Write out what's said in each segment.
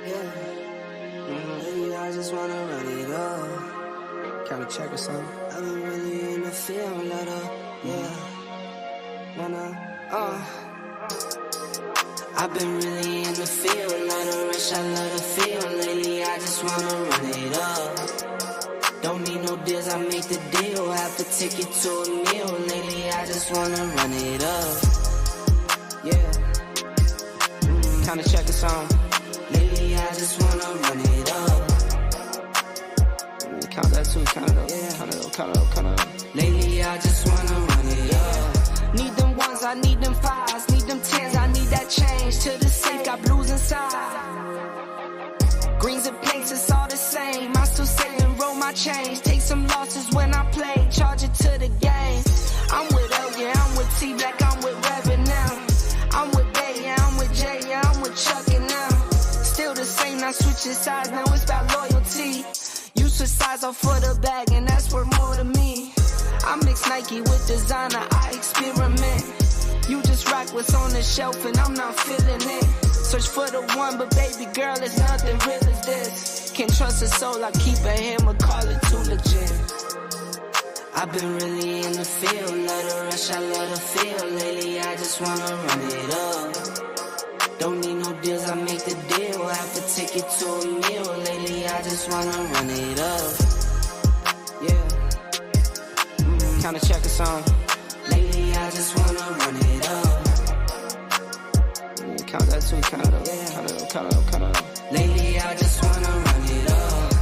Lately I just wanna run it up. Kinda check or something. I've been really in the field, let up. I've been really in the field, let her rush, I love the feel. Lately I just wanna run it up. Don't need no deals, I make the deal. Have to take it to a meal. Lately I just wanna run it up. Kinda check a song. Lately I just wanna run it up. Count that too, count it up, count it up. Lately I just wanna run it up. Need them ones, I need them fives, need them tens, I need that change. To the safe, got blues inside. Greens and pinks, it's all the same. I still say and roll my change. Take some losses when I play, charge it to the game. I'm with L, yeah, I'm with T Black, I'm with Reverend now. I'm with Bay, yeah, I'm with Jay, yeah, I'm with Chuck and now. Still the same, not switching sides, now it's about loyalty. You switch sides off for the bag, and that's worth more to me. I mix Nike with designer, I experiment. You just rock what's on the shelf, and I'm not feeling it. Search for the one, but baby girl, it's nothing real as this. Can't trust a soul, I keep a hammer, call it too legit. I've been really in the field, love the rush, I love the feel. Lately I just wanna run it up. Don't need no deals, I make the deal. Have to take it to a meal. Lately I just wanna run it up. Kinda check a song. Lately I just wanna run it up. Count that too, count it up, count it up. Lately I just wanna run it up.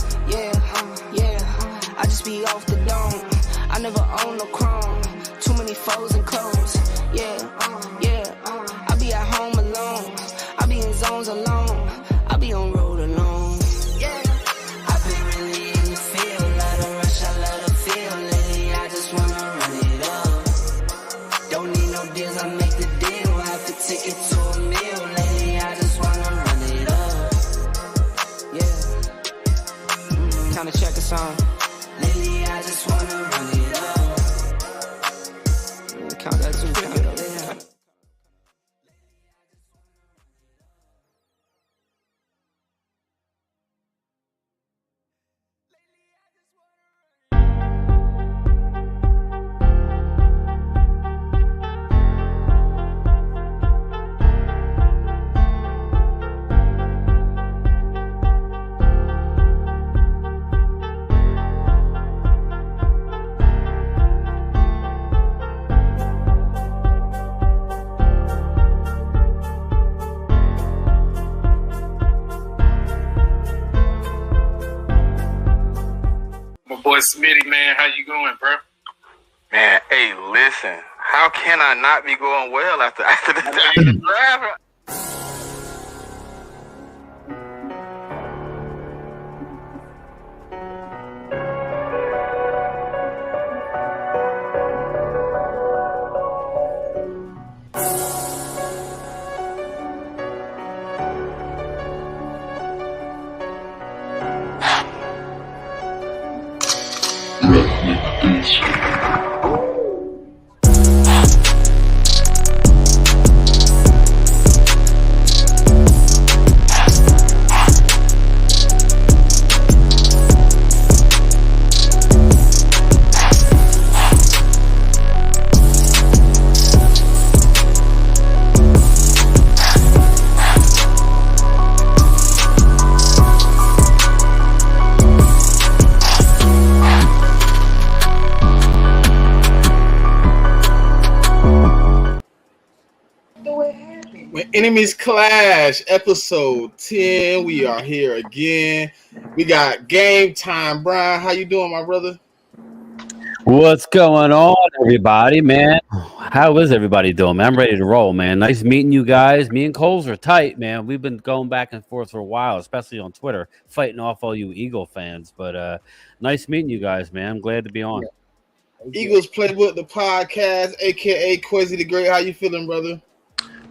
I just be off the dome. I never own no chrome. Too many foes and clones. I be at home alone. I be in zones alone. I be on road alone. I've been really in the field. Love the rush, I love the feel. Lately I just wanna run it up. Don't need no deals, I make the deal. Have to take it to a meal. Lately I just wanna run it up. Kinda check a song. Lately I just wanna run it up. Count that too, count it up. Smitty, man, how you going, bro? Man, hey, listen. How can I not be going well after the drive? Enemies Clash, episode 10. We are here again. We got Game Time. Bryan, how you doing, my brother? What's going on, everybody, man? How is everybody doing, man? I'm ready to roll, man. Nice meeting you guys. Me and Coles are tight, man. We've been going back and forth for a while, especially on Twitter, fighting off all you Eagle fans. But nice meeting you guys, man. I'm glad to be on. Eagles Playbook, the podcast, a.k.a. Quezy the Great. How you feeling, brother?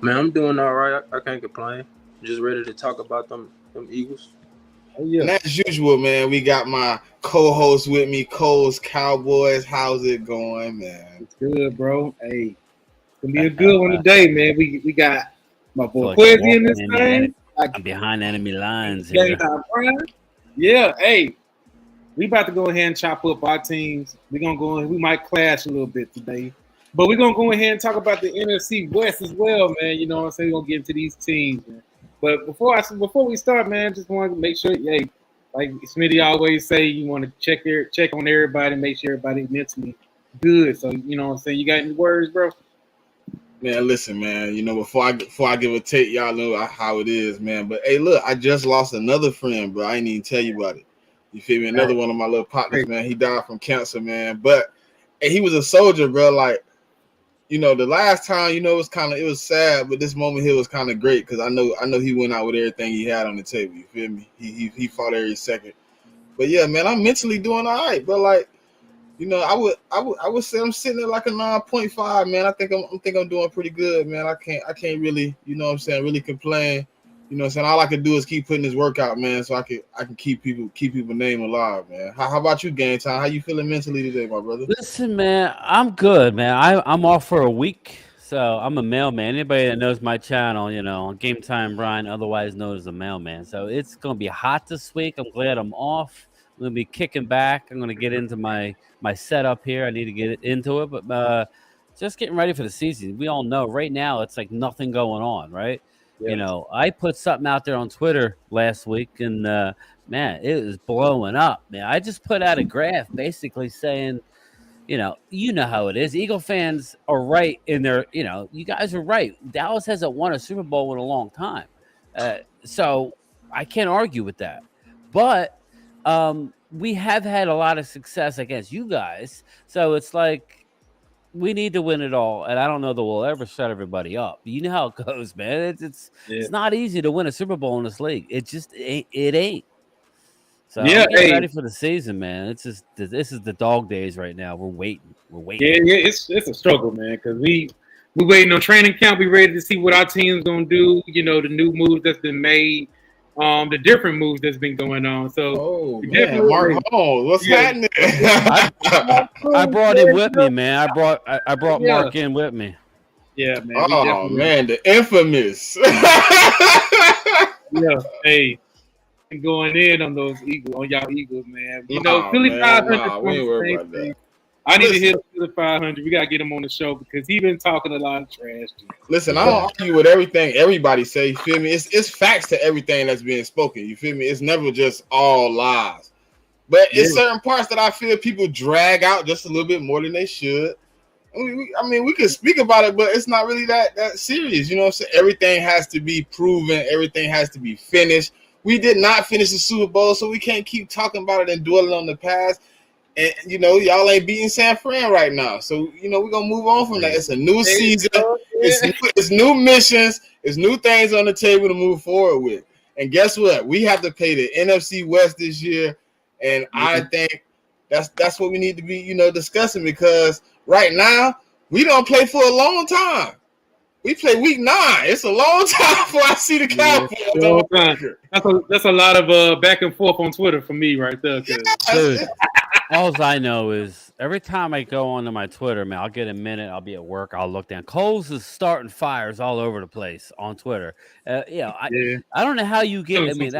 Man, I'm doing all right. I can't complain. Just ready to talk about them Eagles. Oh, yeah. And as usual, man, we got my co-host with me, Cole's Cowboys. How's it going, man? It's good, bro. Hey, it's gonna be a good one today, man. We got my boy Quezy in this thing. I'm behind enemy lines Game here. time, Bryan. Yeah, hey, we about to go ahead and chop up our teams. We're gonna go in. We might clash a little bit today, but we're gonna go ahead and talk about the NFC West as well, man. You know what I'm saying? We're gonna get into these teams, man. But before we start, man, just want to make sure, hey, like Smitty always say, you want to check on everybody, make sure everybody's mentally good. So you know what I'm saying? You got any words, bro? Man, listen, man. You know, before I give a take, y'all know how it is, man. But hey, look, I just lost another friend, bro. I ain't even tell you about it. You feel me? Another one of my little partners, man. He died from cancer, man. But hey, he was a soldier, bro. Like, you know, the last time, you know, it was sad, but this moment here was kind of great because I know he went out with everything he had on the table. You feel me? He fought every second. But yeah, man, I'm mentally doing all right, but like, you know, I would say I'm sitting at like a 9.5, man. I think I'm doing pretty good, man. I can't really, you know what I'm saying, really complain. You know what I'm saying? All I can do is keep putting this work out, man, so I can keep people name alive, man. How about you, Game Time? How you feeling mentally today, my brother? Listen, man, I'm good, man. I'm off for a week, so I'm a mailman. Anybody that knows my channel, you know, Gametime Bryan, otherwise known as a mailman. So it's gonna be hot this week. I'm glad I'm off. I'm gonna be kicking back. I'm gonna get into my setup here. I need to get into it, but just getting ready for the season. We all know right now it's like nothing going on, right? Yeah. You know, I put something out there on Twitter last week, and man, it was blowing up. Man, I just put out a graph basically saying, you know how it is. Eagle fans are right in their, you know, you guys are right. Dallas hasn't won a Super Bowl in a long time, so I can't argue with that. But we have had a lot of success against you guys, so it's like we need to win it all, and I don't know that we'll ever shut everybody up. You know how it goes, man. It's not easy to win a Super Bowl in this league. It just it ain't. So Yeah, I'm getting hey, ready for the season, man. It's just this is the dog days right now. We're waiting. yeah, it's a struggle, man, because we waiting on training camp. We ready to see what our team's gonna do. You know, the new moves that's been made, the different moves that's been going on. So, Oh we man, definitely Mark ready. Holmes, what's Yeah. happening? I brought him with me, man. I brought Yeah. Mark in with me. Yeah, man. We Oh definitely man, the infamous. yeah. Hey, going in on y'all Eagles, man. You know, Philly man, 500 we from ain't the worried same about thing. that. I need to Listen. hit Philly 500. We gotta get him on the show because he been talking a lot of trash. Listen, I don't argue with everything everybody say. You feel me? It's facts to everything that's being spoken. You feel me? It's never just all lies. But it's certain parts that I feel people drag out just a little bit more than they should. I mean, we can speak about it, but it's not really that serious. You know what I'm saying? Everything has to be proven. Everything has to be finished. We did not finish the Super Bowl, so we can't keep talking about it and dwelling on the past. And, you know, y'all ain't beating San Fran right now. So, you know, we're going to move on from that. It's a new season. It's new missions. It's new things on the table to move forward with. And guess what? We have to pay the NFC West this year. And I think that's what we need to be, you know, discussing because right now we don't play for a long time. We play week 9. It's a long time before I see the Cowboys. That's a lot of back and forth on Twitter for me right there. Dude, all I know is every time I go onto my Twitter, man, I'll get a minute. I'll be at work. I'll look down. Coles is starting fires all over the place on Twitter. I don't know how you get. I mean,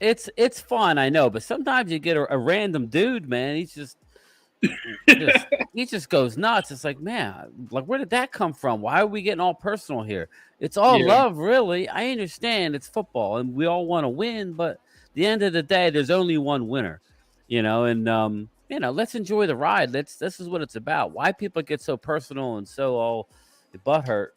it's fun, I know, but sometimes you get a random dude, man. He just goes nuts. It's like, man, like where did that come from? Why are we getting all personal here? It's all love, really. I understand it's football and we all want to win, but at the end of the day, there's only one winner, you know. And you know, let's enjoy the ride. This is what it's about. Why people get so personal and so all butthurt,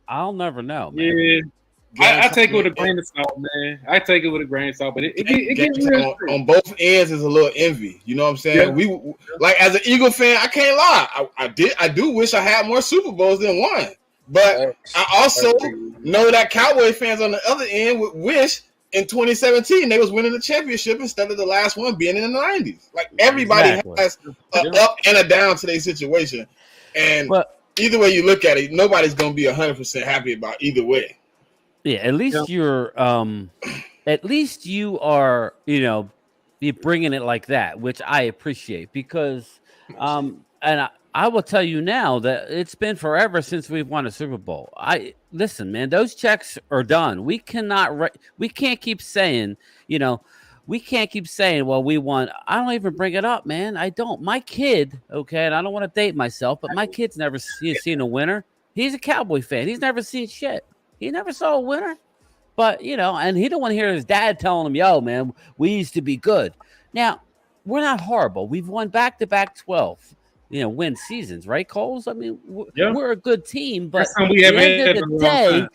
I'll never know, man. I take it with a grain of salt, man. I take it with a grain of salt, but it gets real on both ends is a little envy. You know what I'm saying? Yeah. We like as an Eagle fan, I can't lie. I do wish I had more Super Bowls than one, but I also know that Cowboy fans on the other end would wish in 2017 they was winning the championship instead of the last one being in the 90s. Like everybody has an up and a down to their situation, and either way you look at it, nobody's gonna be 100% happy about either way. Yeah, at least you're at least you are, you know, you're bringing it like that, which I appreciate because and I will tell you now that it's been forever since we've won a Super Bowl. Listen, man, those checks are done. We can't keep saying, you know, we can't keep saying, well, we won. I don't even bring it up, man. I don't. My kid, okay, and I don't want to date myself, but my kid's never seen a winner. He's a Cowboy fan. He's never seen shit. He never saw a winner. But, and he don't want to hear his dad telling him, yo, man, we used to be good. Now, we're not horrible. We've won back-to-back 12, win seasons, right, Coles? I mean, we're a good team, but at the end of the day,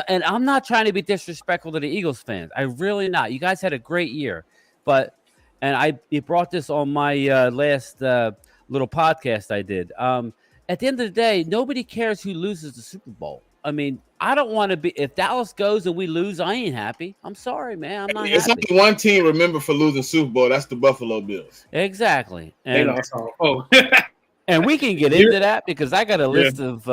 and I'm not trying to be disrespectful to the Eagles fans. I really not. You guys had a great year. You brought this on my last little podcast I did. At the end of the day, nobody cares who loses the Super Bowl. I mean, I don't want to be. If Dallas goes and we lose, I ain't happy. I'm sorry, man. I'm not happy. It's only one team remember for losing Super Bowl. That's the Buffalo Bills. Exactly. They lost all. Oh. And we can get into that because I got a list of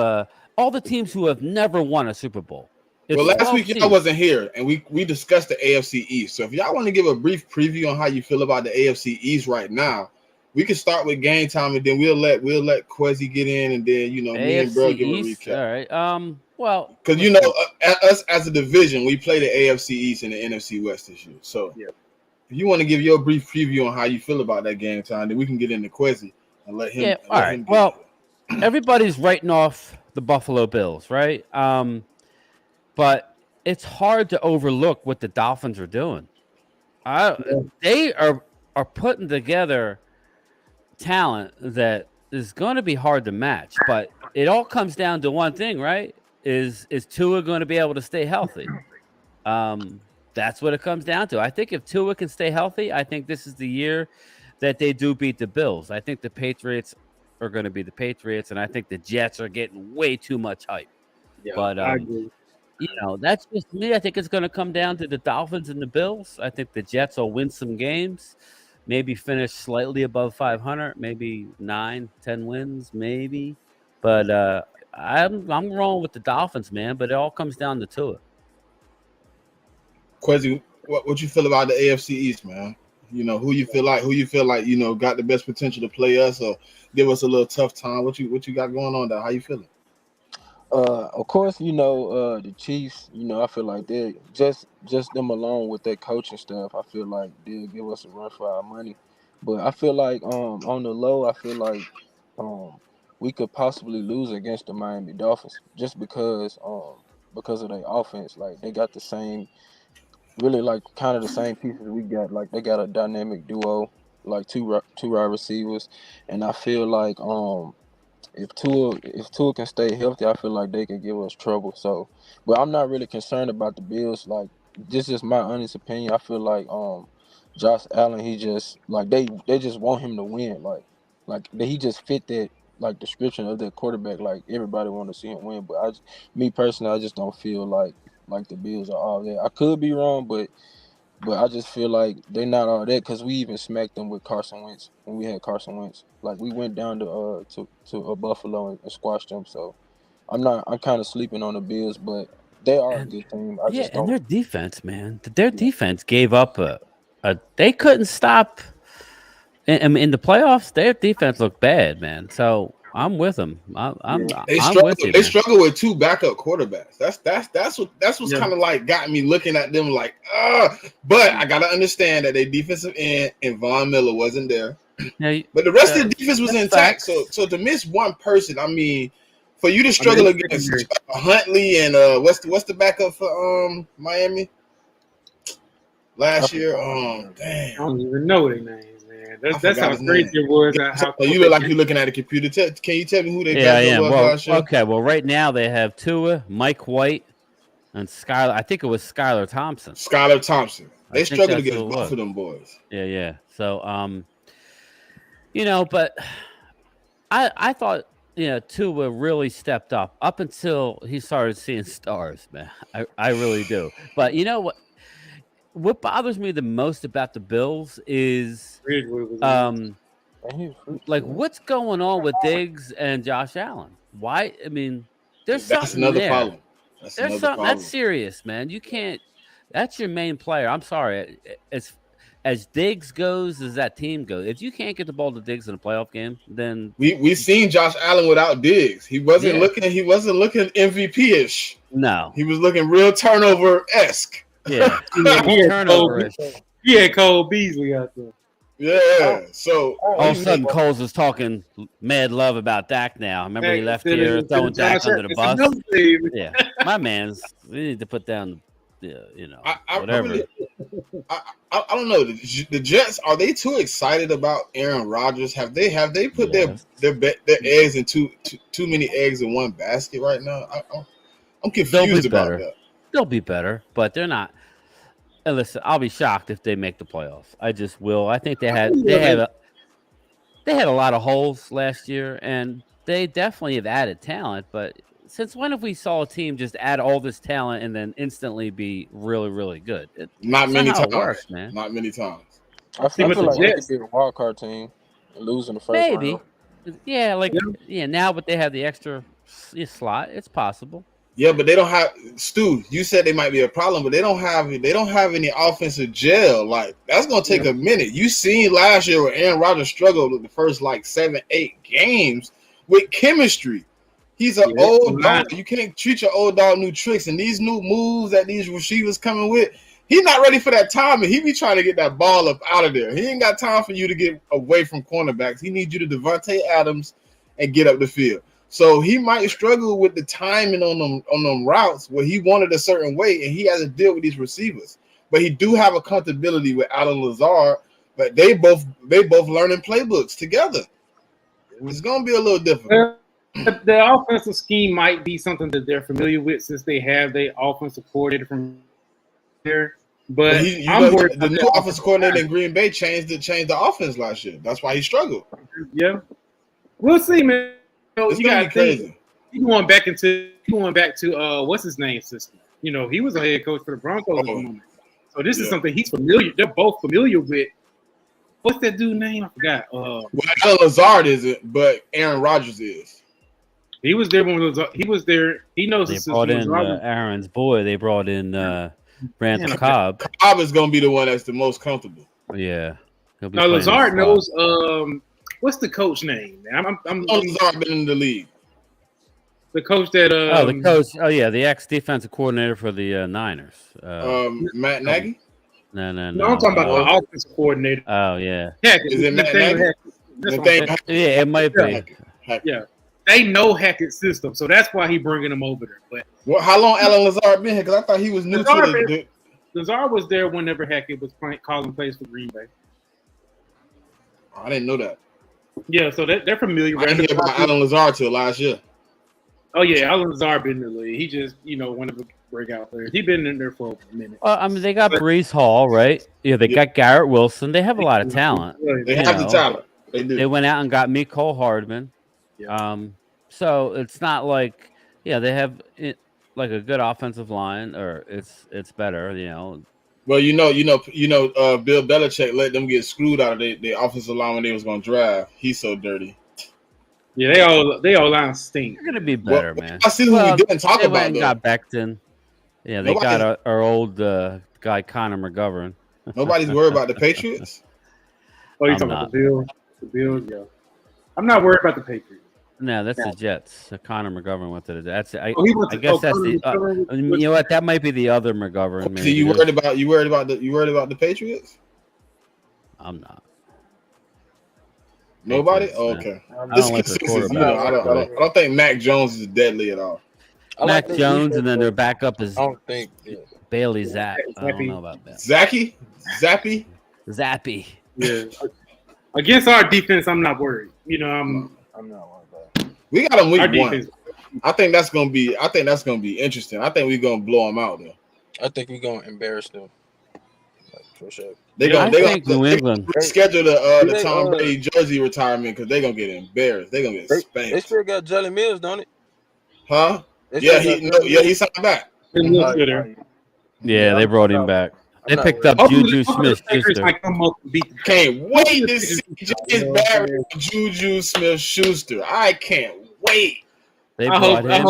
all the teams who have never won a Super Bowl. Well, last week y'all wasn't here, and we discussed the AFC East. So if y'all want to give a brief preview on how you feel about the AFC East right now, we can start with game time, and then we'll let Quezy get in, and then me and Bro give a recap. All right. Well, because us as a division, we play the AFC East and the NFC West this year. So if you want to give your brief preview on how you feel about that game time, then we can get into Quezy and let him. Yeah. All right. Well, everybody's writing off the Buffalo Bills, right? But it's hard to overlook what the Dolphins are doing. They are putting together talent that is going to be hard to match, but it all comes down to one thing, right? Is Tua going to be able to stay healthy? That's what it comes down to. I think if Tua can stay healthy, I think this is the year that they do beat the Bills. I think the Patriots are going to be the Patriots, and I think the Jets are getting way too much hype. Yeah, but I agree. That's just me. I think it's going to come down to the Dolphins and the Bills. I think the Jets will win some games. Maybe finish slightly above 500, maybe 9-10 wins, maybe. But I'm wrong with the Dolphins, man. But it all comes down to Tua. Quezy, what you feel about the AFC East, man? Who you feel like got the best potential to play us or give us a little tough time. What you got going on there? How you feeling? Of course, the Chiefs, I feel like they just them alone with their coaching staff, I feel like they'll give us a run for our money. But I feel like on the low, I feel like we could possibly lose against the Miami Dolphins just because of their offense. Like they got the same, really like kind of the same pieces we got. Like they got a dynamic duo, like two wide receivers, and I feel like if Tua can stay healthy, I feel like they can give us trouble. So, but I'm not really concerned about the Bills. Like, this is my honest opinion. I feel like Josh Allen, he just like they just want him to win. Like he just fit that like description of that quarterback. Like everybody want to see him win. But me personally, I just don't feel like the Bills are all that. I could be wrong, but I just feel like they're not all that because we even smacked them with Carson Wentz when we had Carson Wentz. Like we went down to Buffalo and squashed them. So I'm kind of sleeping on the Bills, but they are a good team. And their defense, man, their defense gave up they couldn't stop. In the playoffs, their defense looked bad, man. So I'm with them. They struggle with two backup quarterbacks. That's what's kind of like got me looking at them like, but I gotta understand that their defensive end and Von Miller wasn't there. Yeah, but the rest of the defense was intact. So to miss one person, I mean, for you to struggle against Huntley and what's the backup for Miami last year? Damn, I don't even know their names. That's how crazy it was. You look like you're looking at a computer. Can you tell me who they was last year? Okay, well, right now they have Tua, Mike White, and Skylar. I think it was Skylar Thompson. They struggled against both of them boys. Yeah. So, but I thought, Tua really stepped up until he started seeing stars, man. I really do. But you know what? What bothers me the most about the Bills is like what's going on with Diggs and Josh Allen? Why? I mean, there's something there. Problem. There's something that's serious, man. You can't. That's your main player. I'm sorry. as Diggs goes, as that team goes, if you can't get the ball to Diggs in a playoff game, then we seen Josh Allen without Diggs. He wasn't looking MVP-ish. No, he was looking real turnover-esque. Yeah, he had Cole Beasley out there. Yeah, so all of a sudden Coles is talking mad love about Dak now. Remember he left here throwing Dak under the bus. Yeah, my man's. We need to put down, whatever. I don't know. The Jets, are they too excited about Aaron Rodgers? Have they put their eggs in too many eggs in one basket right now? I'm confused about that. They'll be better, but they're not. And listen, I'll be shocked if they make the playoffs. I just will. I think they had a lot of holes last year, and they definitely have added talent. But since when have we saw a team just add all this talent and then instantly be really, really good? Not many times. It works, man. Not many times. I feel like they could be a wild card team and lose in the first round. Yeah, now but they have the extra slot. It's possible. Yeah, but they don't have Stu. You said they might be a problem, but they don't have any offensive gel. Like that's gonna take a minute. You seen last year where Aaron Rodgers struggled with the first 7-8 games with chemistry. He's an old dog. You can't treat your old dog new tricks and these new moves that these receivers coming with. He's not ready for that timing. He be trying to get that ball up out of there. He ain't got time for you to get away from cornerbacks. He needs you to Devontae Adams and get up the field. So he might struggle with the timing on them routes where he wanted a certain way, and he has to deal with these receivers. But he do have a comfortability with Allen Lazard, but they both learning playbooks together. It's gonna be a little difficult. The offensive scheme might be something that they're familiar with since they have their offensive coordinator from there. But the new offensive coordinator in Green Bay changed the offense last year. That's why he struggled. Yeah, we'll see, man. It's gonna be crazy. Going back to what's his name system. He was a head coach for the Broncos at the moment. So this is something he's familiar. They're both familiar with. What's that dude's name? I forgot. Well, Allen Lazard isn't, but Aaron Rodgers is. He was there when he was there. He knows they brought in Aaron's boy. They brought in Randall Cobb. Cobb is gonna be the one that's the most comfortable. Yeah. No, Lazard knows. What's the coach name? Lazard been in the league. The coach that the coach. Oh yeah, the ex-defensive coordinator for the Niners. Matt Nagy. No, I'm talking about the offensive coordinator. Oh yeah. Is it Matt Nagy? Yeah, it might be. Yeah, they know Hackett's system, so that's why he bringing them over there. But how long Allen Lazard been here? Because I thought he was new to the. Lazard was there whenever Hackett was calling plays for Green Bay. I didn't know that. Yeah, so they're familiar. I didn't hear about Allen Lazard till last year. Oh yeah, Allen Lazard been in the league. He just wanted to break out there. He been in there for a minute. They got Breece Hall, right? Yeah, they got Garrett Wilson. They have a lot of talent. They have the talent. They do. They went out and got Mecole Hardman. Yeah. So it's not like they have like a good offensive line, or it's better. Well, Bill Belichick let them get screwed out of their offensive line when they was going to draft. He's so dirty. Yeah, they all line stink. They're gonna be better, man. I see who we didn't talk about. They got Becton. Yeah, they got our old guy Connor McGovern. Nobody's worried about the Patriots. Oh, you're talking about the Bills? The Bills, yeah. I'm not worried about the Patriots. No, that's the Jets. Connor McGovern went to the Jets. I guess that's the. You know what? That might be the other McGovern. So you worried about the Patriots? I'm not. Nobody? Okay. I don't think Mac Jones is deadly at all. Mac Jones, and then their backup is Bailey Zapp. I don't know about that. Zappy. Yeah. Against our defense, I'm not worried. I'm not worried about it. We got them week one. I think that's gonna be interesting. I think we're gonna blow them out though. I think we're gonna embarrass them. For sure. They're gonna New England schedule the Tom Brady jersey retirement because they're gonna get embarrassed. They're gonna get spanked. They still got Jalen Mills, don't it? Huh? Yeah, he signed back. Yeah, they brought him back. They picked up Juju Smith-Schuster. Can't wait to see James Barry and Juju Smith-Schuster. I can't wait. I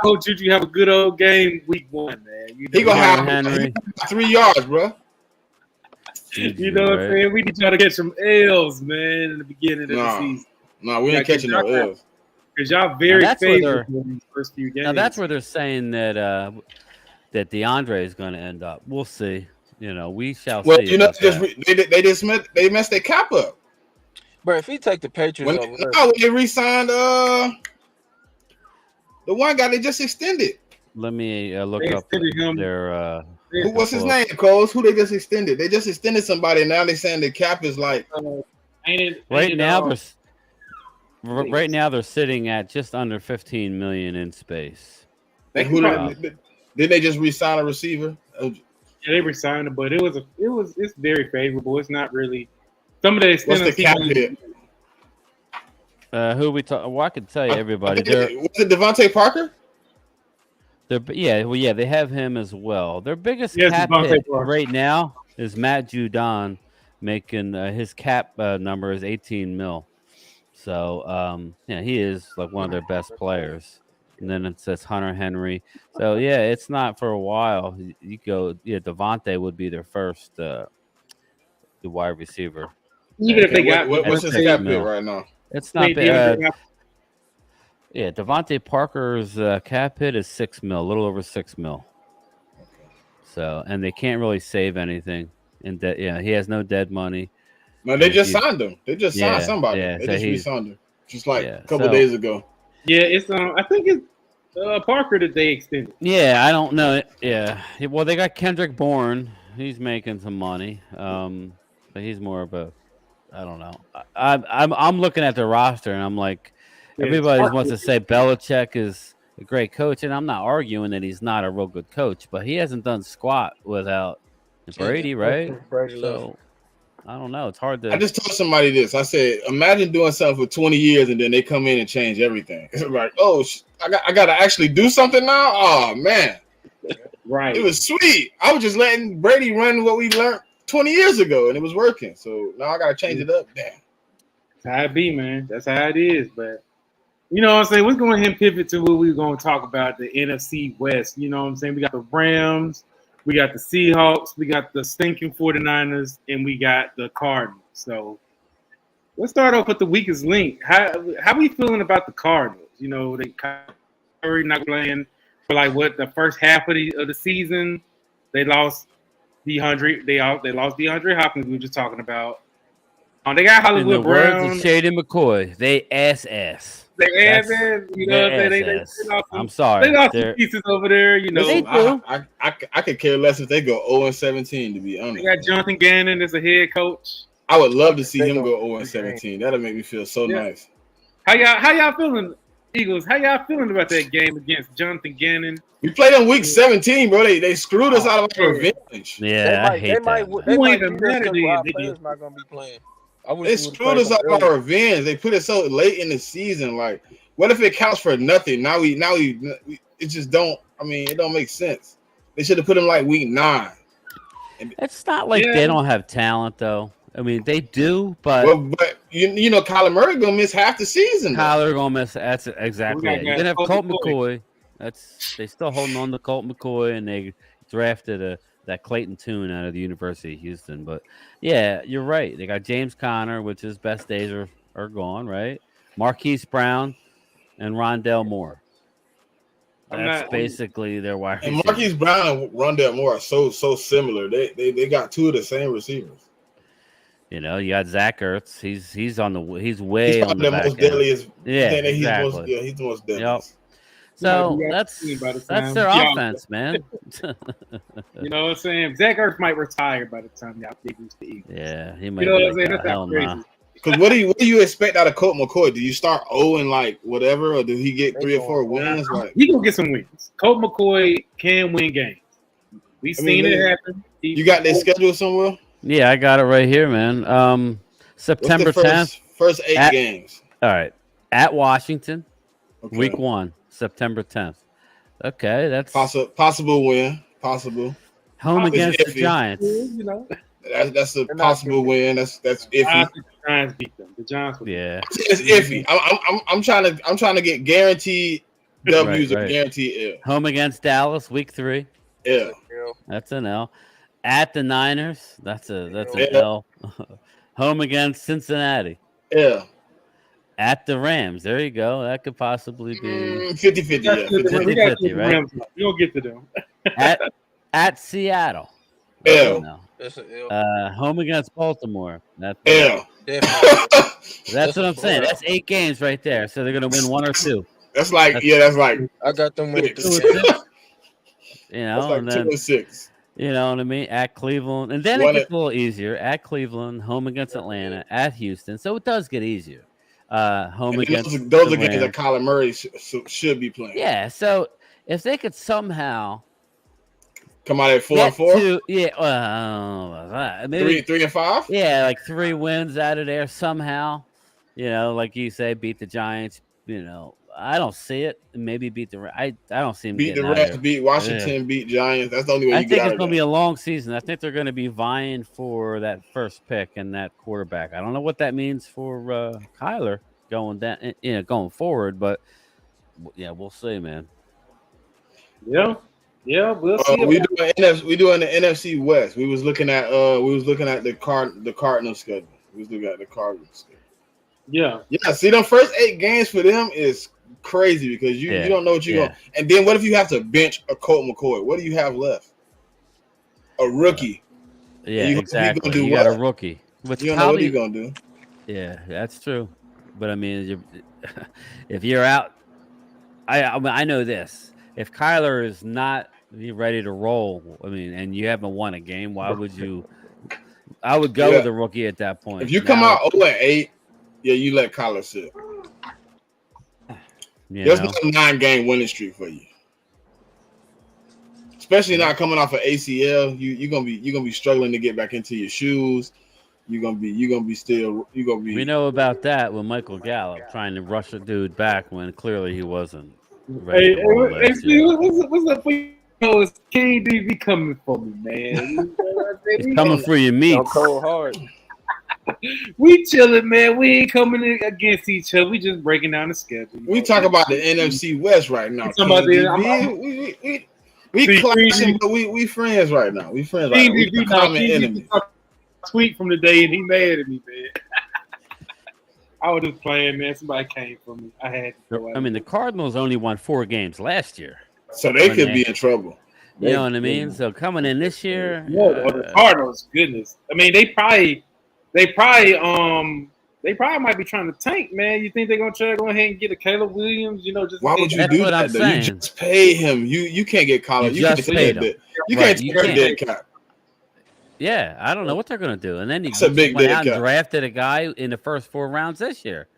hope Juju have a good old game week one, man. He gonna have 3 yards, bro. You know what I'm saying? We need y'all to catch some L's, man, in the beginning of the season. No, we ain't catching no L's. Because y'all very favorable in these first few games. Now that's where they're saying that that DeAndre is going to end up. We'll see. You know, we shall see. Well, you know, they messed their cap up. But if he take the Patriots over, when they re-signed the one guy they just extended. Let me look up their. What's his name, Coles? Who they just extended? They just extended somebody. And now they're saying the cap is like. Right now they're sitting at just under 15 million in space. Did they just re-sign a receiver? Yeah, they re-signed it, but it's very favorable. It's not really some of the. What's the cap hit? Who we talk? Well, I could tell you everybody. Was it Devontae Parker? They have him as well. Their biggest cap hit right now is Matt Judon, making his cap number is 18 mil. So he is like one of their best players. And then it says Hunter Henry. So it's not for a while. You go, Devontae would be their first the wide receiver. Even if they got what's his cap hit right now? It's not bad. Devontae Parker's cap hit is 6 mil, a little over 6 mil. So, and they can't really save anything. And he has no dead money. No, they just signed him. They just signed somebody. They just re-signed him, just like a couple days ago. Yeah, it's I think it's Parker that they extended. Yeah, I don't know. Yeah, well, they got Kendrick Bourne. He's making some money, but he's more of a. I don't know. I'm looking at the roster and I'm like, everybody wants to say Belichick is a great coach, and I'm not arguing that he's not a real good coach, but he hasn't done squat without Brady, right? So I don't know. It's hard to. I just told somebody this. I said, imagine doing something for 20 years and then they come in and change everything. It's like, I got to actually do something now. Oh man, right. It was sweet. I was just letting Brady run what we learned 20 years ago, and it was working. So now I got to change it up. Damn. That's how it be, man. That's how it is. But you know what I'm saying? We're going to pivot to what we're going to talk about, the NFC West. You know what I'm saying? We got the Rams, we got the Seahawks, we got the stinking 49ers, and we got the Cardinals. So let's start off with the weakest link. How are we feeling about the Cardinals? You know, they Curry not playing for the first half of the season. They lost DeAndre. They lost DeAndre Hopkins. We were just talking about. They got Hollywood Brown. Words of Shady McCoy. They ass. They ass. You know, they I'm sorry. They lost some pieces over there. You know, they do. I could care less if they go 0-17. To be honest, they got Jonathan Gannon as a head coach. I would love to see him go 0-17. That'll make me feel so nice. How y'all feeling, Eagles? How y'all feeling about that game against Jonathan Gannon? We played in week 17, bro. They screwed us out of our revenge. Yeah, I hate that. They might do that because our players not gonna be playing. They screwed us out of our revenge. They put it so late in the season. Like, what if it counts for nothing? Now we it just don't. I mean, it don't make sense. They should have put him like week 9. It's not like they don't have talent, though. I mean, they do, but you know, Kyler Murray gonna miss half the season. Kyler gonna miss. That's exactly it. You're gonna have Colt McCoy. They still holding on to Colt McCoy, and they drafted that Clayton Tune out of the University of Houston. But yeah, you're right. They got James Conner, which his best days are gone, right? Marquise Brown and Rondell Moore. That's basically their wide receiver. And Marquise Brown and Rondell Moore are so similar. They got two of the same receivers. You know, you got Zach Ertz. He's way on the back most deadliest. Yeah, exactly. He's the most deadliest. Yep. So that's their offense, man. You know what I'm saying? Zach Ertz might retire by the time y'all get used to Eagles. Yeah, he might. You know what I'm saying? That's not crazy. Because what do you expect out of Colt McCoy? Do you start 0 and like whatever, or do he get 3 or 4 wins? Like he gonna get some wins. Colt McCoy can win games. We've seen it happen. You got their schedule somewhere? Yeah, I got it right here, man. September 10th. First 8 games. All right. At Washington, week 1, September 10th. Okay, that's possible win. Possible. Home against the Giants. You know. That's a possible win. That's iffy. The Giants beat them. The Giants. Yeah. It's iffy. I'm trying to get guaranteed W's or guaranteed L. Home against Dallas, week 3. Yeah. That's an L. At the Niners. That's an Yeah. L. Home against Cincinnati. Yeah. At the Rams. There you go. That could possibly be 50-50. Yeah. We 50-50. got 50-50, right? Rams. You don't get to them. at Seattle. L. No. That's an L. Home against Baltimore. That's L. Definitely. That's what a I'm saying. four. That's 8 games right there. So they're gonna win 1 or 2. That's like that's like I got them winning 6. 3 2 or games. 6. You That's know, like and 2 then and 6. you know what I mean. At Cleveland, and then it One gets a little easier. At Cleveland, home against Atlanta. At Houston, so it does get easier. Home and against those the are games that Rams. Kyler Murray should be playing. Yeah. So if they could somehow Come out at 4 get and 4, to maybe 3 and 5. yeah, like 3 wins out of there somehow. You know, like you say, beat the Giants. You know, I don't see it. Maybe beat the. I don't see them Beat the getting out of Rams, there. beat Washington, beat Giants. That's the only way I you think get out it's of going to be there. a long season. I think they're going to be vying for that first pick and that quarterback. I don't know what that means for Kyler going down, going forward, but yeah, we'll see, man. Yeah, we'll see. We doing the NFC West. We was looking at the Cardinals schedule. We was looking at the Cardinals schedule. Yeah. See, them first 8 games for them is crazy because you don't know what you're going. And then what if you have to bench a Colt McCoy? What do you have left? A rookie. Yeah, exactly. You got a rookie. Which you don't know what he's gonna do. Yeah, that's true. But I mean, if you're out, I know this. If Kyler is not ready to roll, I mean, and you haven't won a game, why would you? I would go with a rookie at that point. If you come out 0-8, you let Kyler sit. There's not a 9-game winning streak for you, especially not coming off an ACL. You're gonna be struggling to get back into your shoes. We know about that with Michael Gallup trying to rush a dude back when clearly he wasn't ready. What's up for you? Is KDB coming for me, man? He's coming for your meat. Cold hard. We chilling, man. We ain't coming in against each other. We just breaking down the schedule. We talk about the NFC West right now. We clashing, but we friends right now. We friends right now. We common enemies. Tweet from the day and he mad at me, man. I was just playing, man. Somebody came for me. I had to go out. I mean, the Cardinals only won 4 games last year, so they could be in trouble. You know what I mean? So coming in this year, the Cardinals, goodness. I mean, they probably might be trying to tank, man. You think they're gonna try to go ahead and get a Caleb Williams? Just why would you do that? You just pay him. You can't get Kyler. You just paid him. You can't take a dead cap. Yeah, I don't know what they're going to do. And then he went out and drafted a guy in the first 4 rounds this year.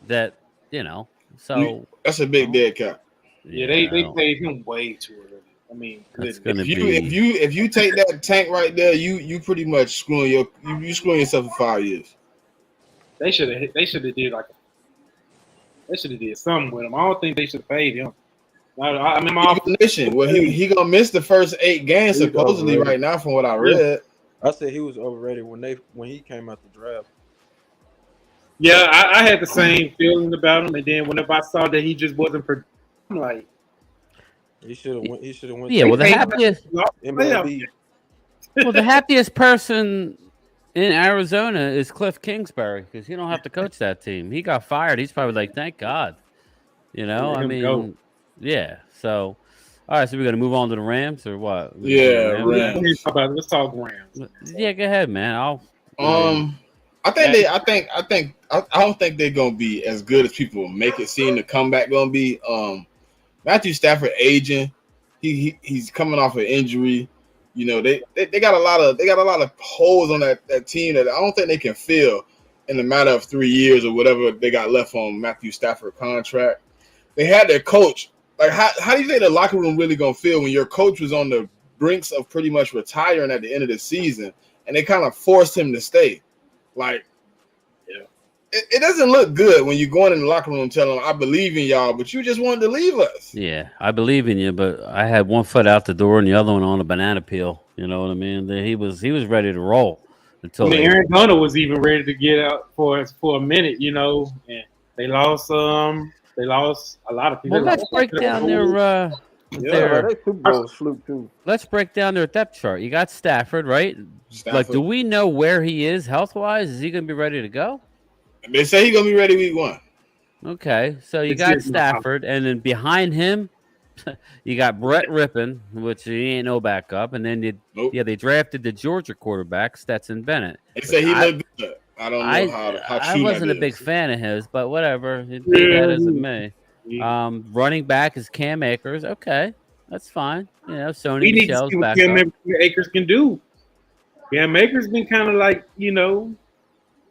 That, so. That's a big dead cap. Yeah, they paid him way too early. I mean, if you take that tank right there, you pretty much screwing yourself for 5 years. They should have did something with him. I don't think they should have paid him. I mean, well, he gonna miss the first 8 games supposedly right now, from what I read. I said he was overrated when he came out the draft. Yeah, I had the same feeling about him, and then whenever I saw that he just wasn't producing, I'm like, he should have went. Yeah, well, the happiest person in Arizona is Cliff Kingsbury because he don't have to coach that team. He got fired. He's probably like, thank God. I mean. Yeah. So, all right. So we're gonna move on to the Rams or what? Yeah, Rams. Let's talk Rams. Yeah, go ahead, man. I don't think they're gonna be as good as people make it seem. The comeback gonna be. Matthew Stafford aging. He's coming off an injury. They got a lot of holes on that team that I don't think they can fill in a matter of 3 years or whatever they got left on Matthew Stafford contract. They had their coach. Like, how do you think the locker room really gonna feel when your coach was on the brinks of pretty much retiring at the end of the season, and they kind of forced him to stay? Like, it doesn't look good when you're going in the locker room telling them, "I believe in y'all," but you just wanted to leave us. Yeah, I believe in you, but I had one foot out the door and the other one on a banana peel. You know what I mean? He was ready to roll until Aaron Donald was even ready to get out for a minute. And they lost. They lost a lot of people. Well, let's break down their Yeah, they Super Bowl fluke too. Let's break down their depth chart. You got Stafford, right? Stafford. Like, do we know where he is health wise? Is he going to be ready to go? They say he's gonna be ready week 1. Okay, so you got Stafford, and then behind him, you got Brett Rippon, which he ain't no backup, and then they drafted the Georgia quarterback Stetson Bennett. They say he looked good. I don't know how true I wasn't that a big is. fan of his, but whatever. Be that as it may. Running back is Cam Akers. Okay, that's fine. You know, Sony We need to Michel's see what back Cam up. Akers can do. Cam Akers been kind of like,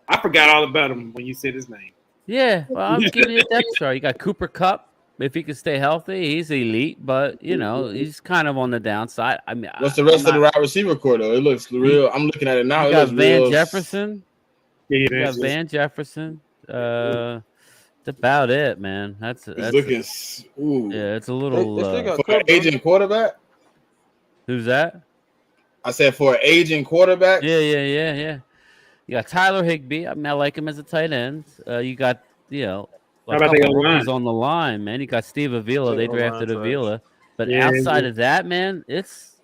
I forgot all about him when you said his name. Yeah, well, I'm giving you a depth chart. You got Cooper Kupp. If he can stay healthy, he's elite, but he's kind of on the downside. I mean, what's the rest of the wide receiver core though? It looks real. I'm looking at it now. You got Van Jefferson. Yeah, you got Van Jefferson. That's about it, man. That's looking. Yeah, it's a little for an aging quarterback. Who's that? I said for an aging quarterback. Yeah. You got Tyler Higbee. I mean, I like him as a tight end. You got how about the line? On the line, man. You got Steve Avila. They drafted Avila, but outside of that, man, it's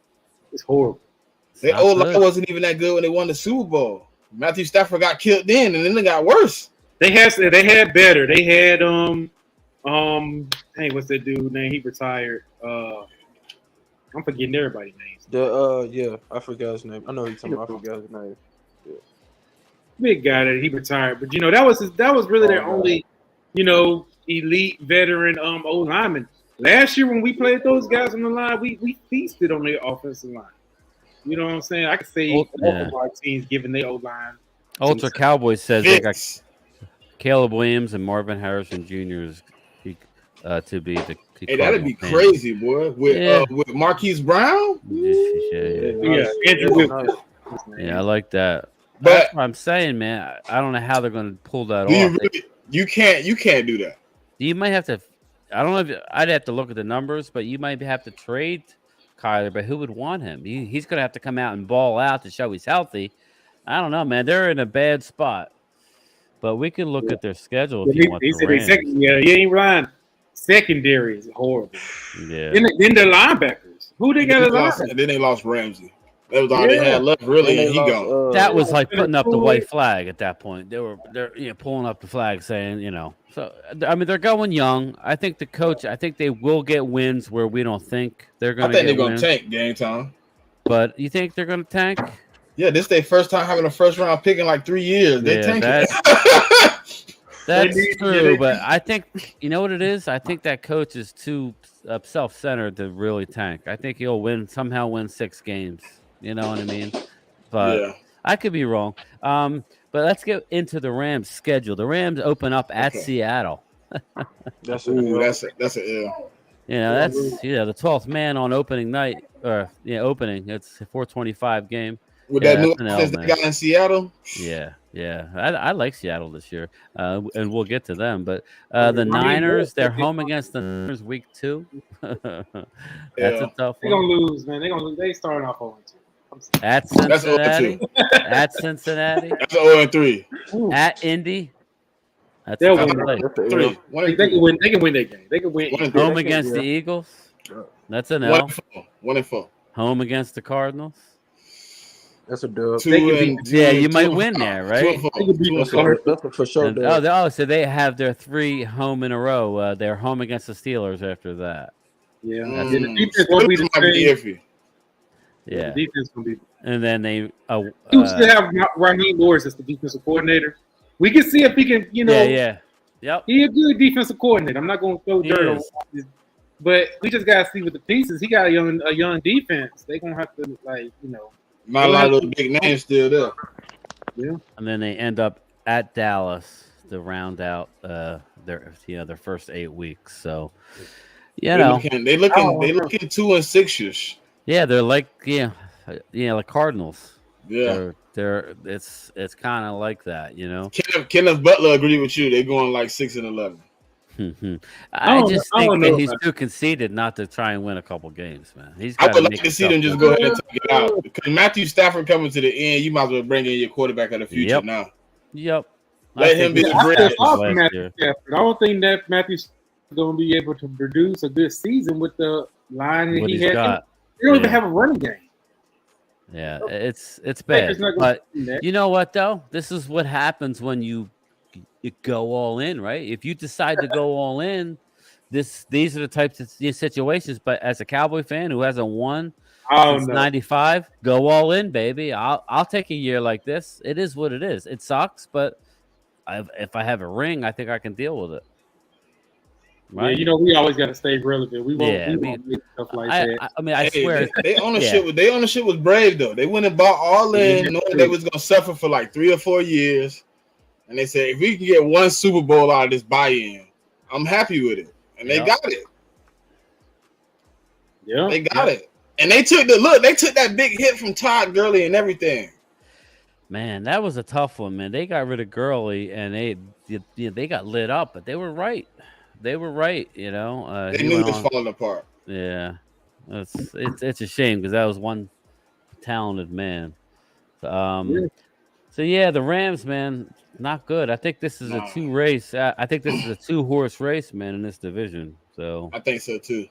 horrible. Their O-line wasn't even that good when they won the Super Bowl. Matthew Stafford got killed then, and then it got worse. They had better. They had hey, what's that dude name? He retired. I'm forgetting everybody's names. I forgot his name. I know he's talking about. I forgot his name. Yeah. Big guy that he retired, but that was really their only, elite veteran O lineman. Last year when we played those guys on the line, we feasted on their offensive line. You know what I'm saying? I could say both of our teams giving their O line. Ultra Cowboys says they got Caleb Williams and Marvin Harrison Jr. To be the hey, that'd be crazy, boy. With Marquise Brown? Andrew. Yeah, I like that. But that's what I'm saying, man. I don't know how they're going to pull that off. You can't do that. You might have to. I don't know if I'd have to look at the numbers, but you might have to trade Kyler. But who would want him? He's going to have to come out and ball out to show he's healthy. I don't know, man. They're in a bad spot. But we can look at their schedule if you want. You ain't lying. Secondary is horrible. Yeah. Then the linebackers. Who they got? Then they lost Ramsey. That was all they had left, really. And he gone. That was like putting up the white flag at that point. They're pulling up the flag, saying, So I mean, they're going young. I think the coach. I think they will get wins where we don't think they're going to. I think they're going to tank Gametime. But you think they're going to tank? Yeah, this is their first time having a first round pick in like 3 years. They tank. That's true, but I think you know what it is. I think that coach is too self-centered to really tank. I think he'll somehow win 6 games. You know what I mean? But I could be wrong. But let's get into the Rams' schedule. The Rams open up at Seattle. That's an L. That's the 12th man on opening night. Opening. It's a 4:25 game. With that new offense they got in Seattle? Yeah. I like Seattle this year, and we'll get to them. But the Niners, they're home against the Niners week 2. That's a tough one. They're going to lose, man. They started off 0-2. At Cincinnati. At Cincinnati. That's 0-3. At Indy. They'll win. 3. They can win that game. They can win. Home against the Eagles. That's an L. 1-4. Home against the Cardinals. That's a dub. You might win there, right? That's for sure. So they have their 3 home in a row. They're home against the Steelers after that. Yeah. The defense won't be the same. Yeah. The defense will be. And then they. You still have Raheem Morris as the defensive coordinator. We can see if he can, Yeah. Yep. He's a good defensive coordinator. I'm not going to throw dirt on him. But we just got to see with the pieces. He got a young defense. They're going to have to, Not a lot of big names still there. Yeah. And then they end up at Dallas to round out their first 8 weeks. So, they looking 2-6ish. Yeah, they're like like Cardinals. Yeah, it's kind of like that, Kenneth Butler agreed with you. They're going like 6-11. I just think that he's too conceited not to try and win a couple games, man. I would like to see them just go ahead and take it out because Matthew Stafford coming to the end. You might as well bring in your quarterback of the future now. Yep. Let him be the bridge. I don't think that Matthew's going to be able to produce a good season with the line that what he he's had. got. They don't even Yeah. have a running game. Yeah, it's Lakers bad. not gonna But do that. you know what though? This is what happens when you go all in, right? If you decide to go all in, these are the types of these situations. But as a Cowboy fan who hasn't won Oh since no. '95, go all in, baby. I'll take a year like this. It is what it is. It sucks, but if I have a ring, I think I can deal with it. Yeah, Right? you know, we always got to stay relevant. We won't. Yeah, We won't make stuff like I, that. I mean, I Hey, swear. they ownership, Yeah. they ownership was brave though. They went and bought all in, Yeah, knowing they was gonna suffer for like 3 or 4 years, and they said if we can get one Super Bowl out of this buy-in, I'm happy with it, and they Yep. got it. Yeah, They got it, and they took that big hit from Todd Gurley and everything. Man, that was a tough one, man. They got rid of Gurley and they got lit up, but they were right. They were right, you know. They He knew went it was on. falling apart. Yeah, it's a shame because that was one talented man. yeah. So yeah, the Rams, man, not good. I think this is a Nah, two race. I think this is a 2-horse race, man, in this division. So I think so too.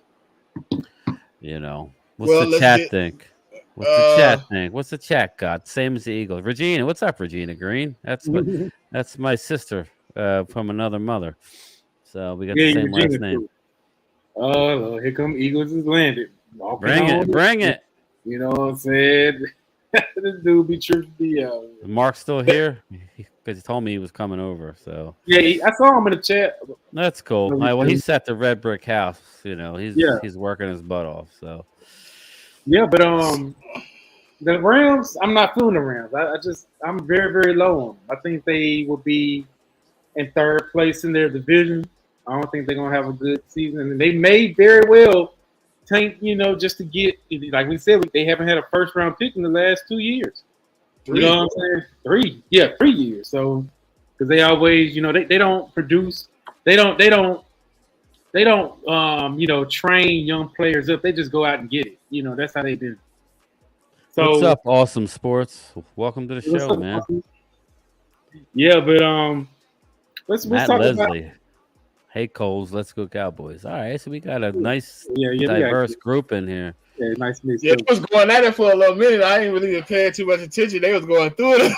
you know, what's Well, the let's chat get. think? What's the chat think? What's the chat got? Same as the Eagles. Regina, what's up, Regina Green? That's my sister from another mother. So we got the same Regina last name. too. Oh, Lord, here come Eagles has landed. Walking Bring it, on bring it. You know what I'm saying? This dude be tripping out. Mark's still here because he told me he was coming over. So Yeah, I saw him in the chat. that's cool. No, Well, he's at the red brick house. You know, he's working his butt off. So Yeah, but the Rams, I'm not feeling the Rams. I'm very, very low on them. I think they will be in third place in their division. I don't think they're gonna have a good season, and they may very well tank. You know, just to get, like we said, they haven't had a first round pick in the last 2 years. 3. You know what I'm saying? 3 years. So because they always, you know, they don't produce, they don't train young players up. They just go out and get it. You know, that's how they do. So what's up, Awesome Sports? Welcome to the what's show, up, man. Austin? Yeah, but let's Matt talk Leslie. about. Hey, Coles, let's go Cowboys. All right, so we got a nice, Yeah, we got diverse group in here. yeah, nice mix. Yeah, it was going at it for a little minute. I ain't really paying too much attention. They was going through it.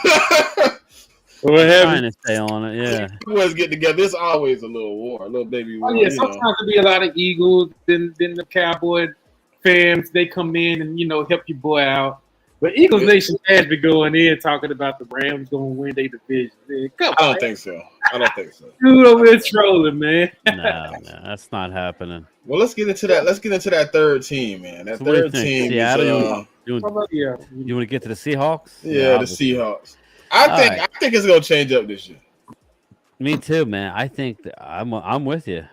What Trying happened? to stay on it, yeah. Boys get together. It's always a little war, a little baby war. Oh yeah, sometimes it be a lot of Eagles. Then the Cowboy fans, they come in and help your boy out. But Eagles Nation has been going in talking about the Rams going to win their division. Man, come I on, don't think so. dude over here trolling, man. No, that's not happening. Well, let's get into that. Let's get into that third team, man. That So what do you third think? team Seattle, is Yeah, you want to get to the Seahawks? the obviously. Seahawks. I think it's gonna change up this year. Me too, man. I think that I'm with you.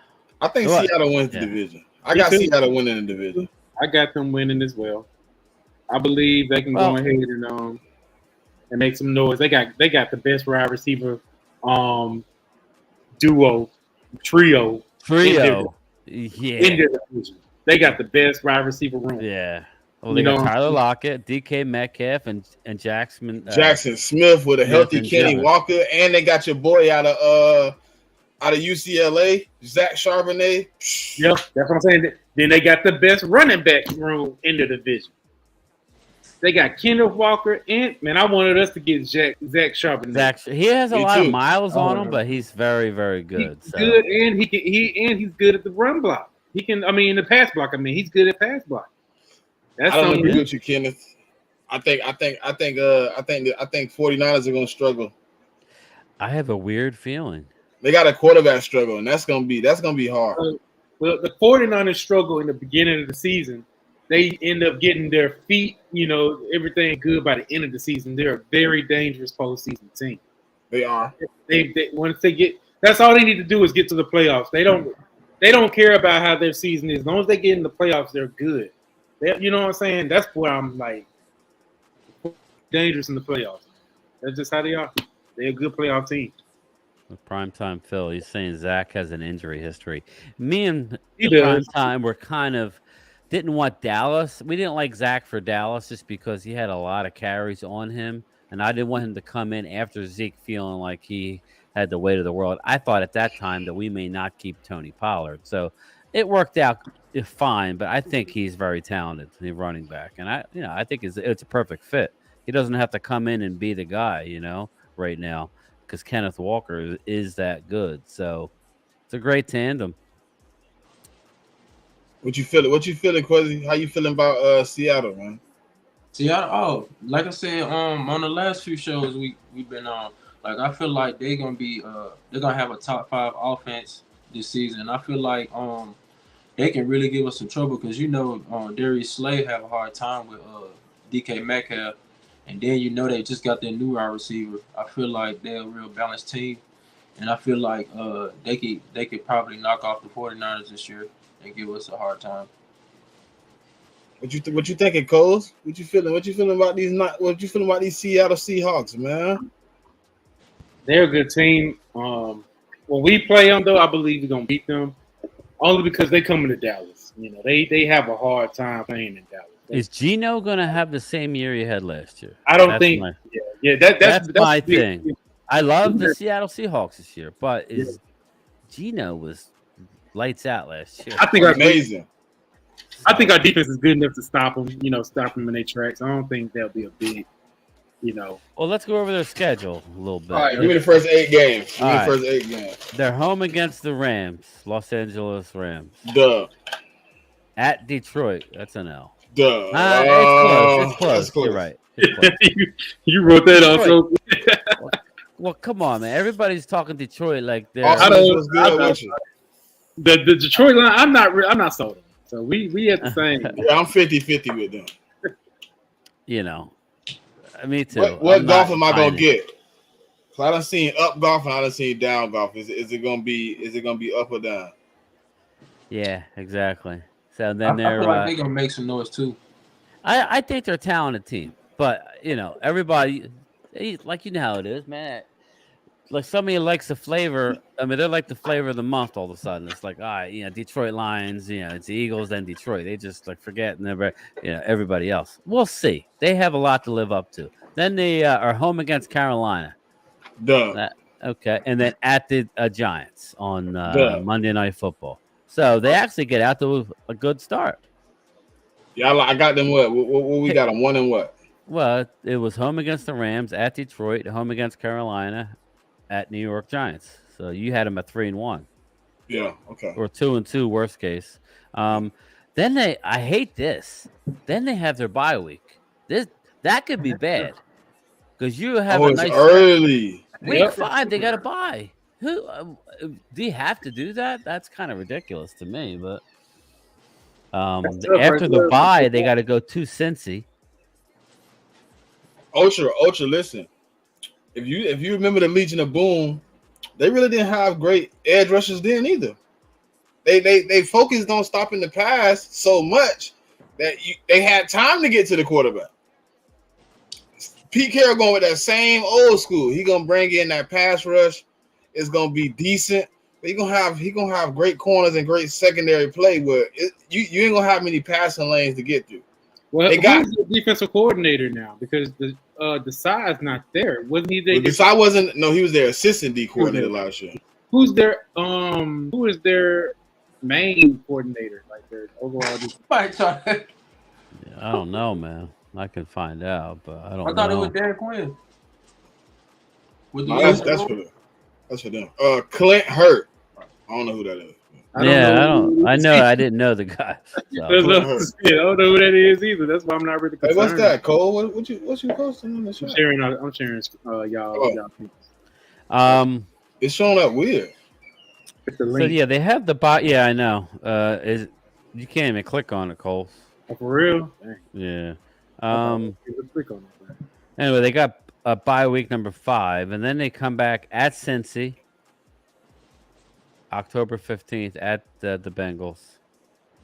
I think What? Seattle wins the division. I got too. Seattle winning the division. I got them winning as well. I believe they can go ahead and make some noise. They got the best wide receiver trio. Yeah. In their division. They got the best wide receiver room. Yeah. Well, they got Tyler Lockett, DK Metcalf, and Jackson Smith with a healthy and Kenny Jones. Walker, and they got your boy out of UCLA, Zach Charbonnet. Yep, that's what I'm saying. Then they got the best running back room in the division. They got Kenneth Walker, and man, I wanted us to get Zach Charbonnet. He has a Me lot too. of miles on him, but he's very, very good. He's good, and he's good at the run block. He can, the pass block. He's good at pass block. That's I don't something. agree with you, Kenneth. I think 49ers are gonna struggle. I have a weird feeling. They got a quarterback struggle, and that's gonna be hard. Well, the 49ers struggle in the beginning of the season. They end up getting their feet, everything good by the end of the season. They're a very dangerous postseason team. They are. They once they get, that's all they need to do is get to the playoffs. They don't care about how their season is. As long as they get in the playoffs, they're good. You know what I'm saying? That's where I'm like dangerous in the playoffs. That's just how they are. They're a good playoff team. The primetime Phil, he's saying Zach has an injury history. Me and He the does. primetime were kind of didn't want Dallas. We didn't like Zach for Dallas just because he had a lot of carries on him, and I didn't want him to come in after Zeke feeling like he had the weight of the world. I thought at that time that we may not keep Tony Pollard. So it worked out fine, but I think he's very talented, the running back, and I think it's a perfect fit. He doesn't have to come in and be the guy, right now, because Kenneth Walker is that good. So it's a great tandem. What you feeling? What you feeling, Quezy? How you feeling about Seattle, man? Like I said, on the last few shows we've been on, like I feel like they're gonna have a top 5 offense this season. I feel like they can really give us some trouble because Darius Slay have a hard time with DK Metcalf, and then they just got their new wide receiver. I feel like they're a real balanced team, and I feel like they could probably knock off the 49ers this year and give us a hard time. What you thinking, Coles? What you feeling? What you feeling about these Seattle Seahawks, man? They're a good team. When we play them, though, I believe we're gonna beat them. Only because they coming to Dallas. They have a hard time playing in Dallas. Is Geno gonna have the same year he had last year? I don't think. That's my thing. I love the Seattle Seahawks this year, but Geno was lights out last year. I think amazing. I think our defense is good enough to stop them. Stop them in their tracks. I don't think there'll be a big. Well, let's go over their schedule a little bit. All right, give me the first 8 games. They're home against the Rams, Los Angeles Rams. Duh. At Detroit, that's an L. Duh. It's close. You're right. You wrote that off. So well, come on, man. Everybody's talking Detroit like they're. The Detroit line. I'm not sold. So we at the same. Yeah, I'm 50-50 with them. Me too. What golf am I gonna get? So I done seen up golf and I done seen down golf. Is it gonna be up or down? Yeah, exactly. So then I feel like they're gonna make some noise too. I think they're a talented team, but everybody, like how it is, man. Like somebody likes the flavor. I mean, they're like the flavor of the month. All of a sudden, it's like, Detroit Lions. It's the Eagles, then Detroit. They just forget everybody else. We'll see. They have a lot to live up to. Then they are home against Carolina. Duh. Okay, and then at the Giants on Monday Night Football. So they actually get out to a good start. Yeah, I got them. What we got them 1 and what? Well, it was home against the Rams, at Detroit, home against Carolina, at New York Giants. So you had them at 3-1. Yeah, okay. Or 2-2, worst case. Then I hate this. Then they have their bye week. That could be bad because you have a nice early week 5. They got to bye. Who do you have to do that? That's kind of ridiculous to me. But after the bye, they got to go to Cincy. Ultra, listen. If you remember the Legion of Boom, they really didn't have great edge rushers then either. They focused on stopping the pass so much that they had time to get to the quarterback. Pete Carroll going with that same old school. He gonna bring in that pass rush. It's gonna be decent. But he gonna have great corners and great secondary play. Where you ain't gonna have many passing lanes to get through. Well, who's the defensive coordinator now? Because the side's not there. Wasn't he there? The side wasn't. No, he was their assistant D coordinator last year. Who is their main coordinator? Like their overall. I don't know, man. I can find out, but I don't know. I thought it was Dan Quinn. That's for them. Clint Hurt. I don't know who that is. I didn't know the guy. So. I don't know who that is either. That's why I'm not really concerned. Hey, what's that, Cole? What you posting on the show? I'm sharing y'all. It's showing up weird. It's the link. So yeah, they have the bot. Yeah, I know. You can't even click on it, Cole. Oh, for real? Dang. Yeah. Let's click on it. Anyway, they got a bye week number 5, and then they come back at Cincy. October 15th at the Bengals.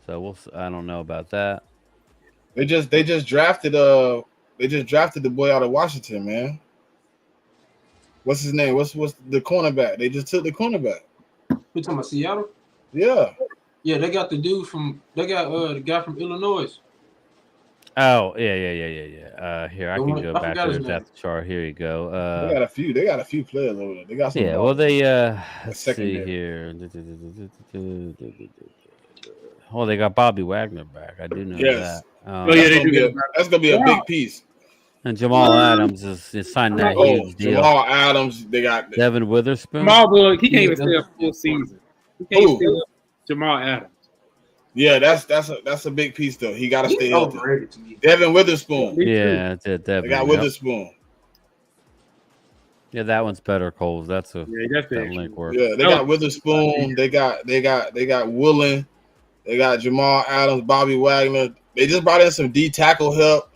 So I don't know about that. They just drafted the boy out of Washington, man. What's his name? What's the cornerback? They just took the cornerback. You talking about Seattle? Yeah. Yeah, they got the guy from Illinois. Oh, yeah. Here, I can go back to the depth chart. Here you go. They got a few players over there. They got some. Yeah, well, they let's see here. Oh, they got Bobby Wagner back. I do know Yes. that. Oh yeah, they do. That's gonna be a big piece. And Jamal Adams is signed that Oh, huge deal. Jamal Adams, they got Devin Witherspoon. Jamal, he can't even stay a full season. He can't stay up. Jamal Adams. Yeah, that's a big piece though. He got to stay healthy. Devin Witherspoon. Yeah, Devin. They got Witherspoon. Yeah, that one's better, Coles. That's that link work. Yeah, they got Witherspoon. They got Woolen. They got Jamal Adams, Bobby Wagner. They just brought in some D tackle help.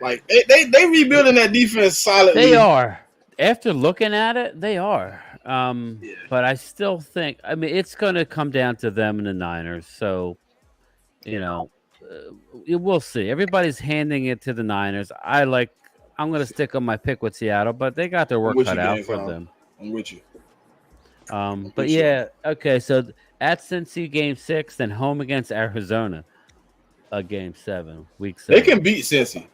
Like they rebuilding that defense solidly. They are. After looking at it, they are. But I still think. I mean, it's going to come down to them and the Niners. So, we'll see. Everybody's handing it to the Niners. I'm going to stick on my pick with Seattle, but they got their work cut out for them. I'm with you. But yeah, okay. So at Cincy Game 6, then home against Arizona, Game 7, Week 7. They can beat Cincy.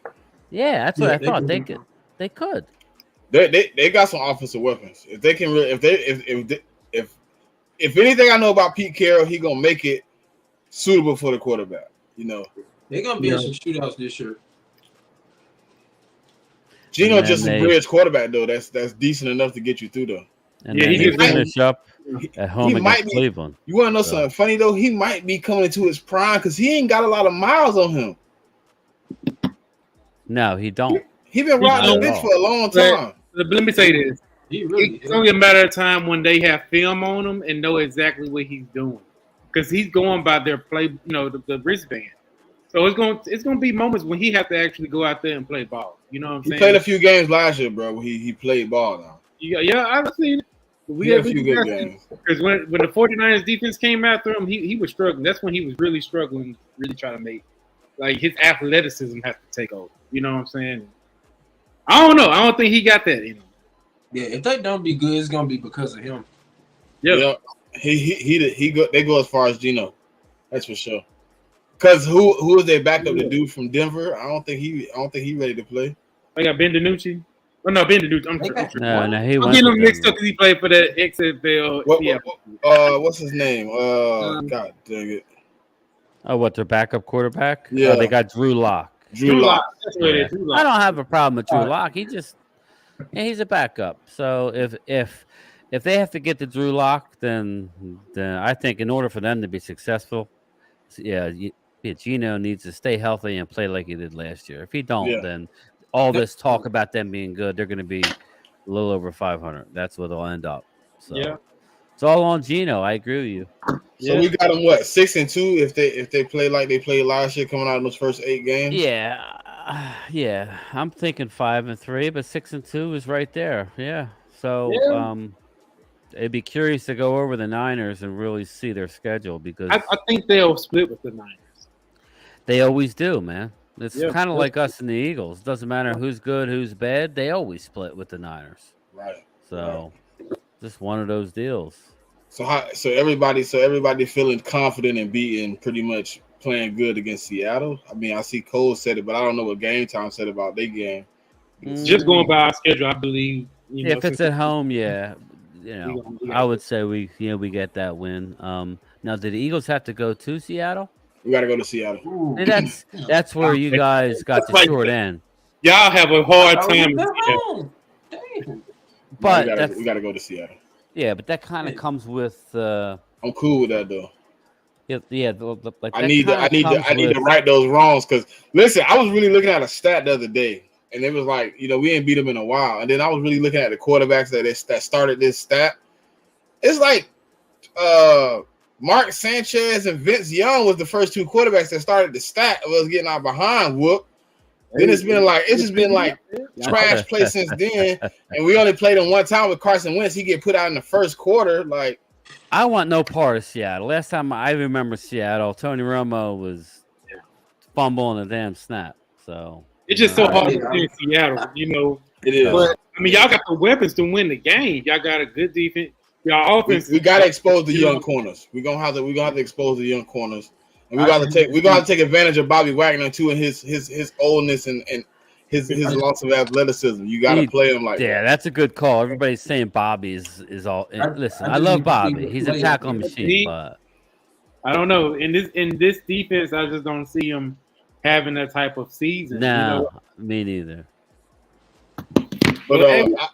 Yeah, that's what I thought. They could. They could. They got some offensive weapons. If they can, if anything I know about Pete Carroll, he gonna make it suitable for the quarterback. They're gonna be in some shootouts this year. Gino just a bridge quarterback though. That's decent enough to get you through though. And he can finish up at home against Cleveland. You want to know something funny though? He might be coming into his prime because he ain't got a lot of miles on him. No, he don't. He been riding the bitch for a long time. Let me say this. It's only a matter of time when they have film on him and know exactly what he's doing. Because he's going by their play, the wristband. So it's gonna be moments when he have to actually go out there and play ball. You know what I'm saying? He played a few games last year, bro. He played ball now. Yeah, I've seen it. We had a few good games. Because when the 49ers defense came after him, he was struggling. That's when he was really struggling, really trying to make his athleticism has to take over. You know what I'm saying? I don't know. I don't think he got that in him. Yeah, if they don't be good, it's gonna be because of him. Yeah. They go as far as Gino. That's for sure. Because who is their backup? The dude from Denver? I don't think he ready to play. I got Ben DiNucci. Oh no, Ben DiNucci. I'm sure. No, he I'm went. getting him mixed up because he played for the XFL. What's his name? God dang it. Oh, what, their backup quarterback? Yeah, they got Drew Lock. Drew Lock. That's what it is. Drew Lock. I don't have a problem with Drew Lock. He's a backup. So if they have to get the Drew Lock, then I think in order for them to be successful, Gino needs to stay healthy and play like he did last year. If he don't, then all this talk about them being good, they're going to be a little over 500. That's where they'll end up. So it's all on Gino. I agree with you. So we got them 6-2 if they play like they played last year, coming out in those first 8 games. Yeah. I'm thinking 5-3, but 6-2 is right there. Yeah. So it'd be curious to go over the Niners and really see their schedule because I think they'll split with the Niners. They always do, man. It's kind of like us and the Eagles. Doesn't matter who's good, who's bad. They always split with the Niners. Right. So just one of those deals. So everybody feeling confident and beating, pretty much playing good against Seattle. I mean, I see Cole said it, but I don't know what Gametime said about their game. Just going by our schedule, I believe. If it's at home, I would say we get that win. Now, did the Eagles have to go to Seattle? We got to go to Seattle. That's where you guys got the short end. Y'all have a hard time. But we got to go to Seattle. Yeah, but that kind of comes with. I'm cool with that though. Yeah. I need to right those wrongs because listen, I was really looking at a stat the other day, and it was like we ain't beat them in a while, and then I was really looking at the quarterbacks that started this stat. It's like Mark Sanchez and Vince Young was the first 2 quarterbacks that started the stat of us getting out behind whoop. Then it's just been like trash play since then, and we only played him one time with Carson Wentz. He get put out in the first quarter. Like, I want no part of Seattle. Last time I remember Seattle, Tony Romo was fumbling a damn snap. So it's just so hard to play in Seattle, It is. But I mean, y'all got the weapons to win the game. Y'all got a good defense. Y'all offense. We got to expose the young corners. We're gonna have to expose the young corners. And we're gonna take advantage of Bobby Wagner too and his oldness and his loss of athleticism. You gotta play him like that. That's a good call. Everybody's saying Bobby is all listen, I love Bobby. He's a tackle machine, but I don't know. In this defense, I just don't see him having that type of season. No, me neither. But Well,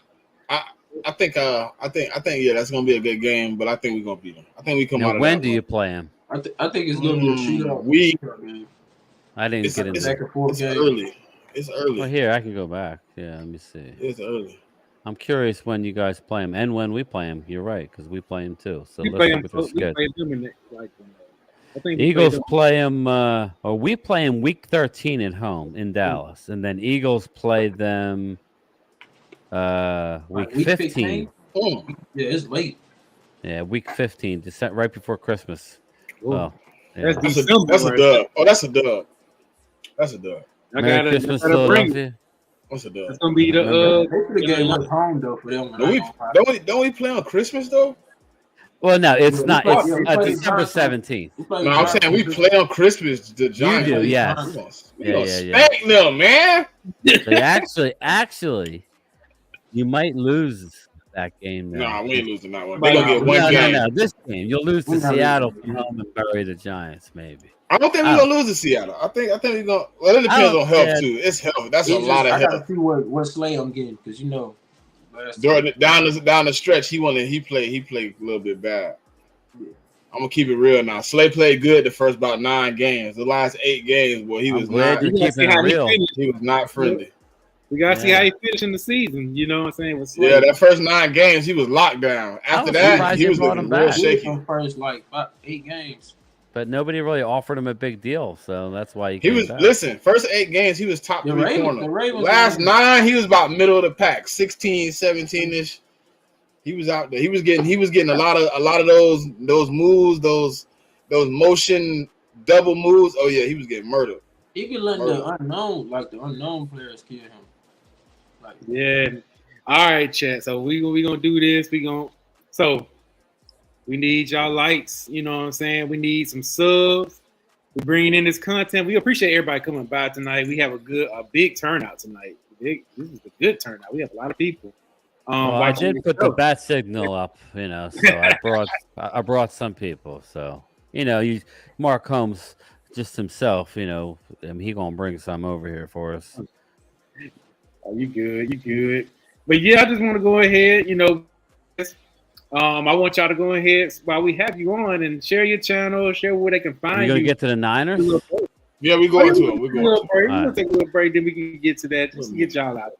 I think yeah, that's gonna be a good game. But I think we're gonna beat them. I think we come Now, out of when that do one. you play him? I think it's gonna be a shootout. I didn't get into back and forth It's game. early. It's early. Well, here I can go back. Yeah, let me see. It's early. I'm curious when you guys play him and when we play him. You're right because we play him too. So we let's play look him. at the We schedule. play them in I think we Eagles them. play him, or we play him week 13 at home in Dallas, and then Eagles play them week 15. Yeah, it's late. Yeah, week 15, right before Christmas. Ooh. Oh, yeah. That's a dub. Oh, that's a dub. That's a dub. Merry Christmas, Philadelphia. What's a dub? It's gonna be the game was home though for them. Don't we play on Christmas though? Well, no, it's not. play- It's we play December Giants. 17th. No, I'm saying we play on Christmas. The Giants. You do, yes. We gonna Yeah. spank them, man. So actually, you might lose that game. Now. Nah, we ain't losing that one. They gonna get one No, game. no. This game, you'll lose to We're not Seattle losing. from home and bury the Giants, maybe. I don't think we're gonna lose to Seattle. I think we gonna. Well, it depends on health too. It's health. That's a lot of I health. gotta see what Slay I'm getting because you know. Down the stretch, he played a little bit bad. I'm gonna keep it real now. Slay played good the first about 9 games. The last 8 games, boy, he was not. You're keeping it real. He was not friendly. We gotta see how he finished in the season. You know what I'm saying? With Yeah, that first 9 games, he was locked down. After that, he was looking real shaky. First like 8 games. But nobody really offered him a big deal, so that's why He was back. listen. First 8 games, he was top The 3 Ravens- the corner. Ravens Last were- 9, he was about middle of the pack, 16, 17ish. He was out there. He was getting a lot of those moves, those motion double moves. Oh yeah, he was getting murdered. He be letting the unknown players kill him. Like, Yeah. All right, chat. So we gonna do this. We need y'all likes. You know what I'm saying? We need some subs. We're bringing in this content. We appreciate everybody coming by tonight. We have a big turnout tonight. This is a good turnout. We have a lot of people. Well, I did put the bat signal up, so I brought some people. So Mark Holmes just himself, he gonna bring some over here for us. Oh, you good. But yeah, I just want to go ahead, I want y'all to go ahead while we have you on and share your channel, share where they can find you. You gonna get to the Niners? Yeah, we going to it. We're going. We're gonna take a little break, then we can get to that. Just to get y'all out.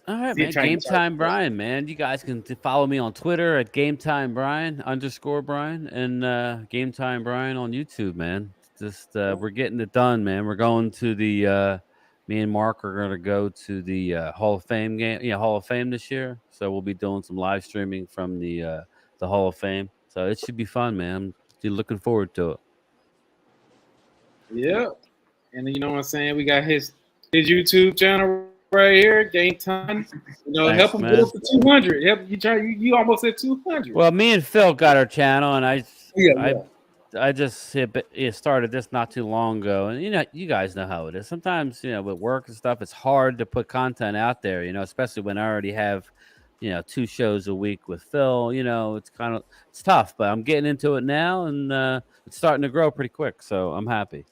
All right, man. Gametime Bryan, man. You guys can follow me on Twitter at Gametime Bryan _ and Gametime Bryan on YouTube, man. Just we're getting it done, man. We're going to the me and Mark are going to go to the Hall of Fame game. Yeah, Hall of Fame this year. So we'll be doing some live streaming from the Hall of Fame. So it should be fun, man. I'm looking forward to it. Yeah, and you know what I'm saying. We got his YouTube channel right here, Gametime. Thanks, help him man. get up to 200. You almost at 200. Well, me and Phil got our channel, and Yeah. I just started this not too long ago, and you guys know how it is. Sometimes with work and stuff, it's hard to put content out there. Especially when I already have 2 shows a week with Phil. It's tough, but I'm getting into it now, and it's starting to grow pretty quick. So I'm happy.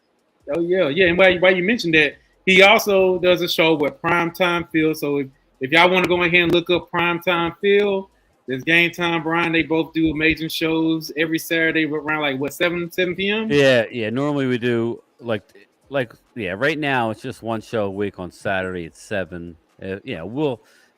Oh yeah. And why you mentioned that, he also does a show with Primetime Phil. So if y'all want to go ahead and look up Primetime Phil, there's Gametime Bryan. They both do amazing shows every Saturday around 7 p.m. Yeah. Normally we do right now it's just 1 show a week on Saturday at 7.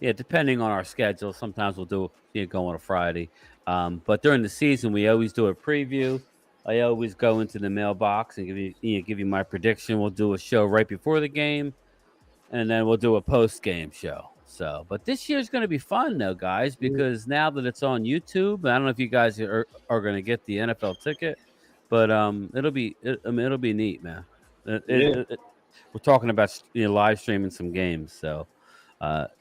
Depending on our schedule, sometimes we'll do go on a Friday. But during the season, we always do a preview. I always go into the mailbox and give you my prediction. We'll do a show right before the game, and then we'll do a post-game show. So, but this year's going to be fun, though, guys, because now that it's on YouTube, I don't know if you guys are going to get the NFL ticket, but it'll be neat, man. We're talking about live streaming some games, so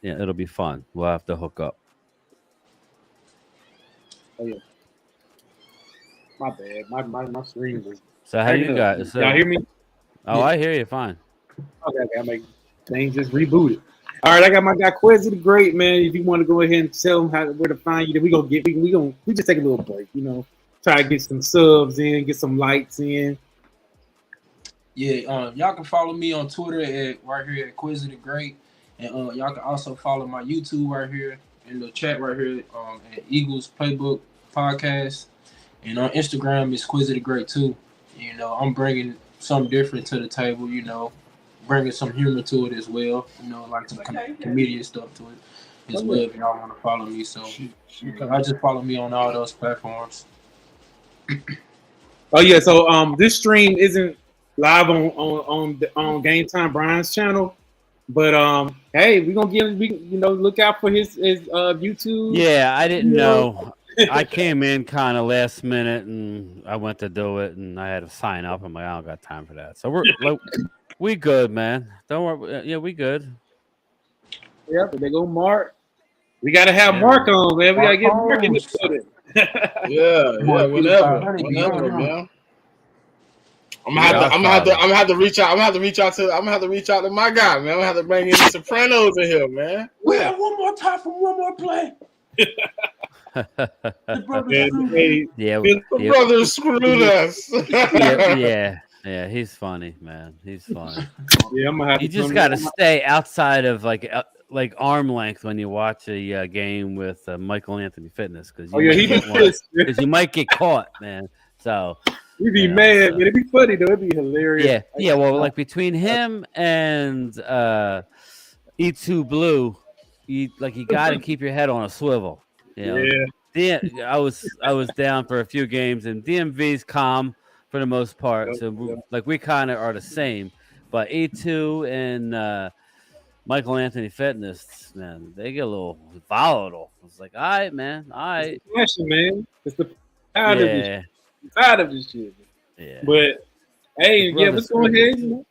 it'll be fun. We'll have to hook up. Oh yeah. My bad. My screen was. So how you guys? Y'all hear me? Oh, I hear you fine. Okay. I make things just rebooted. All right, I got my guy Quezy the Great, man. If you want to go ahead and tell him where to find you, then we just take a little break, Try to get some subs in, get some lights in. Yeah, y'all can follow me on Twitter at right here at Quezy the Great, and y'all can also follow my YouTube right here in the chat right here at Eagles Playbook Podcast, and on Instagram it's Quezy the Great too. You know, I'm bringing something different to the table. You know, bringing some humor to it as well. You know, like some comedian stuff to it as well. If y'all want to follow me, so I just follow me on all those platforms. Oh yeah, so this stream isn't live on Game Time Bryan's channel, but hey, we're gonna look out for his YouTube. Yeah, I didn't know. I came in kind of last minute, and I went to do it, and I had to sign up. I'm like, I don't got time for that. So we good, man. Don't worry. Yeah, we good. Yeah, but they go Mark. We gotta have Mark on, man. We gotta get Mark in this building. yeah, whenever, man. I'm gonna have to reach out. I'm gonna have to reach out to my guy, man. I'm gonna have to bring in the Sopranos in here, man. We have one more time for one more play. The brothers screwed us. Yeah, he's funny, man. He's funny. Yeah, I'm gonna have you just got to stay outside of like arm length when you watch a game with Michael Anthony Fitness because you might get caught, man. So he'd be mad, but it'd be funny though. It'd be hilarious. Yeah. Well, like between him and E2 Blue, you got to keep your head on a swivel. You know? I was down for a few games, and DMV's calm for the most part. So we kind of are the same, but E2 and Michael Anthony Fitness, man, they get a little volatile. It's like, all right, man, all right. It's man. It's the tired of this shit. I'm tired of this shit. Yeah. But hey, let's go ahead.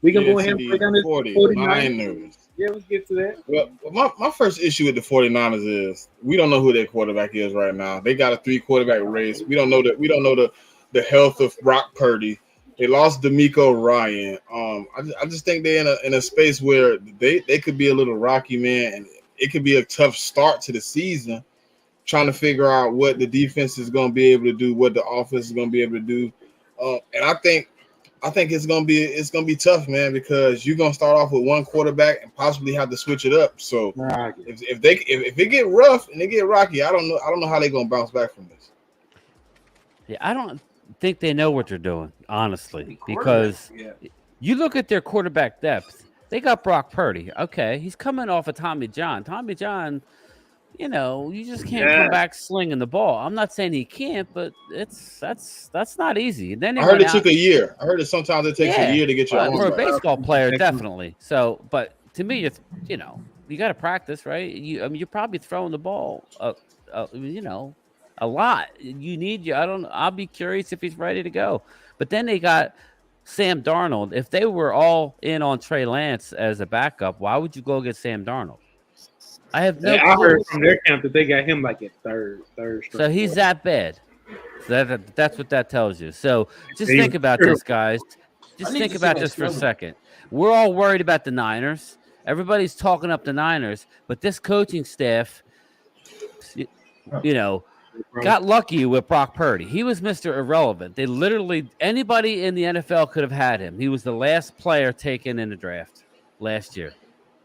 We can go ahead and play down this 49ers. Yeah, let's get to that. Well, my first issue with the 49ers is we don't know who their quarterback is right now. They got a 3 quarterback race. We don't know the health of Brock Purdy. They lost D'Amico Ryan. I just think they're in a space where they could be a little rocky, man, and it could be a tough start to the season, trying to figure out what the defense is going to be able to do, what the offense is going to be able to do. And I think it's gonna be tough, man, because you're gonna start off with one quarterback and possibly have to switch it up. So if it get rough and they get rocky, I don't know how they're gonna bounce back from this. Yeah, I don't think they know what they're doing, honestly, because you look at their quarterback depth. They got Brock Purdy. Okay, he's coming off of Tommy John. Tommy John, you just can't come back slinging the ball. I'm not saying he can't, but that's not easy. Then I heard it took a year. I heard that sometimes it takes a year to get your arm for a right. baseball player, definitely. So, but to me, you got to practice, right? You're probably throwing the ball, a lot. I'll be curious if he's ready to go. But then they got Sam Darnold. If they were all in on Trey Lance as a backup, why would you go get Sam Darnold? I have no clue. I heard from their camp that they got him like at third. So he's that bad. So that's what that tells you. So just think about this, guys. Just think about this for a second. We're all worried about the Niners. Everybody's talking up the Niners, but this coaching staff, got lucky with Brock Purdy. He was Mr. Irrelevant. They literally, anybody in the NFL could have had him. He was the last player taken in the draft last year.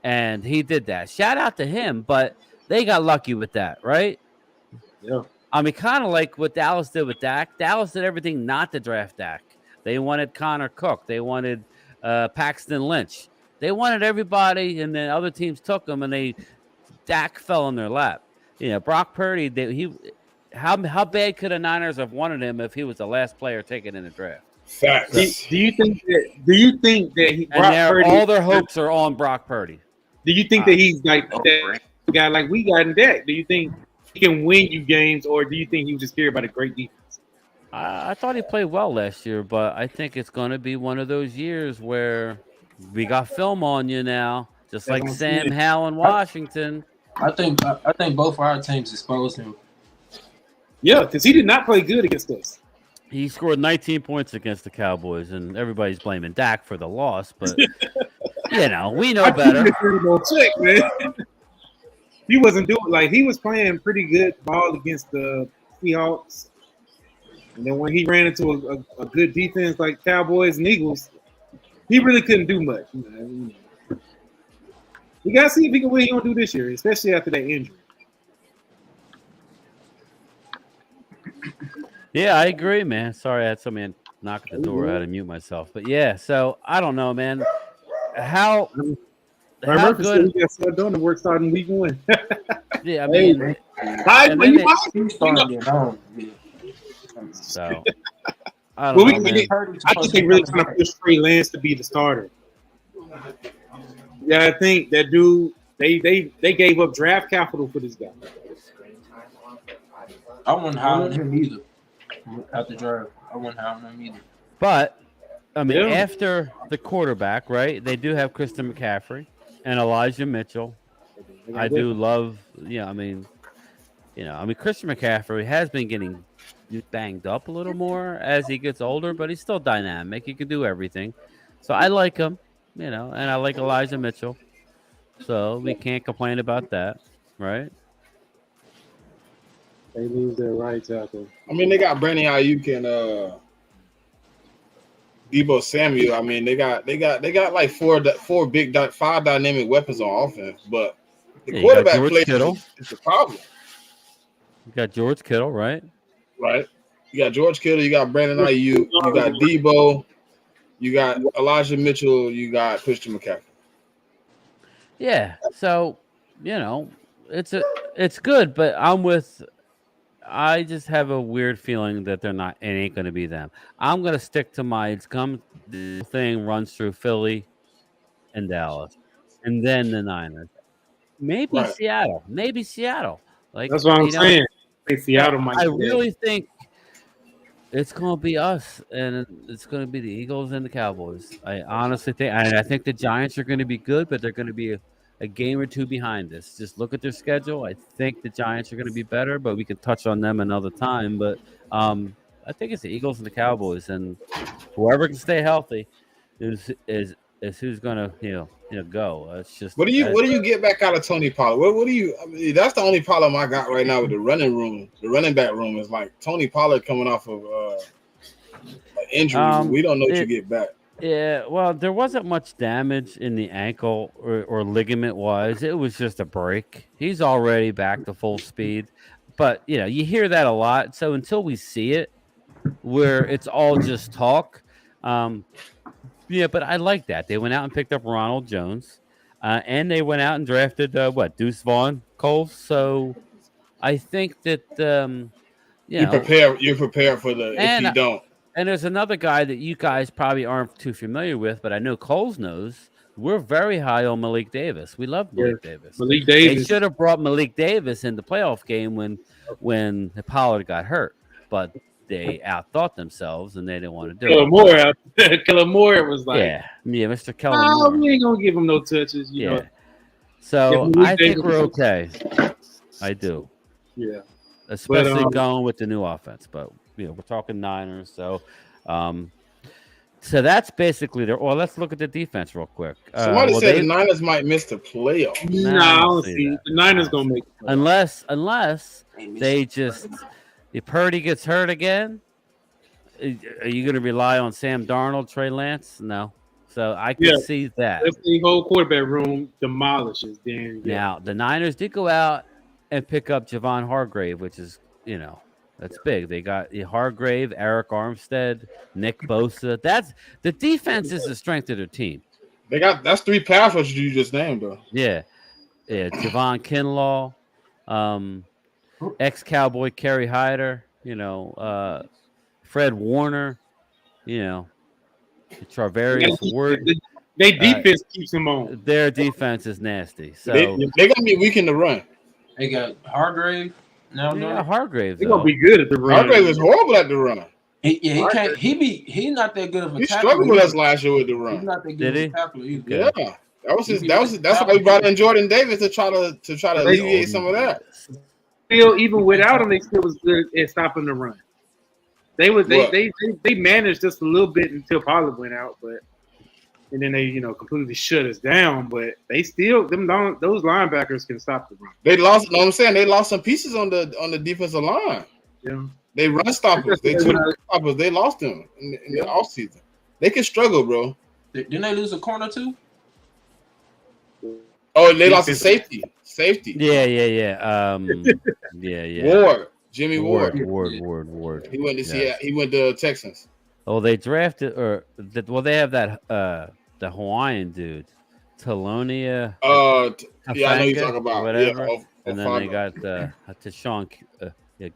And he did that. Shout out to him, but they got lucky with that, right? Yeah. I mean, kind of like what Dallas did with Dak. Dallas did everything not to draft Dak. They wanted Connor Cook. They wanted Paxton Lynch. They wanted everybody, and then other teams took them, and Dak fell in their lap. Brock Purdy, how bad could the Niners have wanted him if he was the last player taken in the draft? Facts. Do you think that Purdy, all their hopes are on Brock Purdy? Do you think that he's like that guy like we got in Dak? Do you think he can win you games, or do you think he was just scared by the great defense? I thought he played well last year, but I think it's going to be one of those years where we got film on you now, just like Sam Howell in Washington. I think both our teams exposed him. Yeah, because he did not play good against us. He scored 19 points against the Cowboys, and everybody's blaming Dak for the loss, but we know better. Check, man. He wasn't doing he was playing pretty good ball against the Seahawks. And then when he ran into a good defense like Cowboys and Eagles, he really couldn't do much. We got to see if he can what he gonna do this year, especially after that injury. Yeah, I agree, man. Sorry, I had somebody knock at the door. I had to mute myself. But yeah, so I don't know, man. How Murphy said good? he got started doing the work starting week 1. Yeah, I mean, but you might. He's starting at home. Yeah. So I don't know, man. I think they really trying to push Trey Lance to be the starter. Yeah, I think that dude. They gave up draft capital for this guy. I wouldn't hire him either. At the draft, I wouldn't hire him either. But I mean, after the quarterback, right? They do have Christian McCaffrey and Elijah Mitchell. I do love, I mean, Christian McCaffrey has been getting banged up a little more as he gets older, but he's still dynamic. He can do everything. So I like him, and I like Elijah Mitchell. So we can't complain about that, right? They lose their right tackle. I mean, they got Brandon Ayuk and Deebo Samuel. I mean, they got like five dynamic weapons on offense, but the quarterback play is the problem. You got George Kittle, right? Right. You got George Kittle. You got Brandon Ayuk. You got Deebo. You got Elijah Mitchell. You got Christian McCaffrey. Yeah. So it's good, but I just have a weird feeling that it ain't going to be them. I'm going to stick to the thing runs through Philly and Dallas, and then the Niners. Maybe Seattle. Like, that's what I'm saying. Seattle might. I really think it's going to be us, and it's going to be the Eagles and the Cowboys. I honestly think, and I think the Giants are going to be good, but they're going to be a game or two behind us. Just look at their schedule. I think the Giants are going to be better, but we can touch on them another time. But I think it's the Eagles and the Cowboys, and whoever can stay healthy is who's going to go. It's just what do you get back out of Tony Pollard? What do you? I mean, that's the only problem I got right now with the running back room is like Tony Pollard coming off of injury. We don't know what you get back. Yeah, well, there wasn't much damage in the ankle or ligament wise. It was just a break. He's already back to full speed. But, you hear that a lot. So until we see it, where it's all just talk. But I like that. They went out and picked up Ronald Jones. And they went out and drafted, Deuce Vaughn, Cole. So I think that, you're prepared for if you don't. And there's another guy that you guys probably aren't too familiar with, but I know Coles knows. We're very high on Malik Davis. We love Malik Davis. Malik Davis. They should have brought Malik Davis in the playoff game when Pollard got hurt, but they outthought themselves and they didn't want to do it. Kellen Moore was like, Mr. Kellen Moore. We ain't gonna give him no touches. You know. So I think we're okay. I do. Yeah. Especially going with the new offense, but we're talking Niners, so that's basically there. Well, let's look at the defense real quick. Somebody said the Niners might miss the playoffs. No, I don't see the Niners gonna make it. Unless they just if Purdy gets hurt again, are you gonna rely on Sam Darnold, Trey Lance? No. So I can see that. If the whole quarterback room demolishes, then now the Niners did go out and pick up Javon Hargrave, which is that's big. They got Hargrave, Eric Armstead, Nick Bosa. That's the defense is the strength of their team. That's three pass rushers you just named, though. Yeah. Javon Kinlaw, ex-Cowboy Kerry Hyder, Fred Warner, Charvarius Ward. Their defense keeps them on. Their defense is nasty. So they're gonna be weak in the run. They got Hargrave. Hargrave. They're gonna be good at the run. Hargrave is horrible at the run. He can't. He's not that good of a tackler. He struggled with us last year with the run. He's not that good of a tackler either. Yeah, that's why we brought in Jordan Davis to try to alleviate some of that. Still, even without him, they still was good at stopping the run. They managed just a little bit until Pollard went out, and then they completely shut us down. But they still those linebackers can stop the run. They lost. Know what I'm saying? They lost some pieces on the defensive line. Yeah. They run stoppers. They took stoppers. They lost them in the offseason. They can struggle, bro. Didn't they lose a corner too? Oh, they lost a safety. Yeah. Ward. Jimmy Ward. He went to He went to Texans. Oh, they drafted they have that the Hawaiian dude, Talonia. I know you're talking about whatever. And then they got Tashawn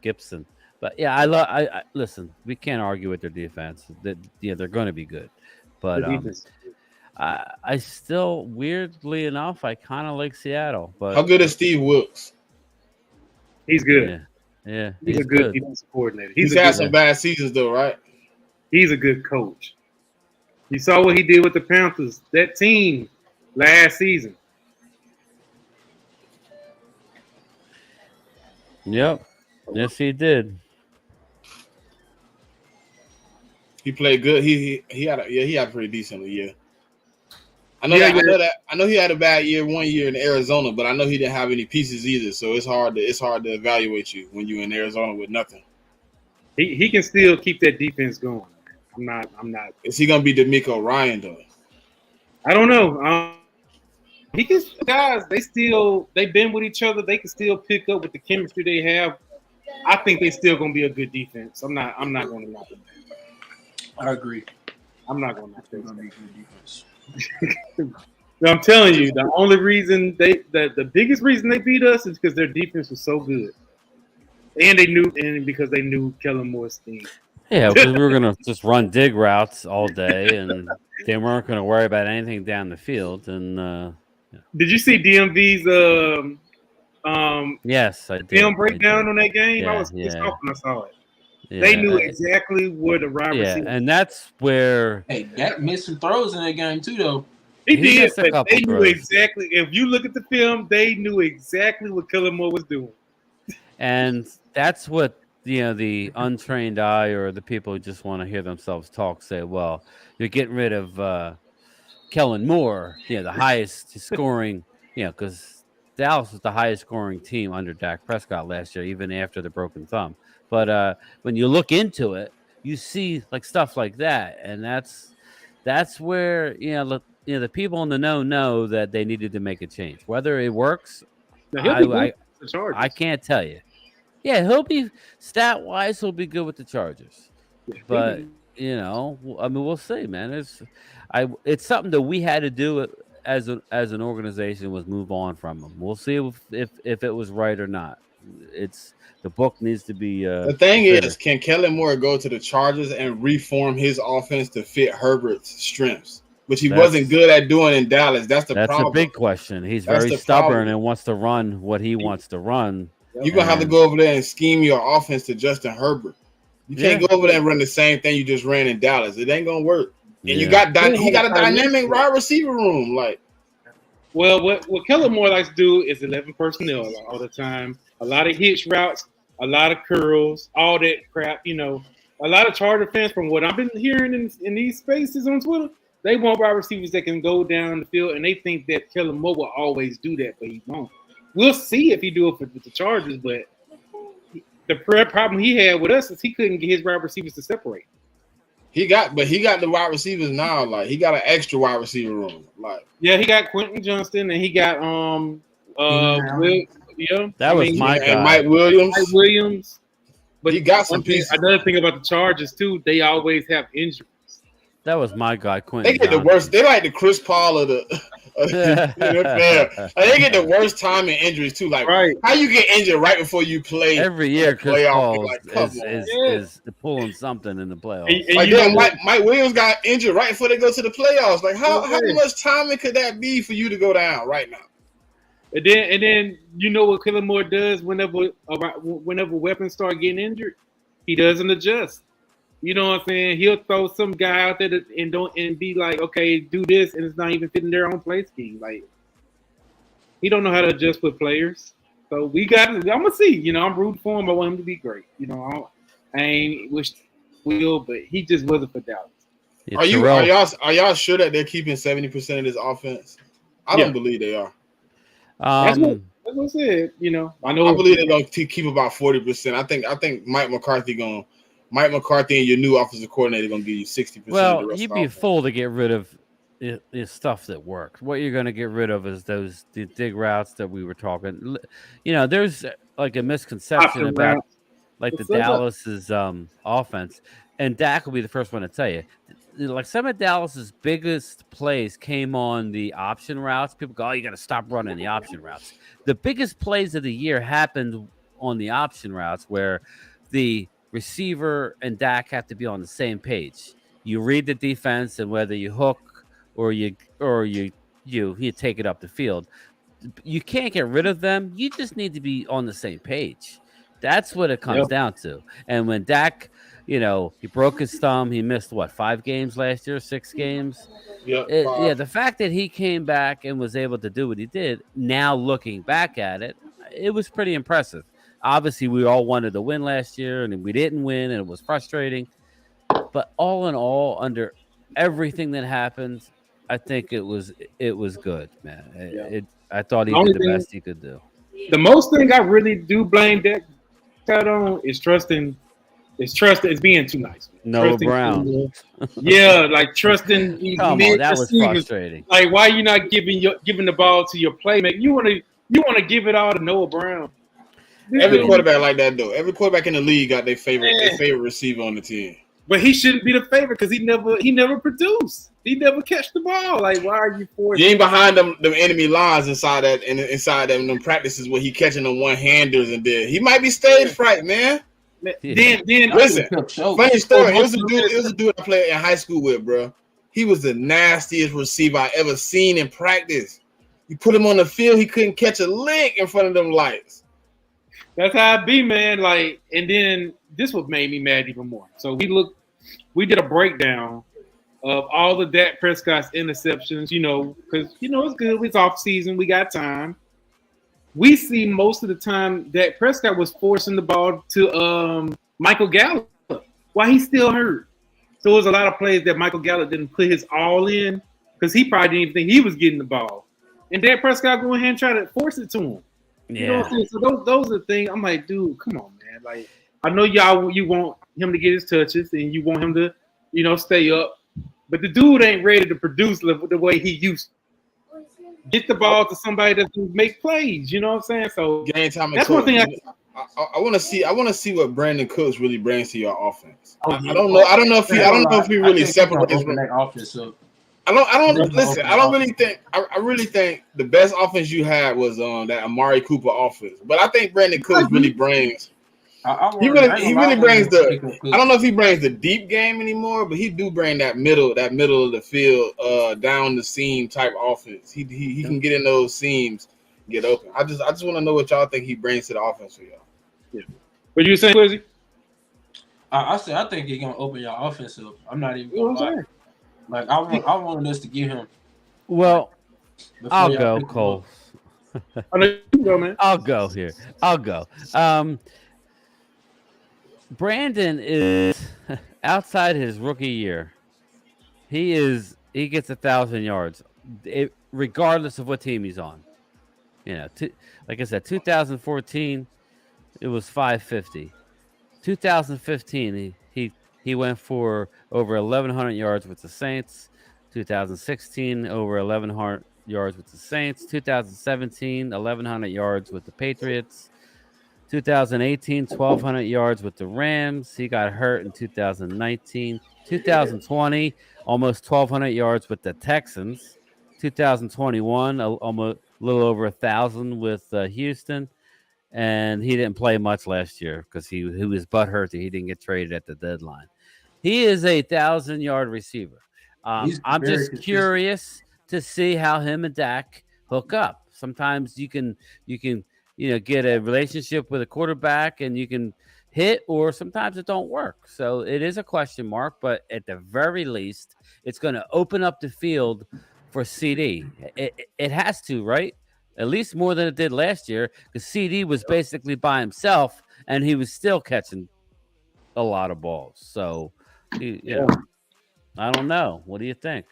Gibson. But yeah, I listen. We can't argue with their defense. They're going to be good. But I still, weirdly enough, I kind of like Seattle. But how good is Steve Wilkes? He's good. Yeah, he's a good defensive coordinator. He's had some bad seasons though, right? He's a good coach. You saw what he did with the Panthers, that team last season. Yep. Yes, he did. He played good. He had a pretty decent year. I know he had a bad year one year in Arizona, but I know he didn't have any pieces either. So it's hard to evaluate you when you're in Arizona with nothing. He can still keep that defense going. I'm not. Is he gonna be D'Amico Ryan though? I don't know. He can guys. They've been with each other. They can still pick up with the chemistry they have. I think they still gonna be a good defense. I'm not gonna knock them. I agree. I'm not gonna knock them. Gonna be good defense. I'm telling you, the only reason the biggest reason they beat us is because their defense was so good, and because they knew Kellen Moore's team. Yeah, because we were gonna just run dig routes all day, and they weren't gonna worry about anything down the field. And did you see DMV's yes, I did. Film breakdown on that game? Yeah, I was pissed off when I saw it. Yeah, they knew exactly where the wide receiver. And that's where Dak missed some throws in that game too, though. He did, but but they knew throws. exactly. If you look at the film, they knew exactly what Kellen Moore was doing. And that's what the untrained eye or the people who just want to hear themselves talk say. Well, you're getting rid of Kellen Moore, the highest scoring, because Dallas was the highest scoring team under Dak Prescott last year, even after the broken thumb. But when you look into it, you see like stuff like that, and that's where the people in the know that they needed to make a change. Whether it works, I can't tell you. Yeah, he'll be stat wise, he'll be good with the Chargers. But we'll see, man. It's something that we had to do as an organization was move on from him. We'll see if it was right or not. The book needs to be. The thing is, can Kellen Moore go to the Chargers and reform his offense to fit Herbert's strengths, which he wasn't good at doing in Dallas? That's problem. That's a big question. He's very stubborn and wants to run what he wants to run. You're going to have to go over there and scheme your offense to Justin Herbert. You can't go over there and run the same thing you just ran in Dallas. It ain't going to work. And he got a dynamic wide receiver room. Well, what Kellen Moore likes to do is 11 personnel all the time. A lot of hitch routes, a lot of curls, all that crap. A lot of Charger fans, from what I've been hearing in these spaces on Twitter, they want wide receivers that can go down the field, and they think that Kellen Moore will always do that, but he won't. We'll see if he do it with the Chargers, but the problem he had with us is he couldn't get his wide receivers to separate. He got the wide receivers now. He got an extra wide receiver room. He got Quentin Johnston and he got my guy. And Mike Williams. But he got some pieces. Another thing about the Chargers too, they always have injuries. That was my guy, Quentin. They get the worst. They like the Chris Paul of the NFL. They get the worst time in injuries too. How you get injured right before you play every year? Chris Paul is pulling something in the playoffs. And Mike Williams got injured right before they go to the playoffs. How much time could that be for you to go down right now? And then you know what Kellen Moore does whenever weapons start getting injured, he doesn't adjust. You know what I'm saying? He'll throw some guy out there and be like, okay, do this, and it's not even fitting their own play scheme. He don't know how to adjust with players. So I'm gonna see. I'm rooting for him. I want him to be great. I ain't wish will, but he just wasn't for Dallas. Are y'all sure that they're keeping 70% of this offense? I don't believe they are. That's what I said. You know, I I know. believe they're going to keep about 40%. I think Mike McCarthy and your new offensive coordinator going to give you 60% of the Well, rest you'd of the be a offense. fool to get rid of the stuff that works. What you're going to get rid of is the dig routes that we were talking. You know, there's like a misconception Option about routes. like the What's up? Dallas's offense, and Dak will be the first one to tell you. Like some of Dallas's biggest plays came on the option routes. People go, "Oh, you got to stop running the option routes." The biggest plays of the year happened on the option routes, where the receiver and Dak have to be on the same page. You read the defense, and whether you hook or you take it up the field, you can't get rid of them. You just need to be on the same page. That's what it comes Yep. down to. And when Dak, he broke his thumb. He missed what, 5 games last year, 6 games. Yep, Yeah, the fact that he came back and was able to do what he did, now looking back at it, it was pretty impressive. Obviously, we all wanted to win last year, and we didn't win, and it was frustrating. But all in all, under everything that happened, I think it was good, man. I thought he The only did the thing- best he could do. The most thing I really do blame Dak on is trusting. It's being too nice. Noah Trusting Brown. Yeah, like trusting these Come on, mid that was receivers. frustrating. Like, why you not giving the ball to your playmaker? You want to give it all to Noah Brown. every quarterback like that though. Every quarterback in the league got their favorite receiver on the team. But he shouldn't be the favorite because he never produced. He never catch the ball. Like, why are you forcing? You ain't behind them enemy lines inside them practices where he catching them one handers and then he might be stage fright, man. Then Listen, funny story. It was a dude I played in high school with, bro. He was the nastiest receiver I ever seen in practice. You put him on the field, he couldn't catch a lick in front of them lights. That's how it be, man. Like, and then this what made me mad even more. So we did a breakdown of all the Dak Prescott's interceptions, because it's good. It's off season. We got time. We see most of the time Dak Prescott was forcing the ball to Michael Gallup while he's still hurt. So there was a lot of plays that Michael Gallup didn't put his all in because he probably didn't even think he was getting the ball. And Dak Prescott go ahead and try to force it to him. You know what I'm saying? So those are the things. I'm like, dude, come on, man. Like, I know you want him to get his touches and you want him to, stay up. But the dude ain't ready to produce the way he used to. Get the ball to somebody that can make plays. You know what I'm saying? So Gametime. That's one thing I want to see. I want to see what Brandon Cooks really brings to your offense. I don't know. I don't know if he really separates from that offense up. I don't listen. I don't really think. I really think the best offense you had was that Amari Cooper offense. But I think Brandon Cooks really brings. He really brings the. I don't know if he brings the deep game anymore, but he do bring that middle of the field, down the seam type offense. He can get in those seams, get open. I just want to know what y'all think he brings to the offense for y'all. Yeah. What you saying, Quezy? I think he's gonna open your offense up. I'm not even gonna lie. Like I wanted us to get him. Well, I'll go, Cole. I know you go, man. I'll go here. I'll go. Brandon is outside his rookie year. He gets 1,000 yards, regardless of what team he's on. Like I said, 2014, it was 550. 2015, he went for over 1,100 yards with the Saints. 2016, over 1,100 yards with the Saints. 2017, 1,100 yards with the Patriots. 2018, 1,200 yards with the Rams. He got hurt in 2019. 2020, almost 1,200 yards with the Texans. 2021, almost a little over 1,000 with Houston. And he didn't play much last year because he was butthurt that he didn't get traded at the deadline. He is a 1,000-yard receiver. I'm just curious to see how him and Dak hook up. Sometimes you can get a relationship with a quarterback and you can hit, or sometimes it don't work. So it is a question mark, but at the very least, it's going to open up the field for CD. It has to, right? At least more than it did last year, because CD was basically by himself and he was still catching a lot of balls. So, I don't know. What do you think?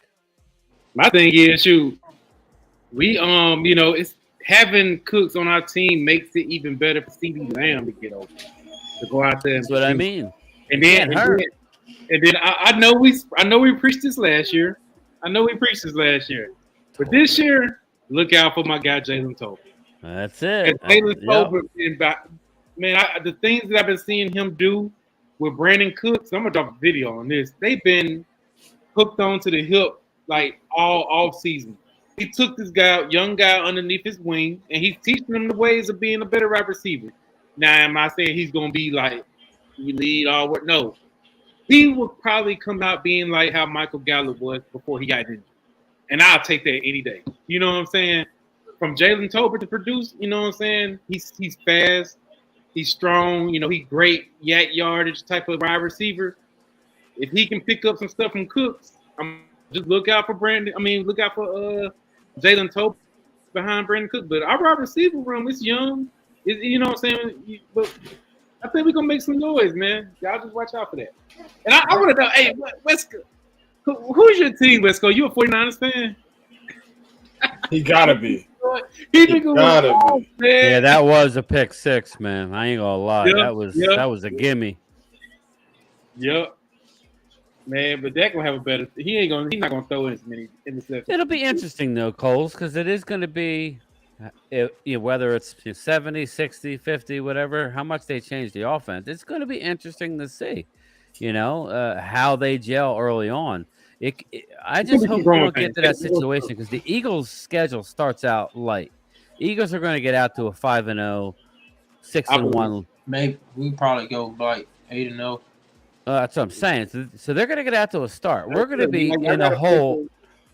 My thing is, we having Cooks on our team makes it even better for CeeDee Lamb to get open, to go out there. That's what I mean. And then I know we preached this last year. But this year, look out for my guy Jalen Tolbert. That's it. Jalen Tolbert, man, the things that I've been seeing him do with Brandon Cooks, I'm gonna drop a video on this. They've been hooked onto the hip like all off season. He took this young guy underneath his wing, and he's teaching him the ways of being a better wide receiver. Now, am I saying he's gonna be like we lead all what? No, he will probably come out being like how Michael Gallup was before he got injured, and I'll take that any day. You know what I'm saying? From Jalen Tolbert to produce, you know what I'm saying? He's fast, he's strong. You know, he's great yardage type of wide receiver. If he can pick up some stuff from Cooks, just look out for Jalen Tolbert behind Brandon Cooks. But our wide receiver room is young. You know what I'm saying? But I think we're going to make some noise, man. Y'all just watch out for that. And I want to know, hey, Wesco, who's your team, Wesco? You a 49ers fan? He got to be. He gotta be. Yeah, that was a pick six, man. I ain't going to lie. Yep, that was a gimme. Yep. Man, but Dak gonna have a better. He's not gonna throw as many interceptions. It'll be interesting though, Coles, because it is going to be, whether it's 70, 60, 50, whatever, how much they change the offense. It's going to be interesting to see, how they gel early on. I just hope we don't get to that situation because the Eagles' schedule starts out light. Eagles are going to get out to a 5-0, 6-1. Maybe we probably go like 8-0. That's what I'm saying. So they're going to get out to a start. We're going to be in a hole.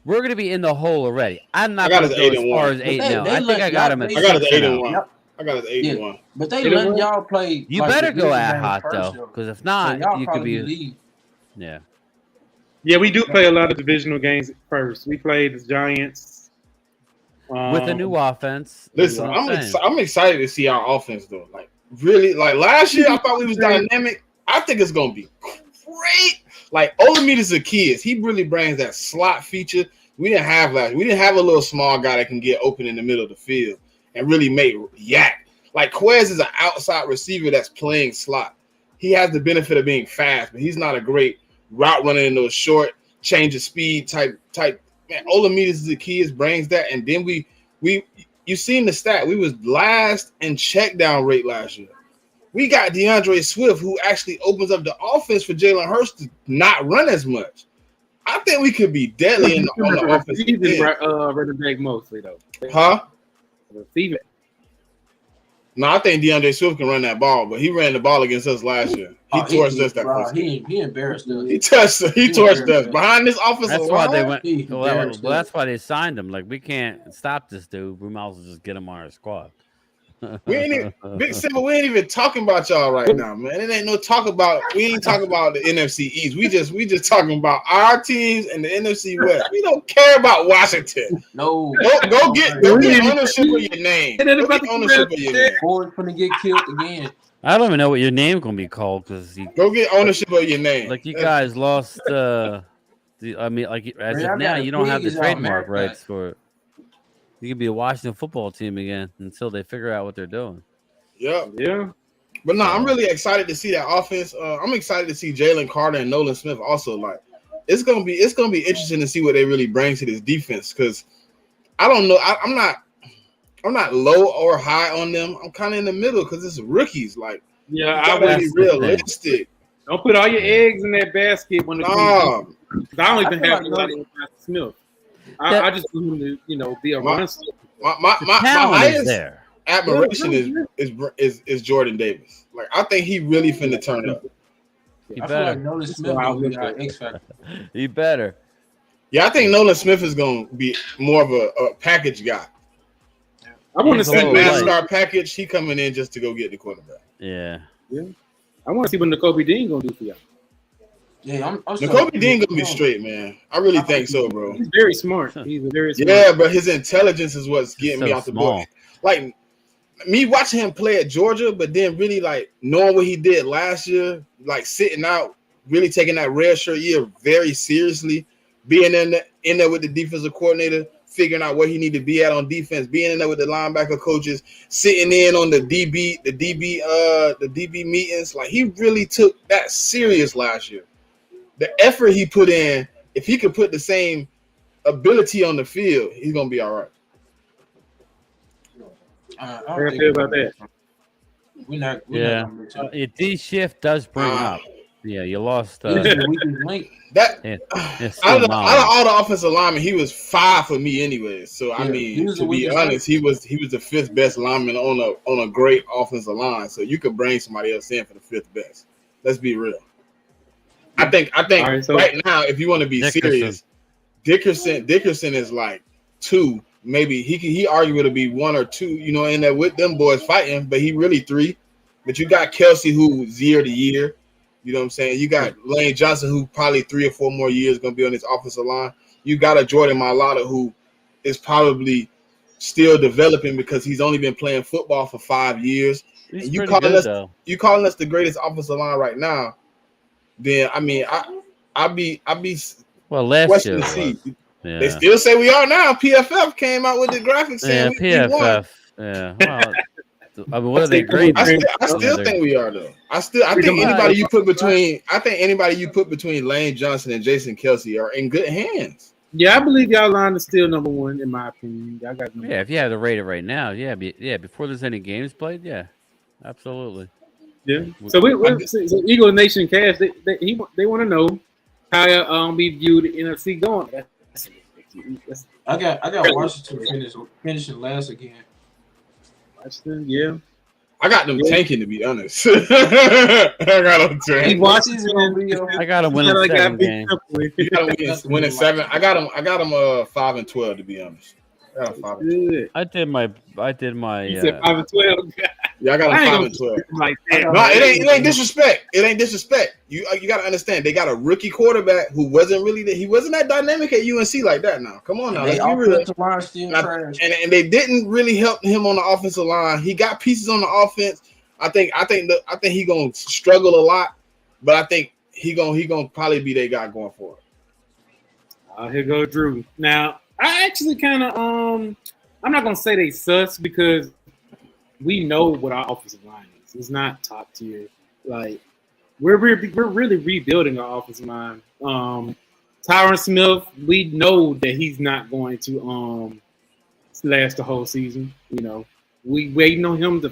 We're going to be in the hole already. I'm not going to go as far as 8-0. I think I got him at 6-0. I got it at 8-1. I got it at 8-1. Yeah, but they let y'all play. You better go at hot though, because if not, so you could be. Yeah. Yeah, we do play a lot of divisional games first. We played the Giants with a new offense. Listen, I'm excited to see our offense though. Like really, like last year, I thought we was dynamic. I think it's gonna be great. Like Olamide Zaccheaus, he really brings that slot feature we didn't have last year. We didn't have a little small guy that can get open in the middle of the field and really make yak. Like Quez is an outside receiver that's playing slot. He has the benefit of being fast, but he's not a great route runner in those short change of speed type. Man, Olamide Zaccheaus brings that, and then you seen the stat. We was last in check down rate last year. We got DeAndre Swift, who actually opens up the offense for Jalen Hurts to not run as much. I think we could be deadly on the offense. He's running back mostly, though. Huh? Receiving. No, I think DeAndre Swift can run that ball, but he ran the ball against us last year. He torched us that first game. He embarrassed us. He torched us. Behind this offensive That's line. why they went. Well, that's why they signed him. Like, we can't stop this dude. We might as well just get him on our squad. We ain't even Big Simba. We ain't even talking about y'all right now, man. It ain't no talk about. We ain't talking about the NFC East. We just talking about our teams and the NFC West. We don't care about Washington. No, go get ownership of your name. Go get ownership of your name. Ford's gonna get killed again. I don't even know what your name gonna be called because go get ownership of your name. Like you guys lost. As of now, you don't have the trademark rights for it. You could be a Washington football team again until they figure out what they're doing. Yeah. But no, I'm really excited to see that offense. I'm excited to see Jalen Carter and Nolan Smith also. Like, it's gonna be interesting to see what they really bring to this defense because I don't know. I'm not low or high on them. I'm kind of in the middle because it's rookies. Like, I gotta be realistic. Don't put all your eggs in that basket when I don't even have anybody Smith. I just want him to, be a run. My highest admiration is Jordan Davis. Like, I think he really finna turn up. I feel like Nolan Smith will be our X factor. He better. Yeah, I think Nolan Smith is gonna be more of a package guy. I want to see that NASCAR package. He coming in just to go get the quarterback. Yeah. I want to see what Nakobe Dean gonna do for y'all. Yeah, Nakobe Dean gonna be straight, man. I really think so, bro. He's very smart. Yeah, but his intelligence is what's getting me out the book. Like me watching him play at Georgia, but then really like knowing what he did last year, like sitting out, really taking that red shirt year very seriously, being in there with the defensive coordinator figuring out where he need to be at on defense, being in there with the linebacker coaches, sitting in on the DB meetings. Like, he really took that serious last year. The effort he put in, if he could put the same ability on the field, he's gonna be all right. I don't feel about that. We're not D shift does bring up. Yeah, you lost. That out of all the offensive linemen, he was 5 for me anyway. So I mean, to be honest, he was the 5th best lineman on a great offensive line. So you could bring somebody else in for the 5th best. Let's be real. I think right now, if you want to be serious, Dickerson is like 2. Maybe he arguably to be 1 or 2, in there with them boys fighting, but he really 3. But you got Kelsey, who's year to year. You know what I'm saying? You got Lane Johnson, who probably 3 or 4 more years going to be on this offensive line. You got a Jordan Mailata, who is probably still developing because he's only been playing football for 5 years. He's and you calling us the greatest offensive line right now? Then I mean, I'd be last year. Yeah. They still say we are now. PFF came out with the graphics saying we won. Yeah. Well, I mean, what are they great? I still think we are though. I think anybody you put between Lane Johnson and Jason Kelsey are in good hands. Yeah, I believe y'all line is still number 1 in my opinion. Y'all got if you had to rate it right now, before there's any games played, absolutely. Yeah. So so Eagle Nation Cash, they want to know how we view the NFC going. I got Washington finishing last again. Washington, yeah. I got them tanking, to be honest. I got them tanking. I got them winning 7 games. You got them winning 7. I got them 5-12, to be honest. I got them 5-12. I did my. You said 5-12. Yeah, I got them 5-12. Like that. No, it ain't disrespect. It ain't disrespect. You got to understand. They got a rookie quarterback who wasn't that dynamic at UNC like that. Now, come on now. They offensive line still trash. And they didn't really help him on the offensive line. He got pieces on the offense. I think he gonna struggle a lot, but I think he gonna probably be their guy going forward. Here go Drew. Now, I actually kind of I'm not gonna say they sus because we know what our offensive line is. It's not top tier. Like we're really rebuilding our offensive line. Tyron Smith, we know that he's not going to last the whole season. We waiting on him to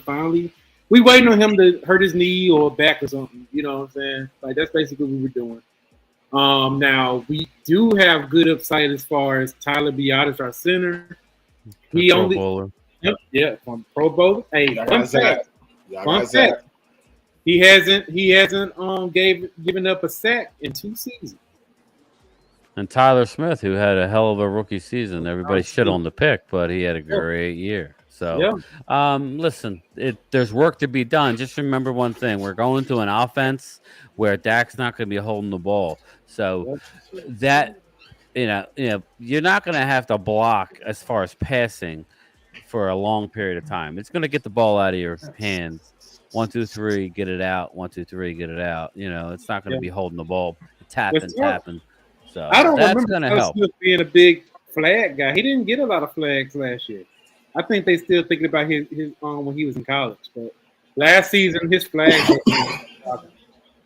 hurt his knee or back or something. You know what I'm saying? Like that's basically what we're doing. Now we do have good upside as far as Tyler Biotis, our center. He only bowler. Yeah, from Pro Bowl. Hey, fun fact. He hasn't given up a sack in 2 seasons. And Tyler Smith, who had a hell of a rookie season, everybody shit on the pick, but he had a great year. So, listen, there's work to be done. Just remember one thing: we're going to an offense where Dak's not going to be holding the ball. So that you're not going to have to block as far as passing for a long period of time. It's going to get the ball out of your hands. 1, 2, 3, get it out. 1, 2, 3, get it out. It's not going to be holding the ball, tapping. So I don't that's remember going to help. Smith being a big flag guy. He didn't get a lot of flags last year. I think they still thinking about his when he was in college. But last season, his flag,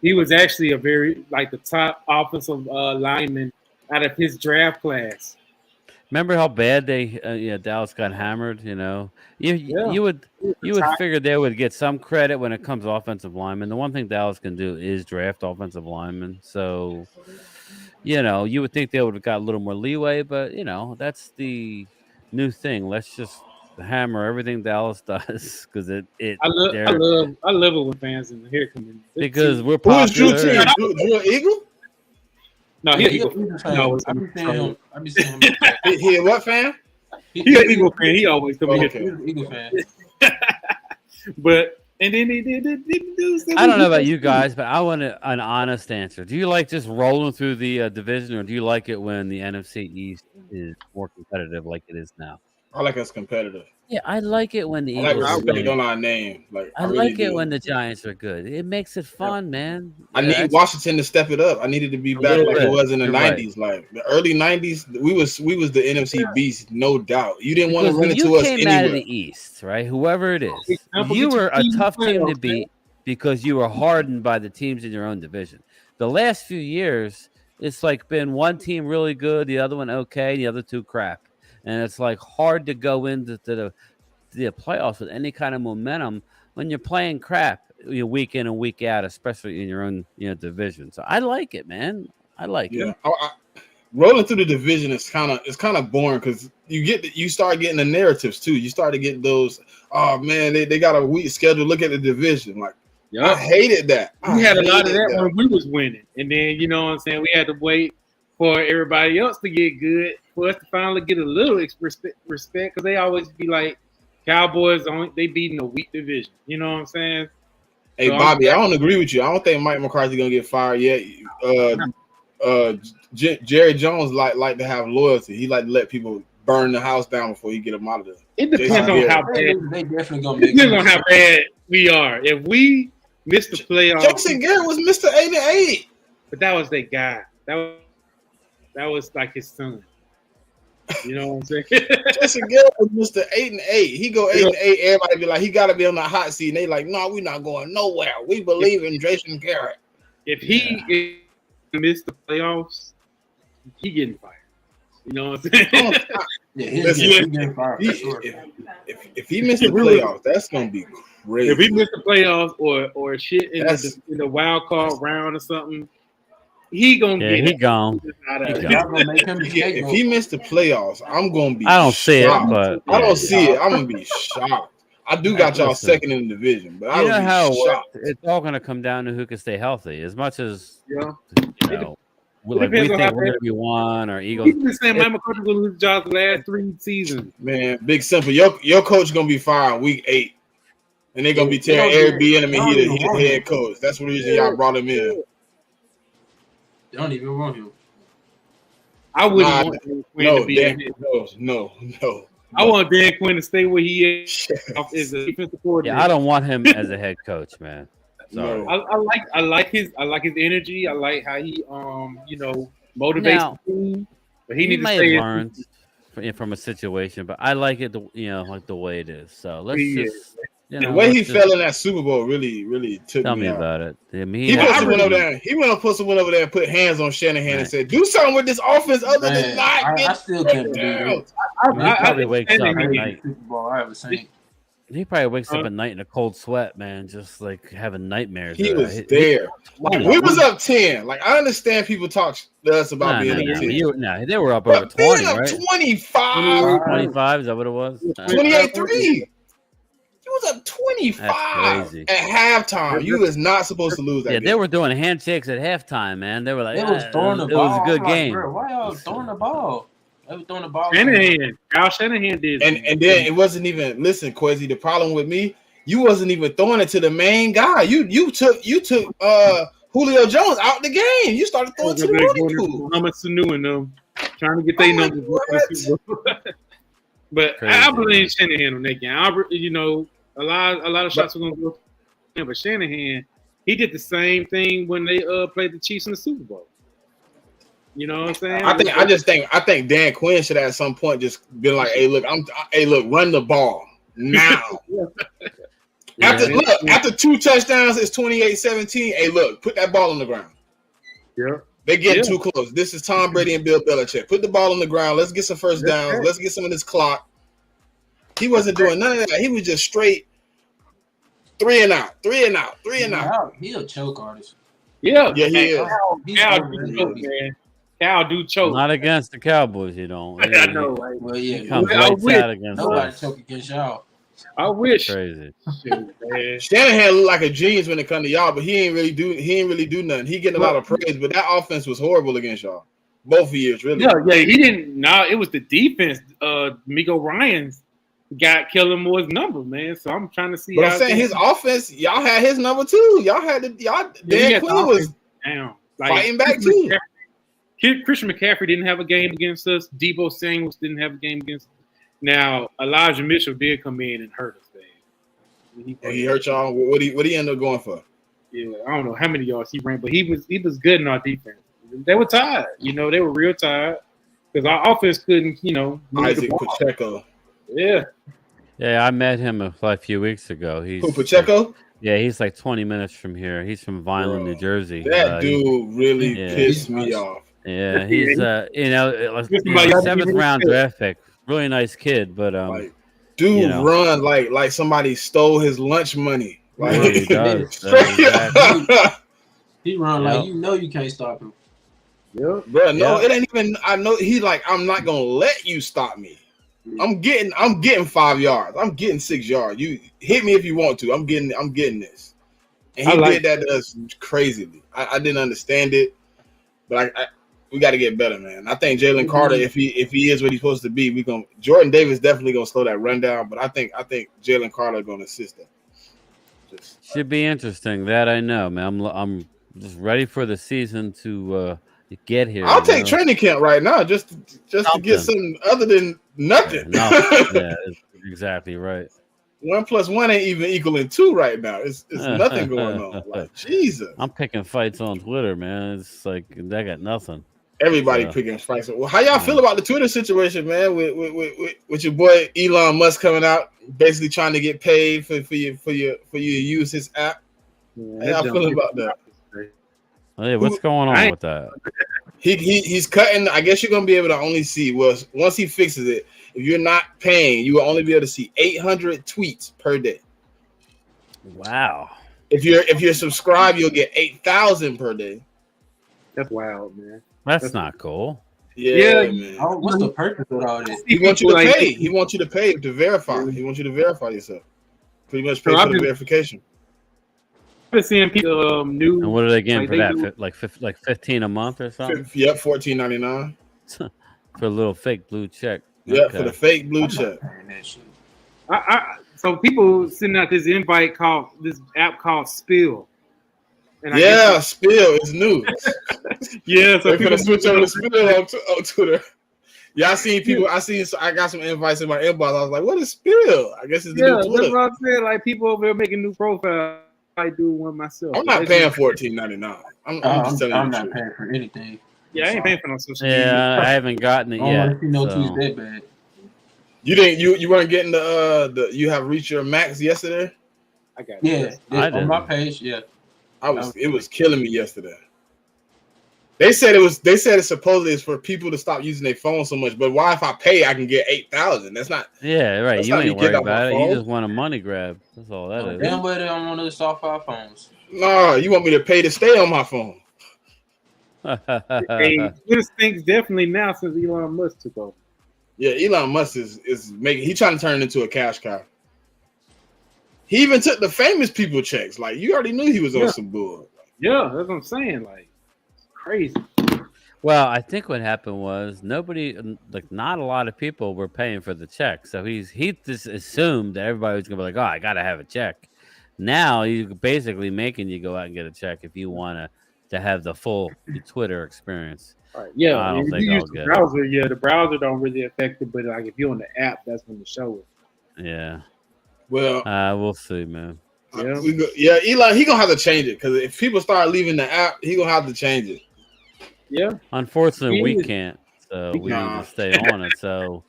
he was actually the top offensive lineman out of his draft class. Remember how bad Dallas got hammered? You would figure they would get some credit when it comes to offensive linemen. The one thing Dallas can do is draft offensive linemen. So, you would think they would have got a little more leeway, but that's the new thing. Let's just hammer everything Dallas does because I love it when fans in here come in because we're popular. Who's Drew Eagle? No, he's Eagle. No, I be seeing him. He a what fan? He's an Eagle fan. He always come in here. He's an Eagle fan. But and then he did. I don't know about you guys, but I want an honest answer. Do you like just rolling through the division, or do you like it when the NFC East is more competitive like it is now? I like us competitive. Yeah, I like it when the I like Eagles are respect winning. on our name. Like I I really like it do. when the Giants are good. It makes it fun, man. I Yeah, need Washington to step it up. I needed to be a back little like it bit. was in the You're right. '90s. Like the early '90s, we was the NFC beast, no doubt. You didn't want to Because run when you into us came out of anywhere. the East, right, whoever it is, Example, you get your were a team tough team to playoffs, man. beat because you were hardened by the teams in your own division. The last few years, it's like been one team really good, the other one okay, the other two crap. And it's like hard to go into the playoffs with any kind of momentum when you're playing crap week in and week out, especially in your own division. So I like it, man. I like it. Yeah, rolling through the division is kind of boring because you start getting the narratives too. You start to get those. Oh man, they got a weak schedule. Look at the division. Like I hated that. We had a lot of that when we was winning, and then you know what I'm saying. We had to wait for everybody else to get good for us to finally get a little respect because they always be like Cowboys they beating a weak division. You know what I'm saying? Hey So Bobby, I don't agree with you. I don't think Mike McCarthy gonna get fired yet. Jerry Jones like to have loyalty. He like to let people burn the house down before he get them out of there. It depends on how bad. They definitely gonna make. Depends on how bad we are. If we miss the playoffs, Jason Garrett was Mr. 8-8, but that was their guy. That was like his son. You know what I'm saying? Jason Garrett was Mr. 8-8. He go 8-8. Everybody be like, he got to be on the hot seat. And they like, no, we're not going nowhere. We believe in Jason Garrett. If he missed the playoffs, he getting fired. You know what I'm saying? He getting fired for sure. If he missed the playoffs, that's gonna be crazy. If he missed the playoffs or shit in the wild card round or something, he gonna get he gone. If he missed the playoffs, I'm gonna be. I don't see it, but I don't see it. I'm gonna be shocked. I do got y'all second in the division, but I don't how be shocked. it's all gonna come down to who can stay healthy. As much as we think we're gonna be one or Eagles. He's been saying Mike McCarthy gonna lose jobs the last 3 seasons. Man, big simple. Your coach gonna be fired week 8. And they're gonna be telling Eric Bieniemy he the head coach. That's the reason y'all brought him in. They don't even want him. I wouldn't want Dan Quinn to be No. I want Dan Quinn to stay where he is as a defensive coordinator. Yeah, I don't want him as a head coach, man. Sorry. I like his energy. I like how he motivates the team. But he needs to stay learn from a situation, but I like it like the way it is. So let's just the way he fell in that Super Bowl really took tell me me out. about it. I mean, He went over there. He went and put someone over there and put hands on Shanahan and said, "Do something with this offense other than not get." I still can't believe it. He probably wakes up at night. Super Bowl I ever seen. He probably wakes up at night in a cold sweat, man, just like having nightmares. He was there. We was up 10. Like I understand people talk to us about being up 10. They were up over 20, up right? 25. 25, is that what it was? 28-3. He was up 25 at halftime. You was not supposed to lose that game. They were doing handshakes at halftime, man. They were like, they was throwing the ball. It was a good game. Bro, why y'all throwing the ball? They were throwing the ball. Kyle Shanahan did. And then it wasn't even, listen, Quezy, the problem with me, you wasn't even throwing it to the main guy. You took Julio Jones out the game. You started throwing to the running pool. Muhammad Sanu and them trying to get their numbers. But crazy. I blame Shanahan on that game. A lot of shots were going to go to him, but Shanahan, he did the same thing when they played the Chiefs in the Super Bowl. You know what I'm saying? I think Dan Quinn should at some point just been like, "Hey, look, run the ball now." After 2 touchdowns, it's 28-17. Hey, look, put that ball on the ground. Yeah. They're getting too close. This is Tom Brady and Bill Belichick. Put the ball on the ground. Let's get some first downs. Let's get some of this clock. He wasn't doing none of that. He was just straight 3 and out. He a choke artist. Yeah, he is. Cal do choke. Not against the Cowboys, you don't. I know, right? Well, yeah. He comes out against nobody choke against y'all. I wish. Crazy. Shanahan looked like a genius when it comes to y'all, but he ain't really do nothing. He getting a lot of praise, but that offense was horrible against y'all. Both years, really. Yeah, he didn't. No, it was the defense. Miko Ryan's got Kellen Moore's number, man. So I'm trying to see. But I'm saying his offense, y'all had his number too. Dan Quinn was fighting back too. Christian McCaffrey didn't have a game against us. Debo Samuels didn't have a game against us. Now Elijah Mitchell did come in and hurt us, man. He hurt y'all. What he end up going for? Yeah, I don't know how many yards he ran, but he was good in our defense. They were tired, they were real tired because our offense couldn't, move Isaac the ball. Pacheco. Yeah. Yeah, I met him a few weeks ago. Who, Pacheco? Yeah, he's like 20 minutes from here. He's from Vineland, New Jersey. That dude really pissed me off. Yeah, he's seventh round draft pick. Really nice kid, but dude run like somebody stole his lunch money. Like yeah, he does. He run like you can't stop him. Yeah, bro. No, it ain't even. I know he like. I'm not gonna let you stop me. I'm getting 5 yards. I'm getting 6 yards. You hit me if you want to. I'm getting this. And he did that to us crazily. I didn't understand it, but we got to get better, man. I think Jalen Carter, if he is what he's supposed to be, Jordan Davis definitely gonna slow that run down. But I think Jalen Carter gonna assist them. Should be interesting. That I know, man. I'm just ready for the season to get here. I'll take training camp right now just to get something other than nothing. Yeah, exactly right. 1 + 1 ain't even equaling 2 right now. It's nothing going on. Like Jesus. I'm picking fights on Twitter, man. It's like I got nothing. Everybody picking fights. Well, how y'all feel about the Twitter situation, man? With your boy Elon Musk coming out, basically trying to get paid for you to use his app. How y'all feeling about that? Hey, what's going on with that? He's cutting. I guess you're gonna be able to only see once he fixes it. If you're not paying, you will only be able to see 800 tweets per day. Wow. If you're subscribed, you'll get 8,000 per day. That's wild, man. That's not cool. Yeah, man. What's the purpose of all this? He wants you to pay. He wants you to pay to verify. He wants you to verify yourself. Pretty much pay for the verification. I've been seeing people new. And what are they getting for that? Like 15 a month or something? Yep, $14.99 for a little fake blue check. Yeah, okay. For the fake blue check. So people sending out this this app called Spill. And Spill is new. Yeah, so they're gonna switch over to Spill on Twitter. Yeah, I got some invites in my inbox. I was like, "What is Spill?" I guess it's the new Twitter. That's what I'm saying. Like people over there making new profiles. I do one myself. I'm not paying $14.99. I'm just telling you. I'm not paying for anything. Yeah, I ain't paying for no social media. Yeah, I haven't gotten it yet. Tweets that bad. You didn't. You weren't getting the. You have reached your max yesterday. I got it. Yeah, on my page. Yeah, It was killing me yesterday. They said it supposedly is for people to stop using their phone so much. But why if I pay, I can get 8,000? That's not. Yeah, right. You ain't worried about it. You just want a money grab. That's all that is. Damn, but they don't want to stop our phones. No, you want me to pay to stay on my phone. Twitter stinks definitely now since Elon Musk took over. Yeah, Elon Musk is making. He's trying to turn it into a cash cow. He even took the famous people checks. Like you already knew he was on some bull. Yeah, that's what I'm saying. Like crazy. Well, I think what happened was not a lot of people were paying for the check. So he just assumed that everybody was gonna be like, "Oh, I gotta have a check." Now he's basically making you go out and get a check if you want to have the full Twitter experience. Right. Yeah, I don't if think you I'll use the get browser, the browser don't really affect it, but like if you're on the app, that's when the show is. Yeah. Well, we'll see, man. Yeah, Elon, he gonna have to change it because if people start leaving the app, he gonna have to change it. Yeah. Unfortunately, we can't. So we need to stay on it. So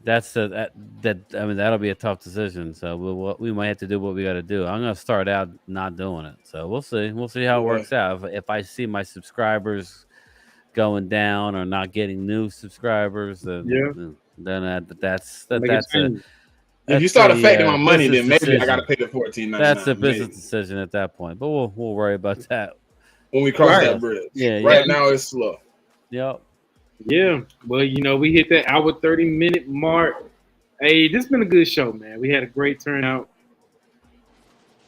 that's that'll be a tough decision. So we might have to do what we got to do. I'm gonna start out not doing it. So we'll see. We'll see how it works out. If I see my subscribers going down or not getting new subscribers, then that's it. If you start affecting my money, then maybe I got to pay the $14.99. That's a business decision at that point. But we'll worry about that when we cross that bridge. Yeah. Right now it's slow. Yep. Yeah. Well, we hit that hour 30-minute mark. Hey, this has been a good show, man. We had a great turnout.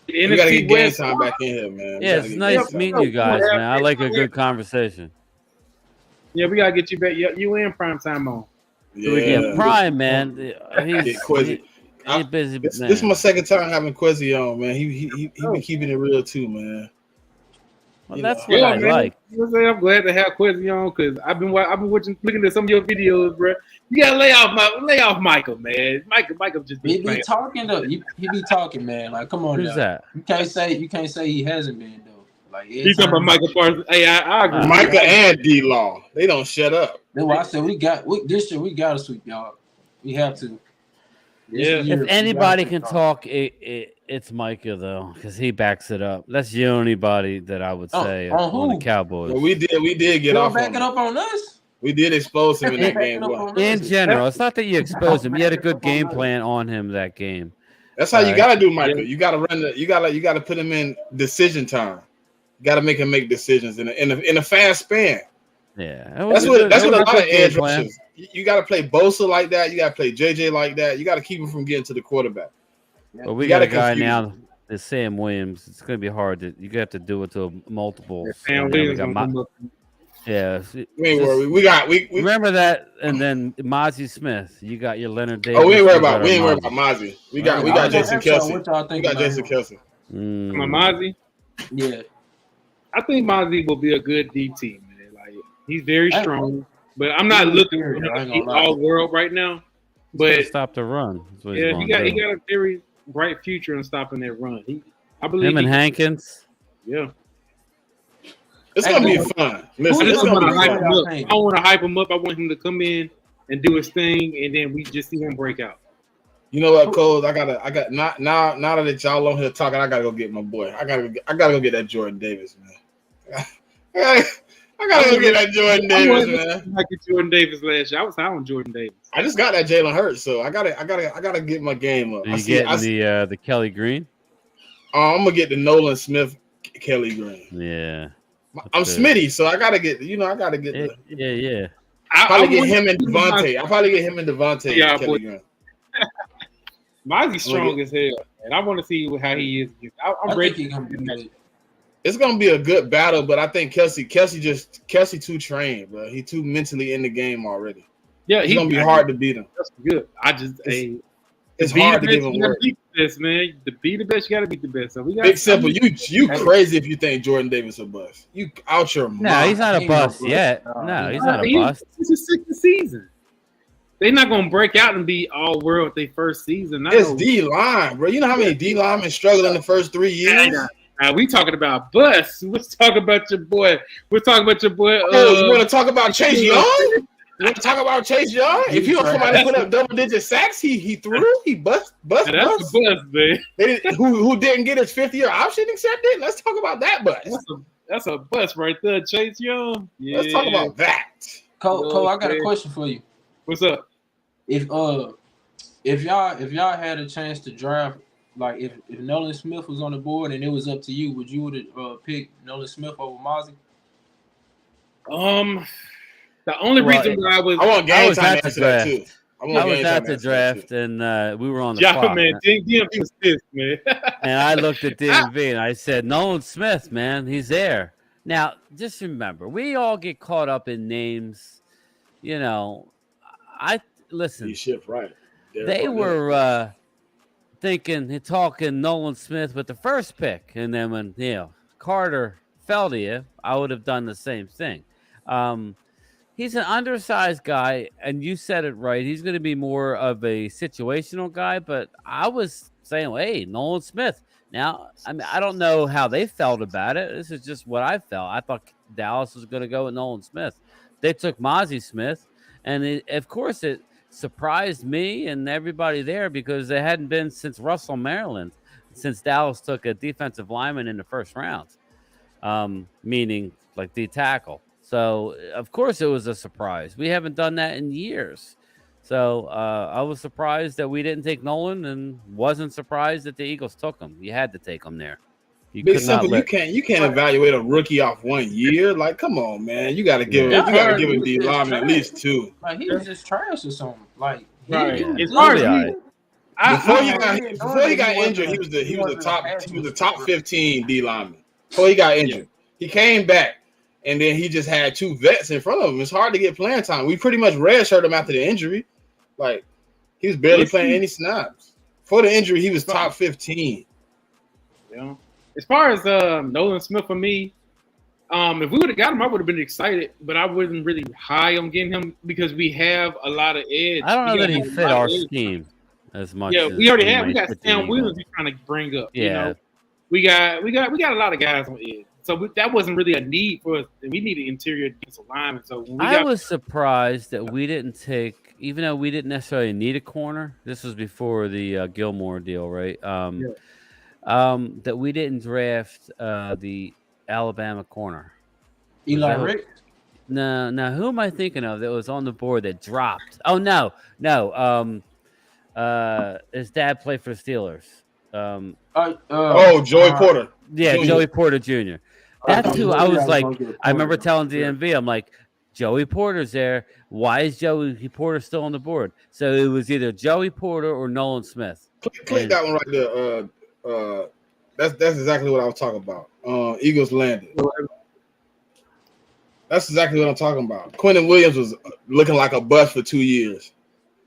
We gotta get game time back in here, man. Yeah, it's nice meeting you guys, man. I like a good conversation. Yeah, we gotta get you back. You in prime time on. Yeah, Prime, man. He's Quezy. busy. This is my second time having Quezy on, man. He been keeping it real too, man. Well, You that's know. what I man. like. You know what I'm saying? I'm glad to have Quezy on because I've been watching, looking at some of your videos, bro. You gotta lay off Michael, man. Michael just He be be playing. talking though. He be talking, man. Like, come on Who's now. that? You can't say he hasn't been though. Like, every You talking about time Michael Parsons? Hey, I agree. Micah and D Law, they don't shut up. that's why I said this year we gotta sweep y'all. We have to. This Yeah. year, If anybody can talk, it's Micah though, because he backs it up. That's the only body that I would say on on the who? Cowboys. Well, we did get Y'all off on backing him. up on us? We did expose him in that Backing game up one. on In us. general, it's not that you exposed him. You had a good game plan on him that game. That's how you gotta do, Michael. Yeah. You gotta run the. You gotta put him in decision time. You gotta make him make decisions in a fast span. Yeah, That's what a lot of edge plan. rushers. You gotta play Bosa like that. You gotta play JJ like that. You gotta keep him from getting to the quarterback. But we You got a gotta guy confuse now, the Sam Williams. It's going to be hard to. You have to do it to multiples. Sam And then we Williams got gonna come up. yeah. We ain't worried. We remember that, and then Mozzie Smith. You got your Leonard Davis. Oh, we ain't worried got about our Mozzie. We got Jason Kelsey. What y'all We think got about Jason him? Kelsey. Mm. Mozzie. Yeah. I think Mozzie will be a good DT, man. Like he's very I- strong, but I'm not looking for him I ain't to be gonna lie. all world right now. He's gonna But stop the run. That's what he's yeah, gonna he do. got a very bright future in stopping that run. I believe Him and he, Hankins. yeah. It's gonna be fun. Listen, I it's just gonna want be to hype fun. him up. fun. I want to hype him up. I want him to come in and do his thing, and then we just see him break out. You know what, Cole? I got now that y'all on here talking, I gotta go get my boy. I gotta go get that Jordan Davis, man. I gotta go get that Jordan Davis, man. Like Jordan Davis last year. I was high on Jordan Davis. I just got that Jalen Hurts, so I gotta get my game up. Are you getting the Kelly Green? I'm gonna get the Nolan Smith Kelly Green. Yeah. I'm good. Smitty, so I gotta get the Yeah. probably get him and Devontae. I'll probably get him and Devontae Yeah, Kelly Green. Mozzie's strong as hell, and I want to see how he is. I'm I ready. think he gonna be good. It's gonna be a good battle, but I think Kelsey too trained, bro. He too mentally in the game already. Yeah, It's gonna be hard to beat him. That's good. It's hard to give him work. Beat the best, man. To be the best, you got to beat the best. So we got Big simple. You crazy if you think Jordan Davis a bust. You out your mind. No, he's not a He bust no yet. bust. No, he's not a He- bust. It's his second season. They're not gonna break out and be all world their first season. It's D line, bro. You know how many D linemen struggled in the first 3 years? Now we talking about bust. Let's talk about your boy. We're talking about your boy. You want to talk about Chase Young? You want to talk about Chase Young? If you don't come out and put up double-digit sacks, he threw. He bust. That's the bust, man. Who didn't get his fifth-year option accepted? Let's talk about that bust. That's a bust right there, Chase Young. Yeah. Let's talk about that. Cole, I got a question for you. What's up? If y'all had a chance to draft, like if Nolan Smith was on the board and it was up to you, would you have picked Nolan Smith over Mozzie? The only reason why I want game time to answer that too. I was at the draft, and we were on the yeah, clock. man. DMV was pissed, man. And I looked at DMV and I said, Nolan Smith, man, he's there. Now, just remember, we all get caught up in names. You know, listen. You shift right. They were talking Nolan Smith with the first pick, and then when Carter fell to you, I would have done the same thing. He's an undersized guy, and you said it right. He's going to be more of a situational guy, but I was saying, hey, Nolan Smith. Now, I mean, I don't know how they felt about it. This is just what I felt. I thought Dallas was going to go with Nolan Smith. They took Mozzie Smith, and of course it surprised me and everybody there because they hadn't been since Russell, Maryland, since Dallas took a defensive lineman in the first round, meaning like the tackle. So, of course, it was a surprise. We haven't done that in years. So, I was surprised that we didn't take Nolan and wasn't surprised that the Eagles took him. You had to take him there. You can't evaluate a rookie off 1 year. Like, come on, man. You got to give him D lineman at least 2. Like he was just trash or something. Like Right. It's Before he got injured, he was the top 15 D lineman. Before he got injured, he came back. And then he just had 2 vets in front of him. It's hard to get playing time. We pretty much redshirted him after the injury. Like, he was barely playing any snaps. Before the injury, he was top 15. Yeah. As far as Nolan Smith for me, If we would have got him, I would have been excited, but I wasn't really high on getting him because we have a lot of edge. I don't know We that got he a fit lot of our edge. scheme as much. Yeah, as we already he have. We might got fit the Sam Eagles. Williams. We're trying to bring up. Yeah. You know, we got a lot of guys on edge. So that wasn't really a need for us. We needed interior defensive linemen. So when I was surprised that we didn't take, even though we didn't necessarily need a corner. This was before the Gilmore deal, right? That we didn't draft the Alabama corner. Eli Rick. No. Who am I thinking of that was on the board that dropped? Oh no. His dad played for the Steelers. Joey Porter. Yeah, Jr. Joey Porter Jr. That's who I was like. I remember telling DMV, I'm like, Joey Porter's there. Why is Joey Porter still on the board? So it was either Joey Porter or Nolan Smith. Click that one right there. That's exactly what I was talking about. Eagles landed. That's exactly what I'm talking about. Quentin Williams was looking like a bust for 2 years.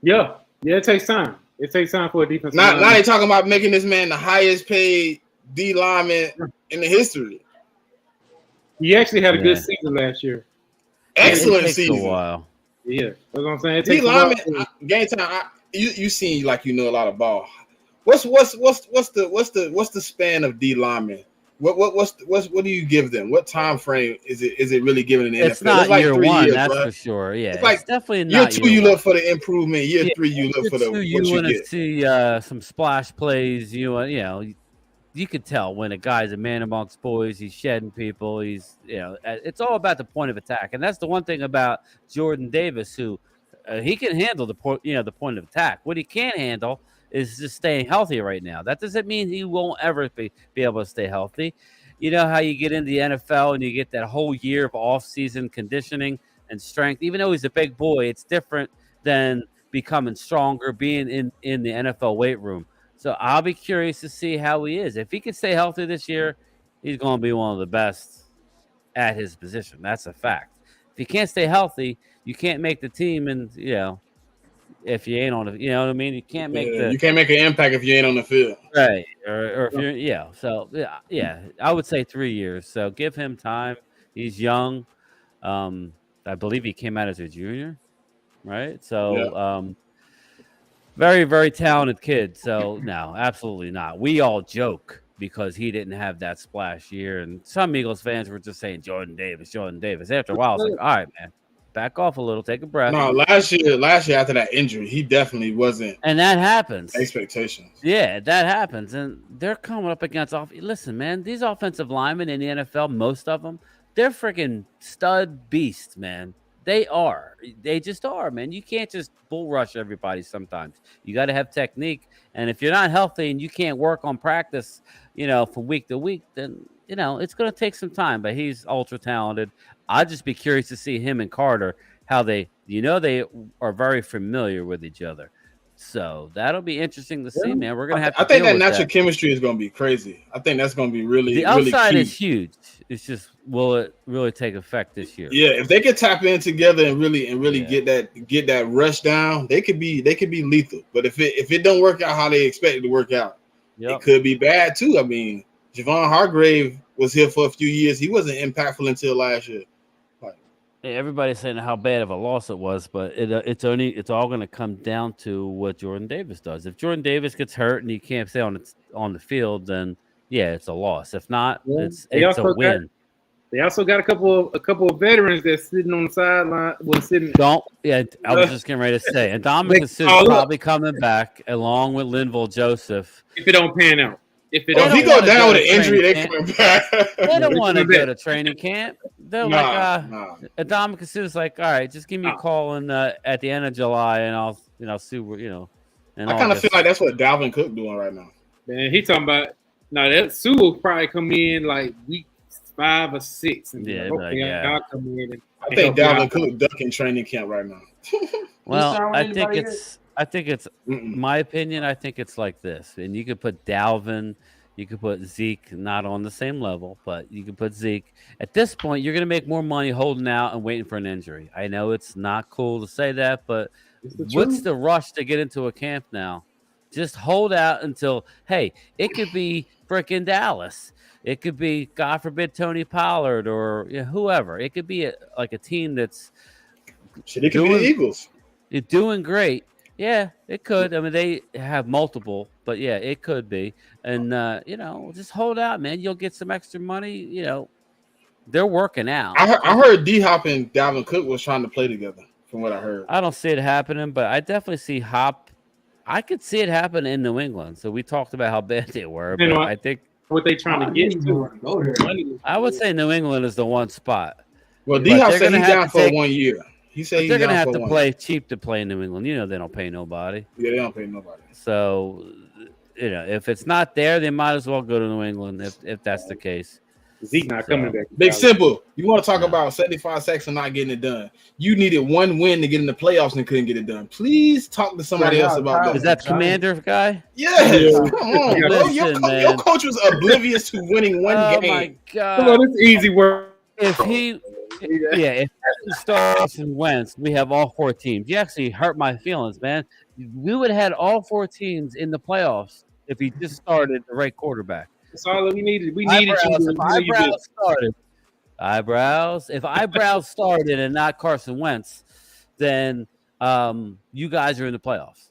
Yeah, it takes time. It takes time for a defense. Now they talking about making this man the highest paid D lineman in the history. He actually had a good season last year. Excellent season. A while. Yeah, that's what I'm saying. D lineman, game time. You seem like you know a lot of ball. What's the span of D linemen? What do you give them? What time frame is it really given in the NFL? It's not like year 3 one, years, that's bro. for sure. Yeah, it's like definitely not year 2. You look for the improvement. Year 3, you look for the what you you want to get. see some splash plays. You could tell when a guy's a man amongst boys. He's shedding people. It's all about the point of attack, and that's the one thing about Jordan Davis, who he can handle the point of attack. What he can't handle is just staying healthy right now. That doesn't mean he won't ever be able to stay healthy. You know how you get into the NFL and you get that whole year of off-season conditioning and strength. Even though he's a big boy, it's different than becoming stronger, being in the NFL weight room. So I'll be curious to see how he is. If he can stay healthy this year, he's going to be one of the best at his position. That's a fact. If he can't stay healthy, you can't make the team, and if you ain't on the, you know what I mean? You can't make you can't make an impact if you ain't on the field. Right. Or if you're, so yeah, I would say 3 years. So give him time. He's young. I believe he came out as a junior, right? So, very, very talented kid. So no, absolutely not. We all joke because he didn't have that splash year. And some Eagles fans were just saying Jordan Davis. After a while, I was like, all right, man. Back off a little, take a breath. No, last year after that injury, he definitely wasn't. And that happens. Expectations. Yeah, that happens. And they're coming up against listen, man, these offensive linemen in the NFL, most of them, they're freaking stud beasts, man. They are. They just are, man. You can't just bull rush everybody sometimes. You got to have technique. And if you're not healthy and you can't work on practice, from week to week, then, it's going to take some time. But he's ultra talented. I'd just be curious to see him and Carter, how they are very familiar with each other. So that'll be interesting to see, man. We're going to have to I think deal that with natural chemistry is going to be crazy. I think that's going to be really, the upside really is huge. It's just, will it really take effect this year? Yeah, if they could tap in together and really get that rush down, they could be lethal. But if it don't work out how they expect it to work out, it could be bad too. I mean, Javon Hargrave was here for a few years. He wasn't impactful until last year. Hey, everybody's saying how bad of a loss it was, but it's all going to come down to what Jordan Davis does. If Jordan Davis gets hurt and he can't stay on the field, then it's a loss. If not, it's a win. They also got a couple of veterans that's sitting on the sideline. I was just getting ready to say, and Dominic is probably coming back along with Linval Joseph. If it don't pan out. If he go down with an injury, they come back. They don't want to go to training camp. They're Dominic is like, all right, just give me a call at the end of July, and I'll see where And I kind of feel like that's what Dalvin Cook doing right now. Man, he talking about that Sue will probably come in like week 5 or 6, and I'll come in. I think Dalvin Cook ducking training camp right now. Well, I think it's my opinion. I think it's like this, and you could put Dalvin, you could put Zeke, not on the same level, but you could put Zeke. At this point, you're going to make more money holding out and waiting for an injury. I know it's not cool to say that, but what's the rush to get into a camp now Just hold out until, hey, it could be freaking Dallas. It could be, God forbid, Tony Pollard or whoever. It could be like a team that's Shit, it could be the Eagles. doing great. Yeah, it could. I mean, they have multiple, but yeah, it could be. And just hold out, man. You'll get some extra money. They're working out. I heard D Hop and Dalvin Cook was trying to play together. From what I heard, I don't see it happening, but I definitely see Hop. I could see it happen in New England. So we talked about how bad they were, but I think what they trying to get to. I would say New England is the one spot. Well, D Hop said he's down for 1 year. He said they're going to have to play cheap to play in New England. They don't pay nobody. Yeah, they don't pay nobody. So, if it's not there, they might as well go to New England if that's the case. Zeke not coming back. Big simple. You want to talk about 75 sacks and not getting it done? You needed one win to get in the playoffs and couldn't get it done. Please talk to somebody else about that. Is that Commander guy? Yes. Come on, bro. Your coach was oblivious to winning one game. Oh my God! Come on, it's easy work. If he starts and Wentz, we have all 4 teams. You actually hurt my feelings, man. We would have had all 4 teams in the playoffs if he just started the right quarterback. That's all we needed. We needed Eyebrows. If Eyebrows started and not Carson Wentz, then you guys are in the playoffs.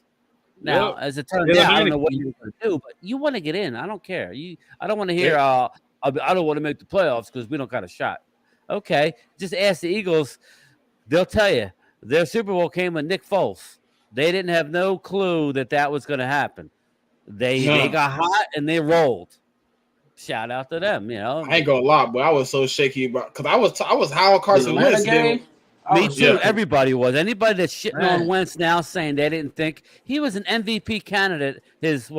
Now, as it turns out, I don't know what you're going to do, but you want to get in. I don't care. I don't want to hear. I don't want to make the playoffs because we don't got a shot. Okay, just ask the Eagles. They'll tell you their Super Bowl came with Nick Foles. They didn't have no clue that was going to happen. They got hot and they rolled. Shout out to them, I ain't gonna lie, but I was so shaky about because I was high on Carson Wentz. Me too. Yeah. Everybody was. Anybody that's shitting on Wentz now saying they didn't think he was an MVP candidate. His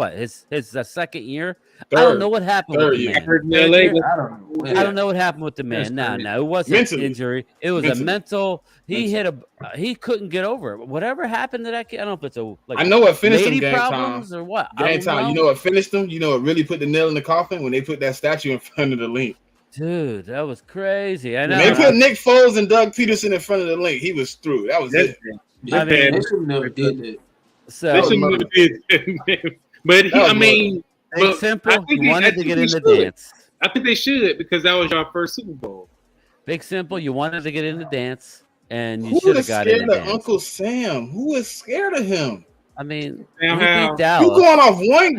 second year. I don't know what happened with the man. I don't know what happened with the man. No, it wasn't an injury. It was a mental. He couldn't get over it. Whatever happened to that kid, I don't know if it's I know what finished him. Game problems time or what? Game time. You know what finished him? You know what really put the nail in the coffin when they put that statue in front of the link. Dude, that was crazy. I know. When they put Nick Foles and Doug Peterson in front of the link. He was through. That was it. I mean, they should never did that. So, they should never did that. But I mean, simple. You wanted to get in the dance. I think they should because that was your first Super Bowl. Big simple. You wanted to get in the dance, and you should have got in the dance. Uncle Sam? Who is scared of him? I mean, you going off one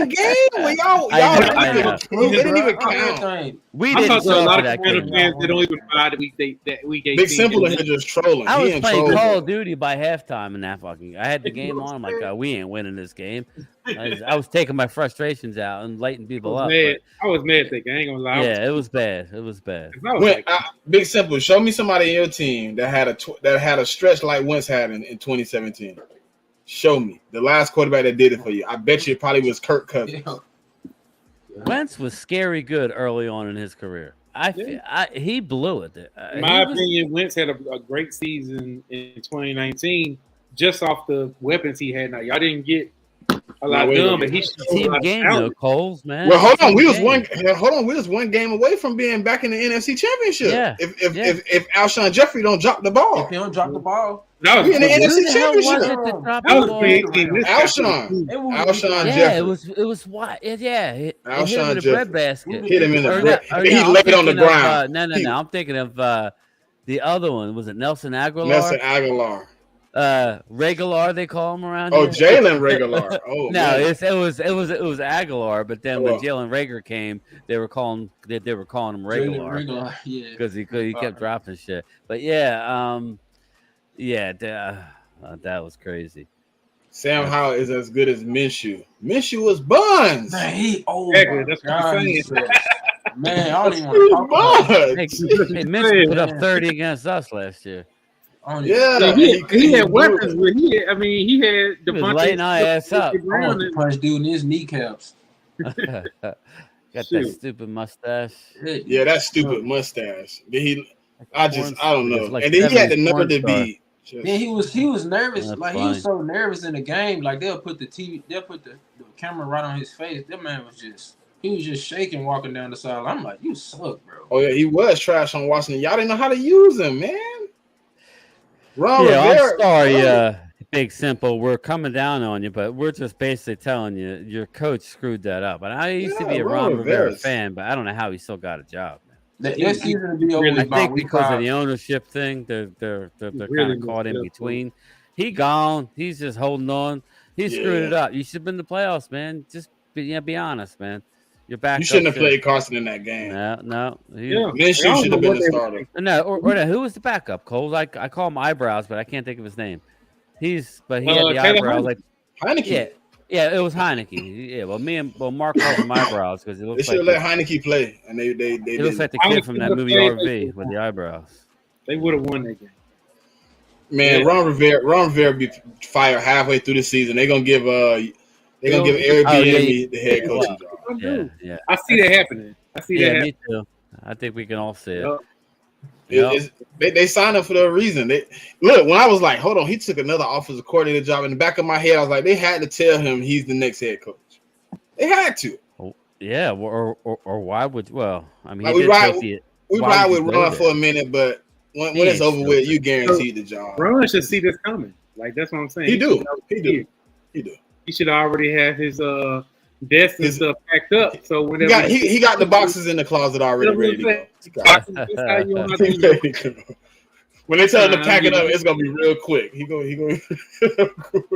game when y'all it didn't even count. We didn't talk to a lot of fans that don't even buy that we gave. Big simple and just trolling. I was playing Call of Duty by halftime in that fucking. I had the game on. I'm like, God, we ain't winning this game. I was taking my frustrations out and lighting people up. I was mad thinking. I ain't gonna lie. Yeah, it was bad. It was bad. Big simple. Show me somebody in your team that had a stretch like Wentz had in 2017. Show me the last quarterback that did it for you. I bet you it probably was Kirk Cousins. Yeah. Wentz was scary good early on in his career. He blew it. In my opinion, Wentz had a great season in 2019 just off the weapons he had. Now y'all didn't get a lot done, but he's team game though, Coles, man. Well, hold on, we was one game away from being back in the NFC Championship. Yeah. If Alshon Jeffrey don't drop the ball, if he don't drop the ball. We in the NFC Championship. Alshon Jeffrey. It was what? Yeah. Alshon hit him in the bread basket. Hit him in the bread. He laid on the ground. No. I'm thinking of the other one. Was it Nelson Aguilar? Nelson Aguilar. Regular, they call him around here. Oh, Jalen Regular. Oh no, it was Aguilar. But then when Jalen Rager came, they were calling him Regular. Yeah, because he kept dropping shit. But that was crazy. Sam Howell is as good as Minshew. Minshew was buns. Man, that's what I'm saying. Man, I don't even want to talk about it. Hey, Minshew put up 30 against us last year. He had weapons. But he had Devontae laying our ass up. Punch dude in his kneecaps. Got that stupid mustache. Yeah, that stupid mustache. I don't know. Like, and then he had the number to beat. Yeah, he was nervous. That's like funny. He was so nervous in the game. Like they'll put the camera right on his face. That man was just shaking walking down the sideline. I'm like, you suck, bro. Oh yeah, he was trash on Washington. Y'all didn't know how to use him, man. I'm sorry. Big Simple, we're coming down on you, but we're just basically telling you your coach screwed that up. And I used to be a Ron Rivera fan, but I don't know how he still got a job, man. That season will be over. I think because of the ownership thing, they're kind of caught in between. He gone. He's just holding on. He screwed it up. You should have been in the playoffs, man. Just be honest, man. You're back. You shouldn't have played Carson in that game. No. Minshew should have been the starter. No, or who was the backup? Cole. I call him Eyebrows, but I can't think of his name. He had the eyebrows like Heineke. Yeah, it was Heineke. Yeah, well, Mark calls him Eyebrows because he looks. They should have let Heineke play, and they He looks like the kid from that movie RV with the eyebrows. They would have won that game. Man, Ron Rivera be fired halfway through the season. They're gonna give Airbnb the head coaching job. Yeah. I see that happening. Me too. I think we can all see it. They signed him for the reason. When I was like, hold on, he took another offensive coordinator job. In the back of my head, I was like, they had to tell him he's the next head coach. They had to. Yeah, or why would? Well, I mean, like we ride with Ron for a minute, but when it's over with, you guaranteed the job. Ron should see this coming. Like that's what I'm saying. He do. He should already have his desk and stuff packed up. So whenever he got the boxes in the closet already ready to go. When they tell him to pack it up, it's gonna be real quick. He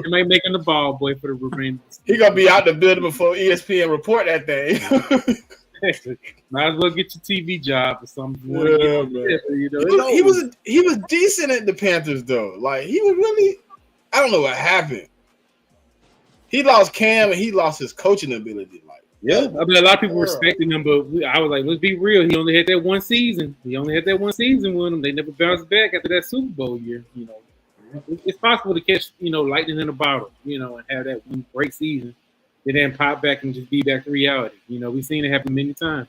might making the ball boy for the remainder. He gonna be out the building before ESPN report that thing. Might as well get your TV job or something. He was decent at the Panthers though. Like he was really. I don't know what happened. He lost Cam and he lost his coaching ability. Like, I mean, a lot of people respected him, but I was like, let's be real. He only had that one season. With him. They never bounced back after that Super Bowl year. It's possible to catch, lightning in a bottle, and have that one great season, and then pop back and just be back to reality. We've seen it happen many times.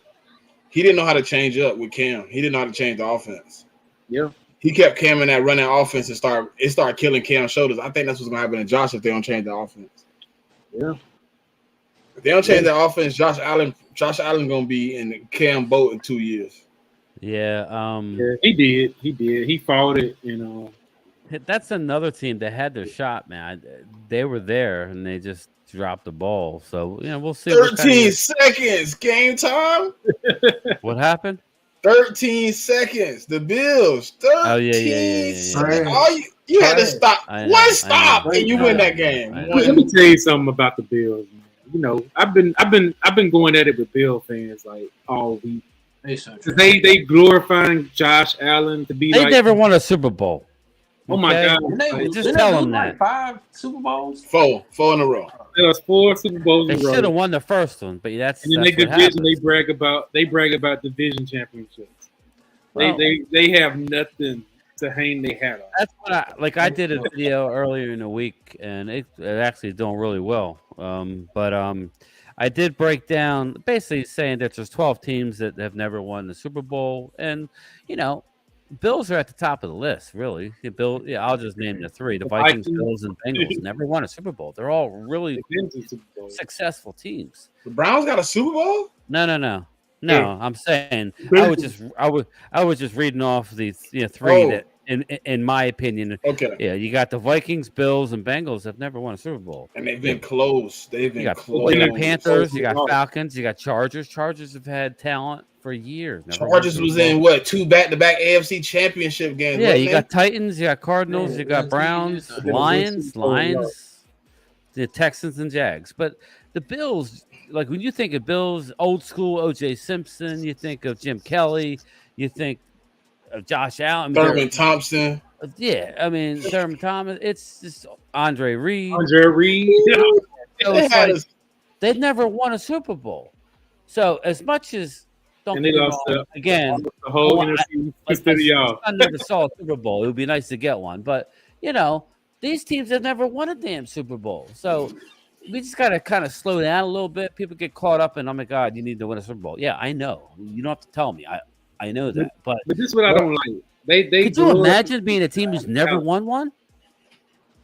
He didn't know how to change up with Cam. He didn't know how to change the offense. Yeah. He kept Cam in that running offense and started killing Cam's shoulders. I think that's what's gonna happen to Josh if they don't change the offense. Yeah. If they don't change the offense, Josh Allen gonna be in the Cam boat in 2 years. Yeah. He did. He fought it. That's another team that had their shot, man. They were there and they just dropped the ball. So we'll see. 13 seconds. Game time. What happened? 13 seconds. The Bills. 13 seconds. You had to stop. One stop and you win that game. Let me tell you something about the Bills, man. I've been going at it with Bill fans like all week. They glorifying Josh Allen to be. They never won a Super Bowl. Oh my God! Just tell them that. 5 Super Bowls. 4 in a row. There was 4 Super Bowls. They should have won the first one, but that's. And in their division, they brag about division championships. Well, they have nothing to hang their hat on. That's what I did a video earlier in the week, and it actually doing really well. I did break down basically saying that there's 12 teams that have never won the Super Bowl, and Bills are at the top of the list, really. I'll just name the 3: the Vikings, Bills, and Bengals. Never won a Super Bowl. They're all really successful teams. The Browns got a Super Bowl? No. I'm saying I was just reading off the 3 that, in my opinion. Okay. Yeah, you got the Vikings, Bills, and Bengals have never won a Super Bowl, and they've been close. You got Panthers, you got Falcons, you got Chargers. Chargers have had talent for years. Chargers was in 2 back-to-back AFC Championship games. Yeah, you got Titans, you got Cardinals, you got Browns, Lions, the Texans, and Jags. But the Bills, like when you think of Bills, old school O.J. Simpson, you think of Jim Kelly, you think of Josh Allen, Thurman Thompson. Yeah, I mean Thurman Thomas. It's just Andre Reed. They've never won a Super Bowl. So as much as again, the whole NFC I never saw a Super Bowl. It would be nice to get one, but these teams have never won a damn Super Bowl. So we just gotta kind of slow down a little bit. People get caught up in, oh my God, you need to win a Super Bowl. Yeah, I know. You don't have to tell me. I know that. But this is what I don't like. Could you imagine being a team who's never won one?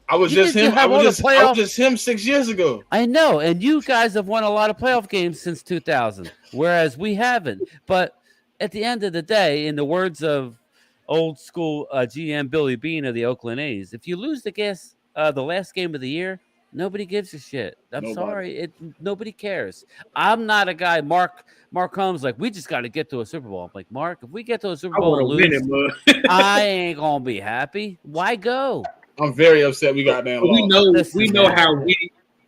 I was just him 6 years ago. I know, and you guys have won a lot of playoff games since 2000, whereas we haven't. But at the end of the day, in the words of old school GM Billy Beane of the Oakland A's, if you lose the gas, the last game of the year, nobody gives a shit. I'm Nobody. sorry, nobody cares. I'm not a guy. Mark Combs like, we just got to get to a Super Bowl. I'm like, Mark, if we get to a Super I Bowl want and to win lose, it, but I ain't gonna be happy. Why go? I'm very upset we got damn we lost. know Listen, we know man. how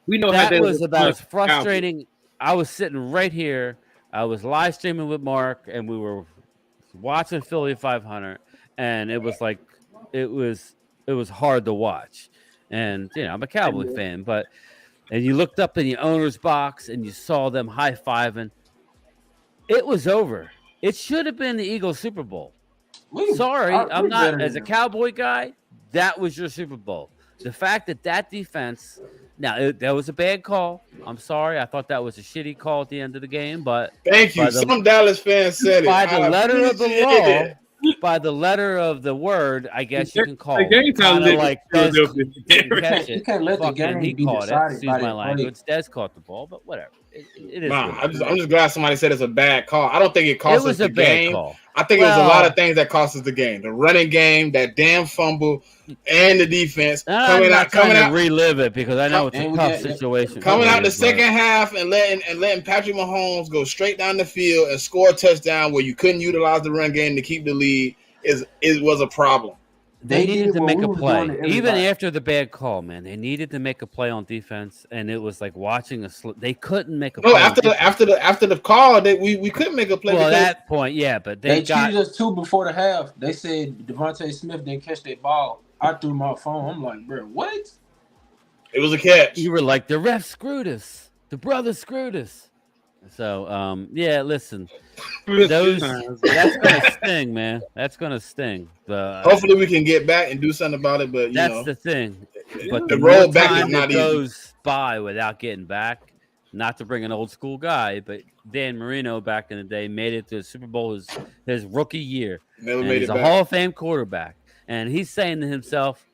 we know how That was about as Cowboys. frustrating. I was sitting right here. I was live streaming with Mark, and we were watching Philly 500, and it was like it was it was hard to watch. And I'm a Cowboy fan, but and you looked up in the owner's box and you saw them high fiving. It was over. It should have been the Eagles Super Bowl. Sorry, I'm not as a Cowboy guy. That was your Super Bowl. The fact that defense. Now that was a bad call. I'm sorry. I thought that was a shitty call at the end of the game, but Thank you. Some Dallas fans said it. by the I letter of the appreciate law, it. by the letter of the word, I guess you can call The it. game time Kind of like Des didn't catch You it. can't let the Fucking, he game be caught it. decided Excuse by my that play. language. Des caught the ball, but whatever. It is. Nah, what I'm just glad somebody said it's a bad call. I don't think it cost us was the a bad game. call. I think it was a lot of things that cost us the game. The running game, that damn fumble, and the defense I'm not trying to relive it because I know it's a tough situation. Coming out the second half and letting Patrick Mahomes go straight down the field and score a touchdown where you couldn't utilize the run game to keep the lead was a problem. They needed to make a play, even after the bad call, man. They needed to make a play on defense, and it was like watching a slip. They couldn't make a play. No, after the call, we couldn't make a play. Well, at that point, yeah, but they cheated us too before the half. They said Devontae Smith didn't catch that ball. I threw my phone. I'm like, bro, what? It was a catch. You were like, the ref screwed us. The brother screwed us. So, yeah, listen. That's gonna sting, man. That's gonna sting. Hopefully, we can get back and do something about it. But that's the thing. But the roll back is not easy. Goes by without getting back. Not to bring an old school guy, but Dan Marino back in the day made it to the Super Bowl his rookie year. Never made he's it a back. Hall of Fame quarterback, and he's saying to himself,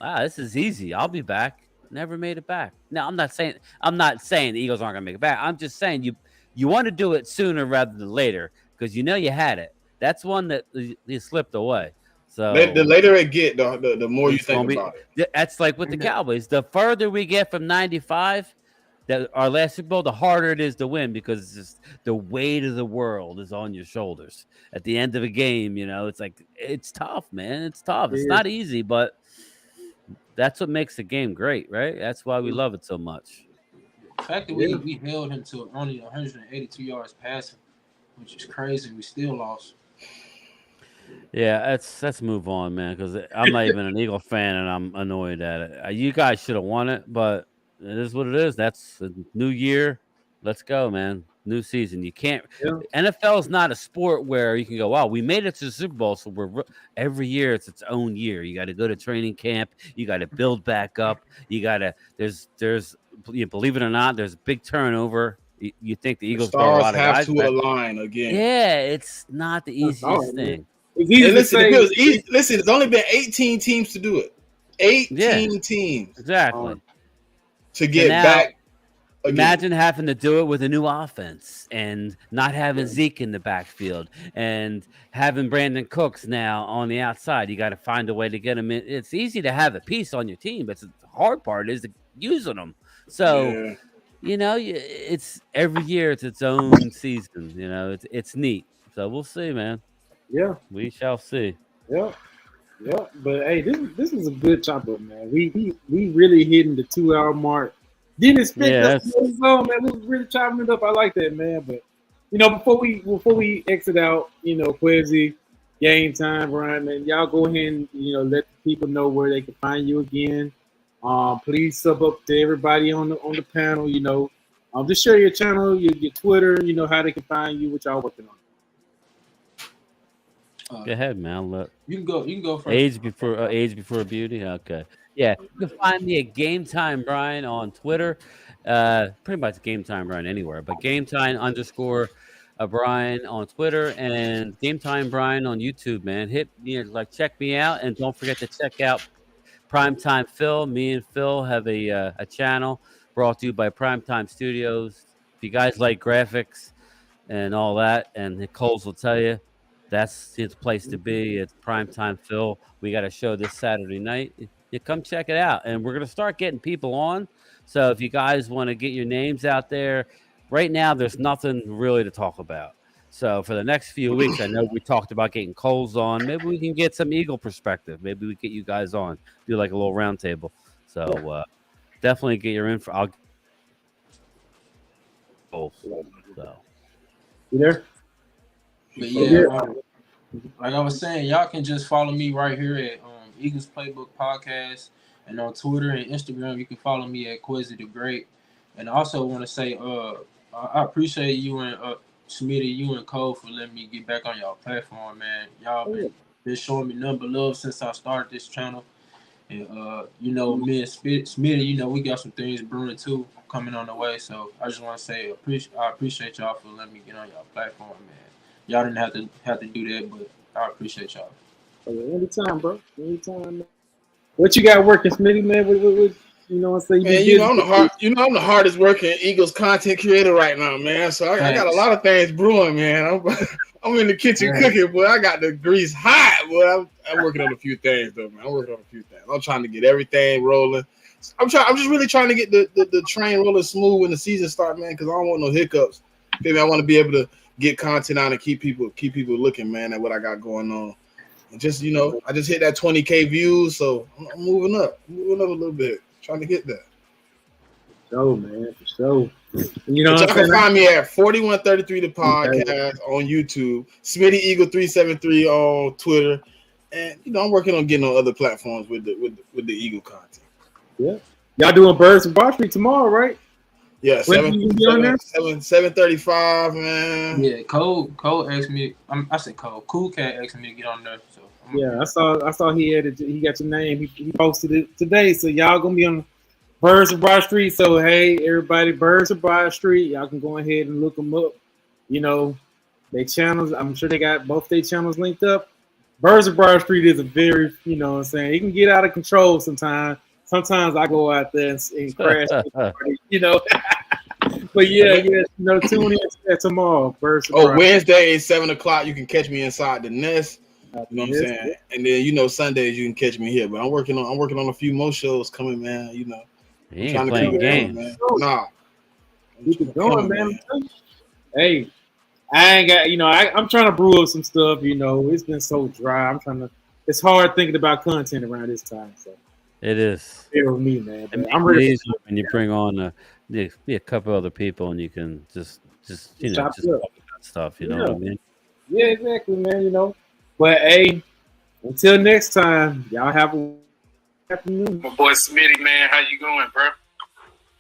this is easy. I'll be back." Never made it back. Now, I'm not saying the Eagles aren't gonna make it back. I'm just saying you want to do it sooner rather than later because you had it. That's one that you slipped away. So the later it get, the more you think about it. That's like with the Cowboys. The further we get from 95, that our last Super Bowl, the harder it is to win because it's just the weight of the world is on your shoulders. At the end of a game, it's like it's tough, man. It's tough. It's not easy, but that's what makes the game great, right? That's why we love it so much. The fact that we held him to only 182 yards passing, which is crazy. We still lost. Yeah, let's move on, man, because I'm not even an Eagle fan, and I'm annoyed at it. You guys should have won it, but it is what it is. That's a new year. Let's go, man. New season. You can't. Yeah. NFL is not a sport where you can go, wow, we made it to the Super Bowl, so every year it's its own year. You got to go to training camp. You got to build back up. You got to. There's. Believe it or not, there's a big turnover. You think the Eagles stars a lot of have guys to back. Align again? Yeah, it's not the easiest thing. It's easy listen, it's only been 18 teams to do it. 18 teams. Exactly. To get back. Again. Imagine having to do it with a new offense and not having Zeke in the backfield and having Brandon Cooks now on the outside. You got to find a way to get him in. It's easy to have a piece on your team, but the hard part is using them. So, it's every year it's its own season. It's neat. So we'll see, man. Yeah, we shall see. Yeah. But hey, this was a good chop up, man. We really hitting the 2 hour mark. Didn't expect us to go, man. We was really chopping it up. I like that, man. But before we exit out, Quezy, Game Time, Bryan, man, y'all go ahead and let the people know where they can find you again. Please sub up to everybody on the panel. Just share your channel, your Twitter. How they can find you, what y'all working on. Go ahead, man. Look. You can go first. Age before beauty. Okay. Yeah, you can find me at Gametime Bryan on Twitter. Pretty much Gametime Bryan anywhere, but Gametime _ Bryan on Twitter and Gametime Bryan on YouTube. Man, check me out, and don't forget to check out Primetime Phil. Me and Phil have a channel brought to you by Primetime Studios. If you guys like graphics and all that, and Coles will tell you, that's his place to be. It's Primetime Phil. We got a show this Saturday night. you come check it out. And we're going to start getting people on. So if you guys want to get your names out there, right now there's nothing really to talk about. So for the next few weeks, I know we talked about getting Coles on. Maybe we can get some Eagle perspective. Maybe we get you guys on, do like a little round table. So definitely get your info. I'll so. You there? But yeah, like I was saying, y'all can just follow me right here at Eagles Playbook Podcast, and on Twitter and Instagram you can follow me at Quezy the Great. And I also want to say, I appreciate you and Smitty, you and Cole for letting me get back on y'all platform, man. Y'all been showing me nothing but love since I started this channel. And you know, me and Smitty, you know, we got some things brewing too coming on the way. So I just want to say I appreciate y'all for letting me get on y'all platform, man. Y'all didn't have to do that, but I appreciate y'all. Anytime, bro. Anytime. Man. What you got working, Smitty, man? What, you know what I'm saying? Man, I'm the hardest working Eagles content creator right now, man. So I got a lot of things brewing, man. I'm in the kitchen cooking, but I got the grease hot. Boy, I'm working on a few things, though, man. I'm trying to get everything rolling. I'm just really trying to get the train rolling smooth when the season starts, man, because I don't want no hiccups. Maybe I want to be able to get content out and keep people looking, man, at what I got going on. And just, you know, I just hit that 20K views, so I'm moving up a little bit, trying to get there. So, man, for sure. You know, y'all can find me at 4133 the podcast on YouTube, Smitty Eagle 373 on Twitter, and you know I'm working on getting on other platforms with the Eagle content. Yeah, y'all doing Birds and Bar Street tomorrow, right? Yeah, 7:35, man. Yeah, Cole asked me. I said Cole. Cool Cat asked me to get on there. So yeah, I saw he got your name. He posted it today. So y'all gonna be on Birds of Broad Street. So hey, everybody, Birds of Broad Street. Y'all can go ahead and look them up. You know, their channels. I'm sure they got both their channels linked up. Birds of Broad Street is a very, you know what I'm saying, it can get out of control sometimes. Sometimes I go out there and crash, you know. But yeah, you know, tune in tomorrow. Wednesday at 7:00, you can catch me inside the nest. You know what I'm saying? And then, you know, Sundays you can catch me here. But I'm working on a few more shows coming, man. You know, you ain't playing games, man. Nah, keep it going, man. Hey, I ain't got, you know, I'm trying to brew up some stuff. You know, it's been so dry. It's hard thinking about content around this time. So it is. Bear with me, man. I'm ready when you bring on a couple other people and you can just you know just talk about stuff. You know what I mean? Yeah, exactly, man. You know, but hey, until next time, y'all have a afternoon. My boy Smitty, man, how you going, bro?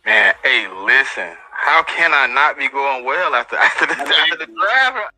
Man, hey, listen, how can I not be going well after the drive?